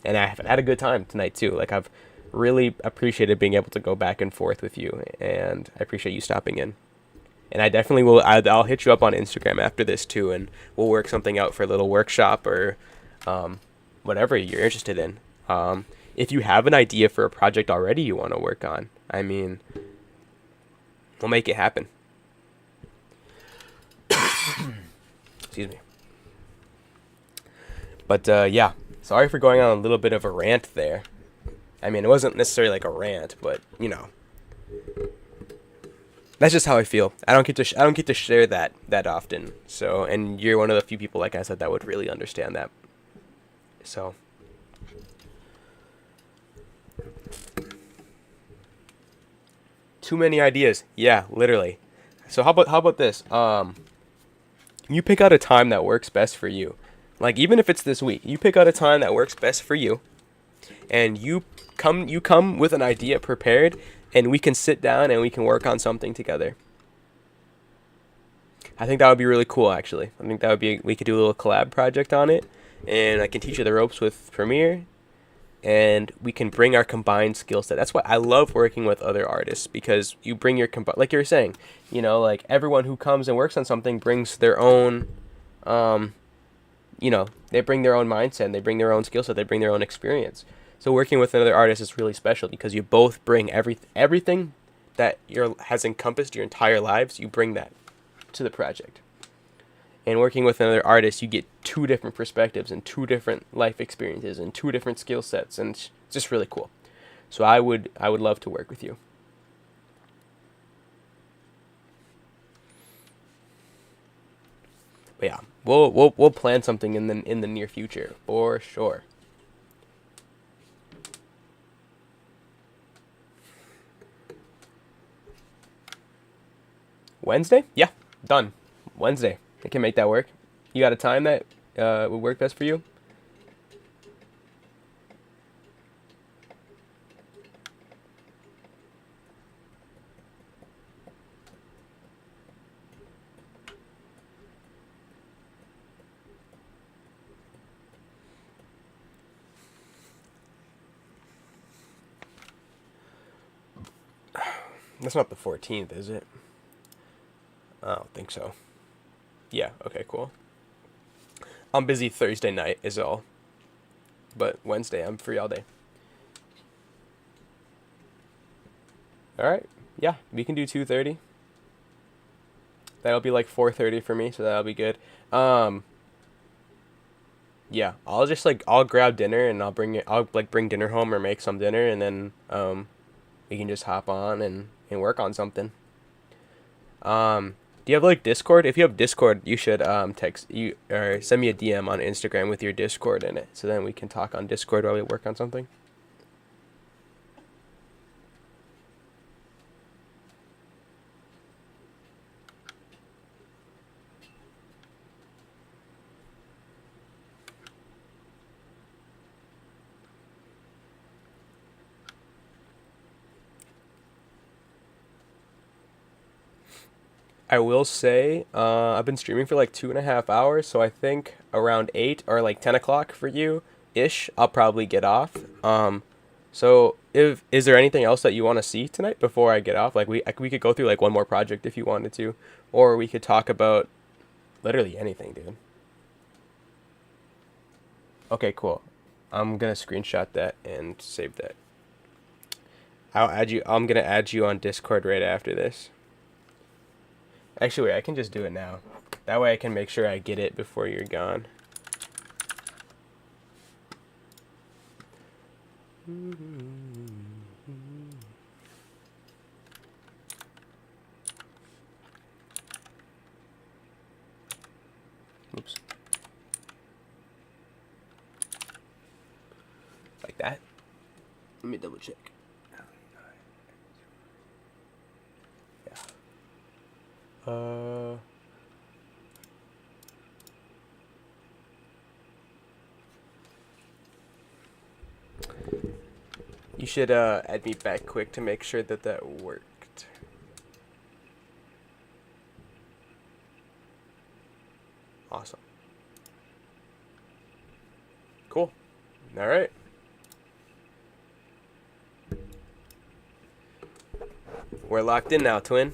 And I've had a good time tonight too. Like, I've really appreciated being able to go back and forth with you, and I appreciate you stopping in. And I definitely will. I'll hit you up on Instagram after this too, and we'll work something out for a little workshop or whatever you're interested in. If you have an idea for a project already you want to work on, I mean, we'll make it happen. Excuse me. But yeah, sorry for going on a little bit of a rant there. I mean, it wasn't necessarily like a rant, but that's just how I feel. I don't get to share that often. So, and you're one of the few people, like I said, that would really understand that. So, too many ideas. Yeah, literally. So how about this? You pick out a time that works best for you. Like, even if it's this week, you pick out a time that works best for you, and you come with an idea prepared, and we can sit down and we can work on something together. I think that would be really cool, actually. I think we could do a little collab project on it, and I can teach you the ropes with Premiere, and we can bring our combined skill set. That's why I love working with other artists, because you bring your like you were saying, like everyone who comes and works on something brings their own, um, they bring their own mindset, and they bring their own skill set, they bring their own experience. So working with another artist is really special because you both bring everything that has encompassed your entire lives. You bring that to the project. And working with another artist, you get two different perspectives and two different life experiences and two different skill sets, and it's just really cool. So I would love to work with you. But yeah, we'll plan something in the near future for sure. Wednesday? Yeah, done. Wednesday. I can make that work. You got a time that would work best for you? That's not the 14th, is it? I don't think so. Yeah, okay, cool. I'm busy Thursday night is all. But Wednesday I'm free all day. Alright. Yeah, we can do 2:30. That'll be like 4:30 for me, so that'll be good. Um yeah, I'll grab dinner and I'll like bring dinner home or make some dinner, and then we can just hop on and work on something. Do you have like Discord? If you have Discord, you should text you or send me a DM on Instagram with your Discord in it, so then we can talk on Discord while we work on something. I will say, I've been streaming for like 2.5 hours, so I think around 8 or like 10 o'clock for you ish, I'll probably get off. So if is there anything else that you want to see tonight before I get off? Like we could go through like one more project if you wanted to, or we could talk about literally anything, dude. Okay, cool. I'm gonna screenshot that and save that. I'll add you. I'm gonna add you on Discord right after this. Actually, wait, I can just do it now. That way I can make sure I get it before you're gone. Oops. Like that. Let me double check. Yeah. You should add me back quick to make sure that that worked. Awesome. Cool. All right. We're locked in now, twin.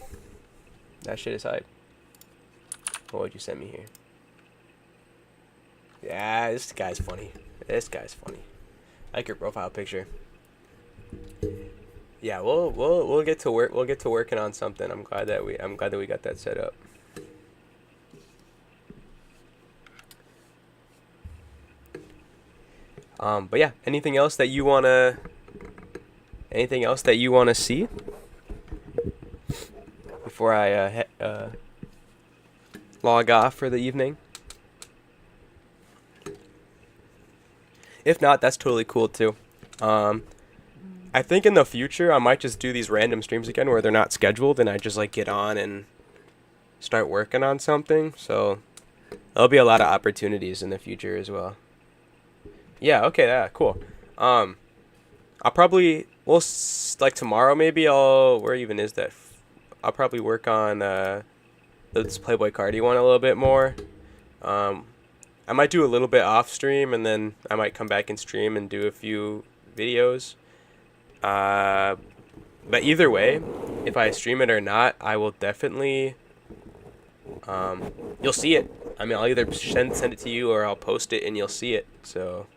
That shit is hide. What would you send me here? Yeah, this guy's funny. This guy's funny. I like your profile picture. Yeah, we'll get to work. We'll get to working on something. I'm glad that we got that set up. But yeah, anything else that you wanna see before I log off for the evening? If not, that's totally cool too. I think in the future I might just do these random streams again where they're not scheduled, and I just like get on and start working on something. So there'll be a lot of opportunities in the future as well. Yeah. Okay. Yeah. Cool. Um, I'll probably like tomorrow maybe where even is that? I'll probably work on this Playboy Cardi one a little bit more. Um, I might do a little bit off stream, and then I might come back and stream and do a few videos. But either way, if I stream it or not, I will definitely, you'll see it. I mean, I'll either send it to you or I'll post it and you'll see it. So,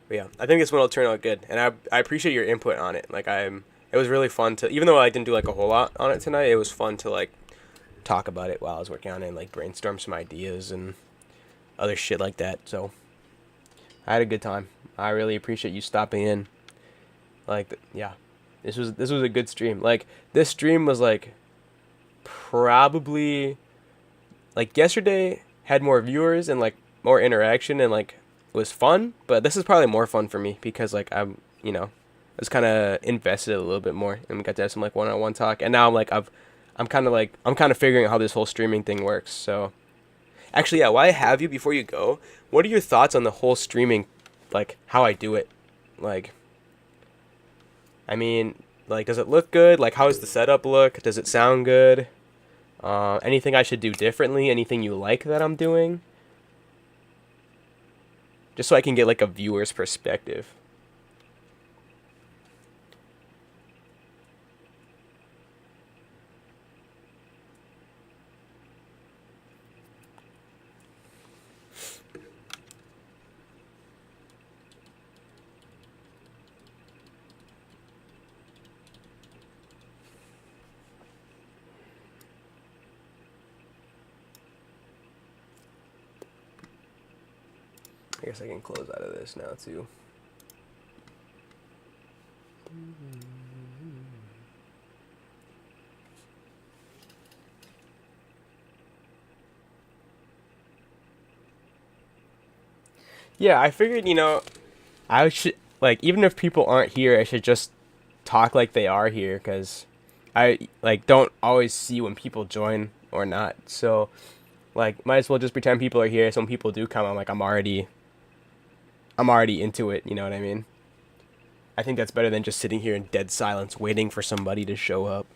but yeah, I think this one will turn out good, and I appreciate your input on it. Like it was really fun to, even though I didn't do like a whole lot on it tonight, it was fun to like talk about it while I was working on it and like brainstorm some ideas and other shit like that. So I had a good time. I really appreciate you stopping in. Like, yeah, this was a good stream. Like, this stream was like probably like yesterday had more viewers and like more interaction and like it was fun, but this is probably more fun for me because like I'm, I was kind of invested a little bit more and we got to have some like one-on-one talk, and now I'm kind of figuring out how this whole streaming thing works. So actually, yeah, while I have you, before you go, what are your thoughts on the whole streaming, like how I do it? Like, I mean, like, does it look good? Like, how does the setup look? Does it sound good? Anything I should do differently? Anything you like that I'm doing? Just so I can get like a viewer's perspective. I guess I can close out of this now too. Yeah, I figured, I should, like, even if people aren't here, I should just talk like they are here, because I, like, don't always see when people join or not. So, like, might as well just pretend people are here, so when people do come, I'm already into it, you know what I mean? I think that's better than just sitting here in dead silence waiting for somebody to show up.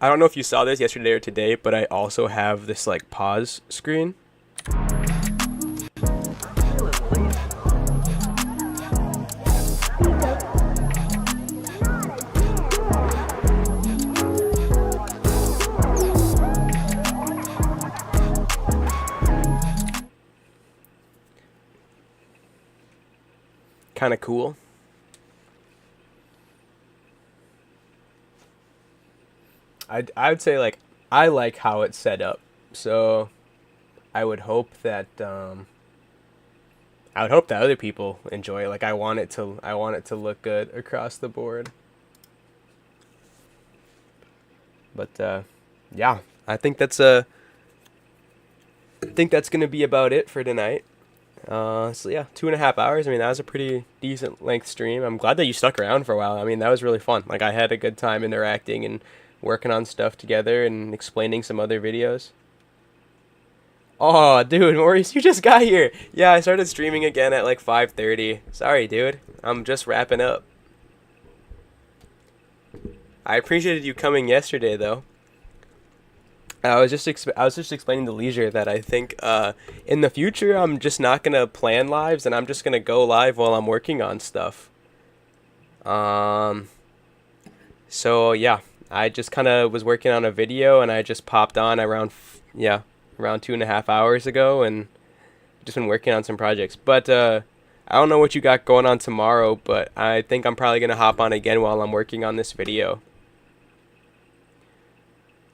I don't know if you saw this yesterday or today, but I also have this like pause screen. Kind of cool. I would say like I like how it's set up. So I would hope that other people enjoy it. Like I want it to look good across the board. But yeah, I think that's gonna be about it for tonight. So yeah, 2.5 hours. I mean, that was a pretty decent length stream. I'm glad that you stuck around for a while. I mean, that was really fun. Like I had a good time interacting and working on stuff together and explaining some other videos. Oh, dude, Maurice, you just got here. Yeah, I started streaming again at like 5:30. Sorry, dude. I'm just wrapping up. I appreciated you coming yesterday, though. I was just explaining to Leisure that I think in the future I'm just not gonna plan lives and I'm just gonna go live while I'm working on stuff. Um, so yeah, I just kind of was working on a video and I just popped on around 2.5 hours ago and just been working on some projects. But I don't know what you got going on tomorrow, but I think I'm probably gonna hop on again while I'm working on this video.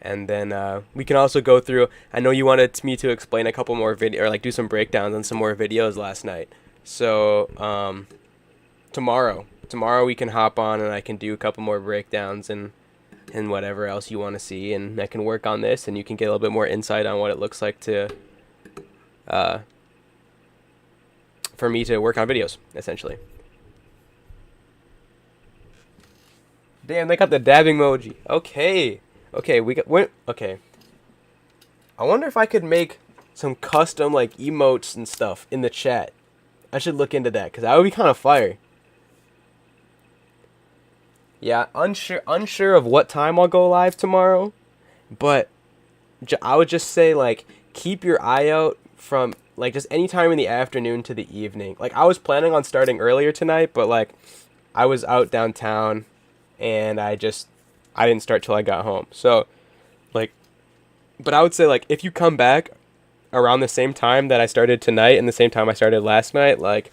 And then we can also go through. I know you wanted me to explain a couple more video or like do some breakdowns on some more videos last night. So tomorrow we can hop on and I can do a couple more breakdowns and whatever else you want to see, and I can work on this and you can get a little bit more insight on what it looks like to for me to work on videos essentially. Damn, they got the dabbing emoji. Okay. Okay, okay. I wonder if I could make some custom like emotes and stuff in the chat. I should look into that because that would be kind of fire. Yeah, unsure of what time I'll go live tomorrow, but I would just say like keep your eye out from like just any time in the afternoon to the evening. Like I was planning on starting earlier tonight, but like I was out downtown and I didn't start till I got home. So like, but I would say like if you come back around the same time that I started tonight and the same time I started last night, like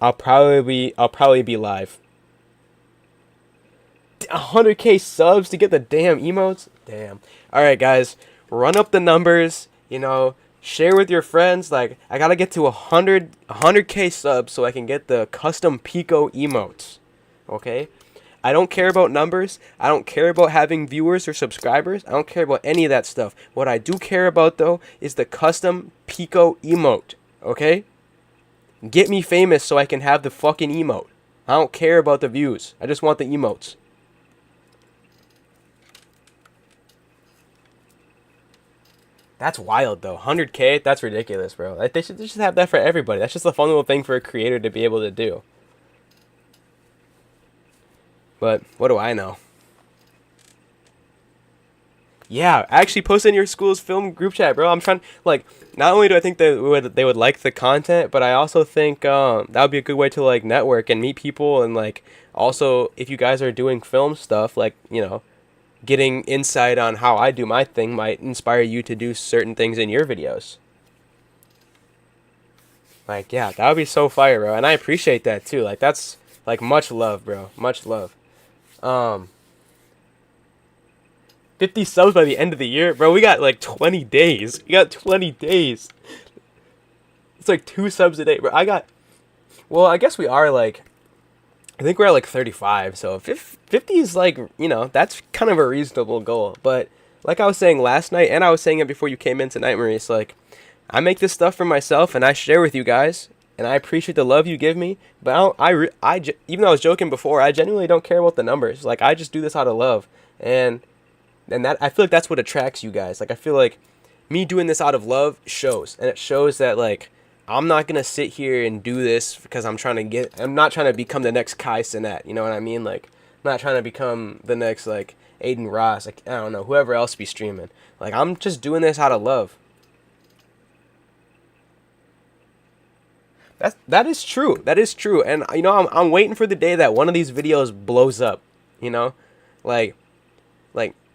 I'll probably be live. 100K subs to get the damn emotes. Damn. All right, guys, run up the numbers. You know, share with your friends. Like I gotta get to 100K subs so I can get the custom Pico emotes. Okay. I don't care about numbers. I don't care about having viewers or subscribers. I don't care about any of that stuff. What I do care about, though, is the custom Pico emote. Okay? Get me famous so I can have the fucking emote. I don't care about the views. I just want the emotes. That's wild, though. 100K? That's ridiculous, bro. Like, they should just have that for everybody. That's just a fun little thing for a creator to be able to do. But what do I know? Yeah, actually post in your school's film group chat, bro. I'm trying like not only do I think they would like the content, but I also think that would be a good way to like network and meet people and like also if you guys are doing film stuff, like, you know, getting insight on how I do my thing might inspire you to do certain things in your videos. Like, yeah, that would be so fire, bro. And I appreciate that too. Like that's like much love, bro. Much love. Um 50 subs by the end of the year? Bro, we got like 20 days. We got 20 days. It's like 2 subs a day. Bro, well, I guess we are like, I think we're at like 35. So 50 is like, you know, that's kind of a reasonable goal. But like I was saying last night, and I was saying it before you came in tonight, Maurice, like, I make this stuff for myself and I share with you guys. And I appreciate the love you give me. But even though I was joking before, I genuinely don't care about the numbers. Like, I just do this out of love. And that I feel like that's what attracts you guys. Like I feel like me doing this out of love shows, and it shows that like I'm not gonna sit here and do this because I'm not trying to become the next Kai Cenat, you know what I mean? Like I'm not trying to become the next like Aiden Ross, like I don't know, whoever else be streaming. Like I'm just doing this out of love. That is true. That is true. And you know, I'm waiting for the day that one of these videos blows up, you know? Like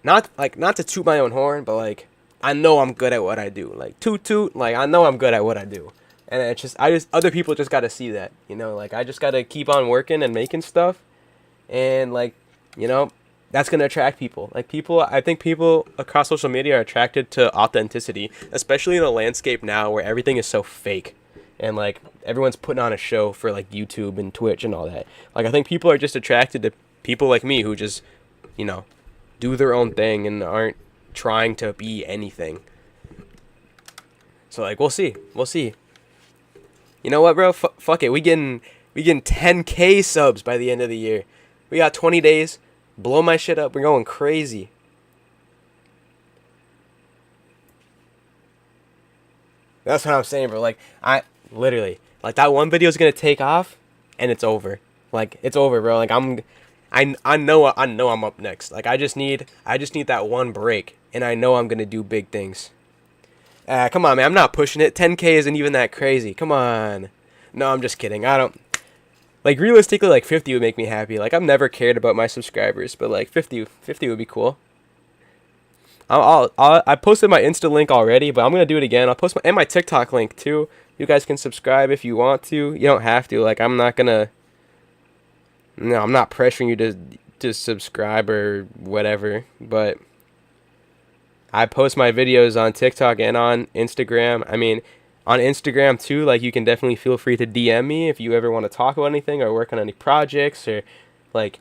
not to toot my own horn, but like I know I'm good at what I do. Like toot, like I know I'm good at what I do. And it's just other people just got to see that, you know? Like I just got to keep on working and making stuff. And like, you know, that's going to attract people. Like I think people across social media are attracted to authenticity, especially in a landscape now where everything is so fake. And like everyone's putting on a show for like YouTube and Twitch and all that. Like I think people are just attracted to people like me who just, you know, do their own thing and aren't trying to be anything. So like we'll see. You know what, bro? Fuck it. We getting 10K subs by the end of the year. We got 20 days. Blow my shit up. We're going crazy. That's what I'm saying, bro. Like I literally like that one video is gonna take off, and it's over. Like it's over, bro. Like I know I'm up next. Like I just need that one break, and I know I'm gonna do big things. Come on, man. I'm not pushing it. 10K isn't even that crazy. Come on. No, I'm just kidding. I don't. Like realistically, like 50 would make me happy. Like I've never cared about my subscribers, but like 50 would be cool. I posted my Insta link already, but I'm gonna do it again. I'll post my TikTok link too. You guys can subscribe if you want to. You don't have to. Like I'm not pressuring you to subscribe or whatever, but I post my videos on TikTok and on Instagram. I mean, on Instagram too, like you can definitely feel free to DM me if you ever want to talk about anything or work on any projects or like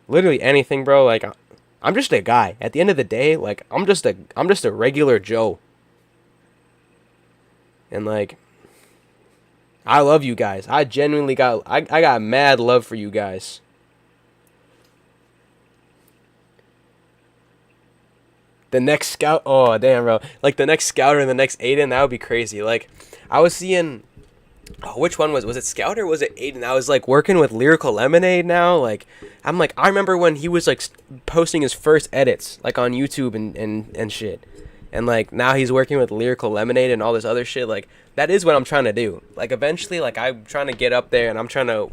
literally anything, bro. Like I'm just a guy. At the end of the day, like I'm just a regular Joe. And like I love you guys. I genuinely got I got mad love for you guys. The next scout, oh damn, bro. Like the next Scouter and the next Aiden, that would be crazy. Like I was seeing, which one was it Scout or was it Aiden? I was like working with Lyrical Lemonade now. Like I'm like I remember when he was like posting his first edits like on YouTube and shit. And like now he's working with Lyrical Lemonade and all this other shit. Like that is what I'm trying to do. Like eventually, like I'm trying to get up there, and I'm trying to,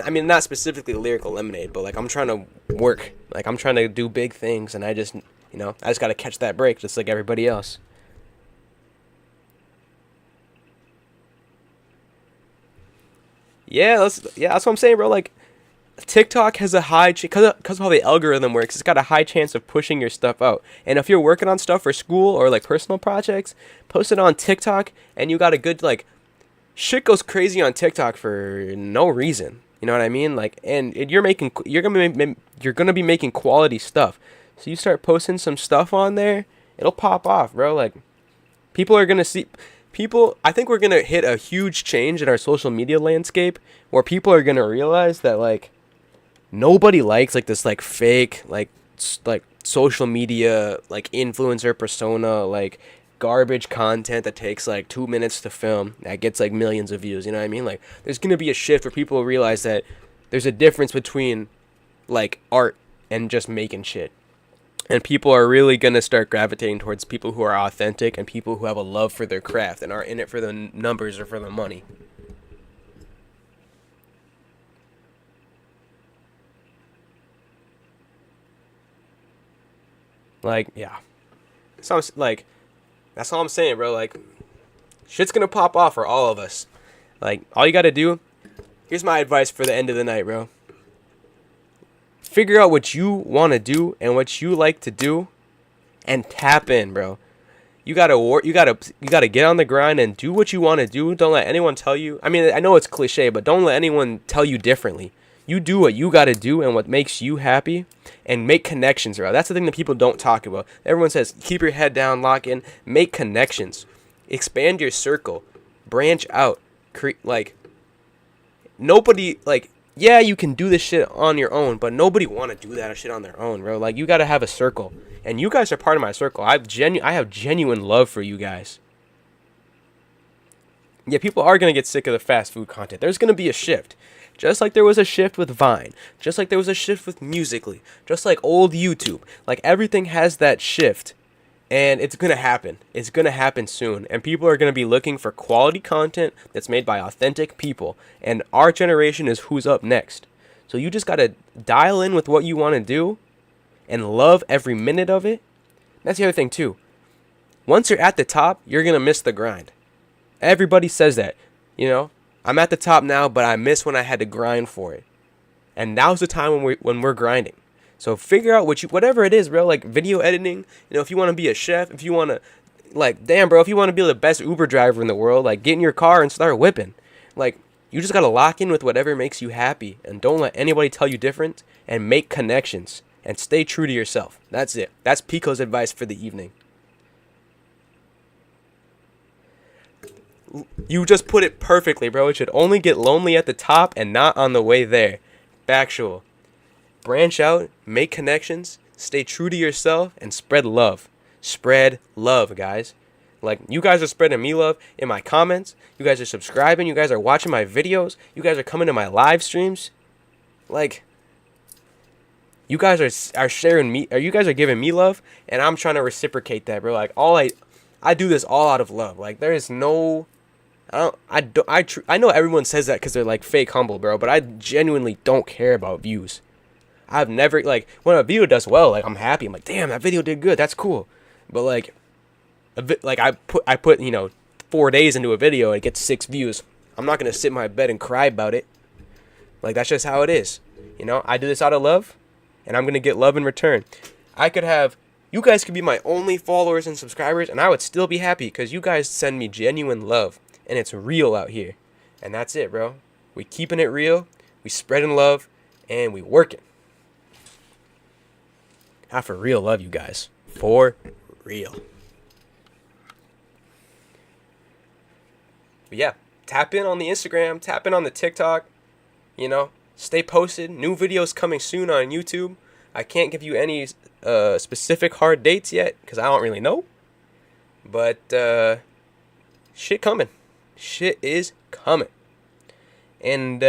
I mean, not specifically Lyrical Lemonade, but like I'm trying to work. Like I'm trying to do big things, and I just, I just got to catch that break just like everybody else. Yeah, that's what I'm saying, bro. Like TikTok has a high because of how the algorithm works. It's got a high chance of pushing your stuff out. And if you're working on stuff for school or like personal projects, post it on TikTok, and you got a good like shit goes crazy on TikTok for no reason. You know what I mean? Like, and you're gonna be making quality stuff. So you start posting some stuff on there, it'll pop off, bro. Like people are gonna see people. I think we're gonna hit a huge change in our social media landscape where people are gonna realize that like nobody likes like this like fake like social media like influencer persona like garbage content that takes like 2 minutes to film that gets like millions of views. You know what I mean? Like there's gonna be a shift where people realize that there's a difference between like art and just making shit. And people are really gonna start gravitating towards people who are authentic and people who have a love for their craft and aren't in it for the numbers or for the money. Like, yeah. So like, that's all I'm saying, bro. Like, shit's gonna pop off for all of us. Like, all you gotta do. Here's my advice for the end of the night, bro. Figure out what you want to do and what you like to do, and tap in, bro. You gotta work. You gotta get on the grind and do what you want to do. Don't let anyone tell you. I mean, I know it's cliche, but don't let anyone tell you differently. You do what you gotta do and what makes you happy, and make connections, bro. That's the thing that people don't talk about. Everyone says keep your head down, lock in, make connections, expand your circle, branch out. Like nobody like. Yeah, you can do this shit on your own, but nobody want to do that shit on their own, bro. Like you gotta have a circle, and you guys are part of my circle. I have genuine love for you guys. Yeah, people are gonna get sick of the fast food content. There's gonna be a shift, just like there was a shift with Vine, just like there was a shift with Musically, just like old YouTube. Like everything has that shift, and it's gonna happen. It's gonna happen soon, and people are gonna be looking for quality content that's made by authentic people. And our generation is who's up next. So you just gotta dial in with what you want to do, and love every minute of it. That's the other thing too. Once you're at the top, you're gonna miss the grind. Everybody says that. I'm at the top now, but I miss when I had to grind for it. And now's the time when we're grinding. So figure out whatever it is, bro. Like video editing. If you want to be a chef, if you want to, like, damn, bro, if you want to be the best Uber driver in the world, like, get in your car and start whipping. Like, you just gotta lock in with whatever makes you happy, and don't let anybody tell you different. And make connections and stay true to yourself. That's it. That's Pico's advice for the evening. You just put it perfectly, bro. It should only get lonely at the top and not on the way there. Factual. Branch out, make connections, stay true to yourself, and spread love. Spread love, guys. Like, you guys are spreading me love in my comments. You guys are subscribing. You guys are watching my videos. You guys are coming to my live streams. Like, you guys are sharing me, or you guys are giving me love, and I'm trying to reciprocate that, bro. Like, I do this all out of love. Like, there is no, I know everyone says that because they're like fake humble, bro, but I genuinely don't care about views. I've never, like, when a video does well, like, I'm happy. I'm like, damn, that video did good. That's cool. But like I put 4 days into a video and it gets 6 views. I'm not gonna sit in my bed and cry about it. Like, that's just how it is. I do this out of love, and I'm gonna get love in return. You guys could be my only followers and subscribers, and I would still be happy because you guys send me genuine love, and it's real out here. And that's it, bro. We keeping it real, we spreading love, and we working. I for real love you guys. For real. But yeah, tap in on the Instagram, tap in on the TikTok, stay posted. New videos coming soon on YouTube. I can't give you any specific hard dates yet because I don't really know. But shit coming. Shit is coming. And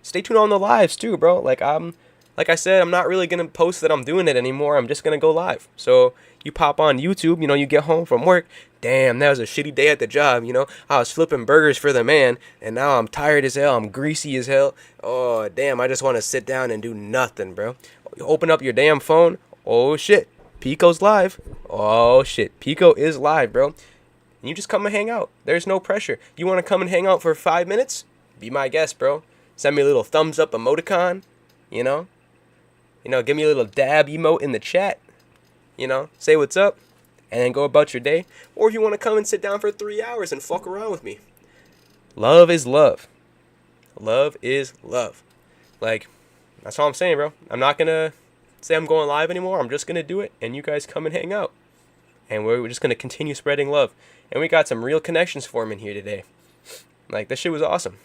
stay tuned on the lives too, bro. Like, I'm like I said, I'm not really gonna post that I'm doing it anymore. I'm just gonna go live. So you pop on YouTube, you know, you get home from work. Damn, that was a shitty day at the job, you know. I was flipping burgers for the man, and now I'm tired as hell. I'm greasy as hell. Oh, damn, I just want to sit down and do nothing, bro. You open up your damn phone. Oh, shit. Pico's live. Oh, shit. Pico is live, bro. And you just come and hang out. There's no pressure. You want to come and hang out for 5 minutes? Be my guest, bro. Send me a little thumbs up emoticon, you know. Give me a little dab emote in the chat. Say what's up, and then go about your day. Or if you want to come and sit down for 3 hours and fuck around with me. Love is love. Love is love. Like, that's all I'm saying, bro. I'm not going to say I'm going live anymore. I'm just going to do it, and you guys come and hang out. And we're just going to continue spreading love. And we got some real connections forming here today. Like, this shit was awesome.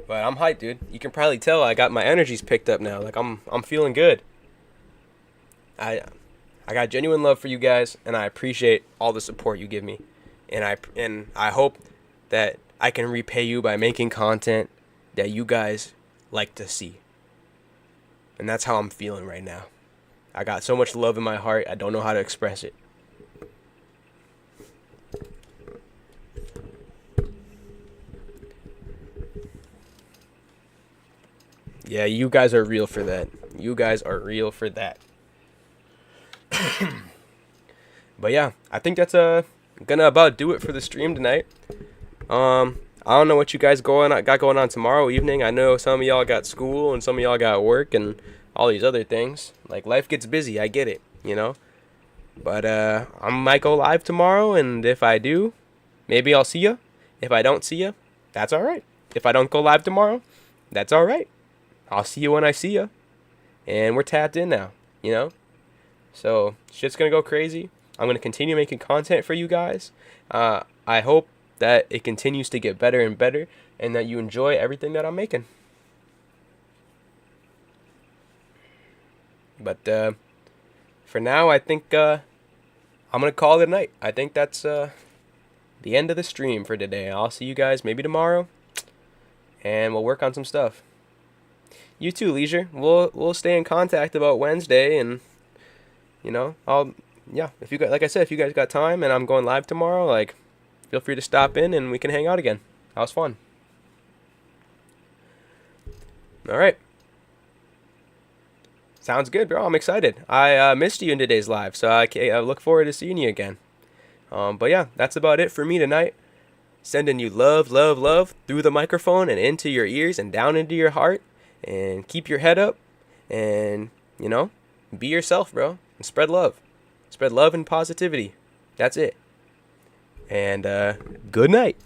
But I'm hyped, dude. You can probably tell I got my energies picked up now. Like, I'm feeling good. I got genuine love for you guys, and I appreciate all the support you give me. And I hope that I can repay you by making content that you guys like to see. And that's how I'm feeling right now. I got so much love in my heart, I don't know how to express it. Yeah, you guys are real for that. You guys are real for that. But yeah, I think that's gonna about do it for the stream tonight. I don't know what you guys got going on tomorrow evening. I know some of y'all got school and some of y'all got work and all these other things. Like, life gets busy, I get it, you know. But I might go live tomorrow, and if I do, maybe I'll see ya. If I don't see ya, that's all right. If I don't go live tomorrow, that's all right. I'll see you when I see ya. And we're tapped in now, you know? So, shit's gonna go crazy. I'm gonna continue making content for you guys. I hope that it continues to get better and better, and that you enjoy everything that I'm making. But for now, I think I'm gonna call it a night. I think that's the end of the stream for today. I'll see you guys maybe tomorrow, and we'll work on some stuff. You too, Leisure. We'll stay in contact about Wednesday, and if you guys, like I said, if you guys got time and I'm going live tomorrow, like, feel free to stop in and we can hang out again. That was fun. All right. Sounds good, bro. I'm excited. I missed you in today's live, so I look forward to seeing you again. But yeah, that's about it for me tonight. Sending you love, love, love through the microphone and into your ears and down into your heart. And keep your head up and, be yourself, bro. And spread love. Spread love and positivity. That's it. And good night.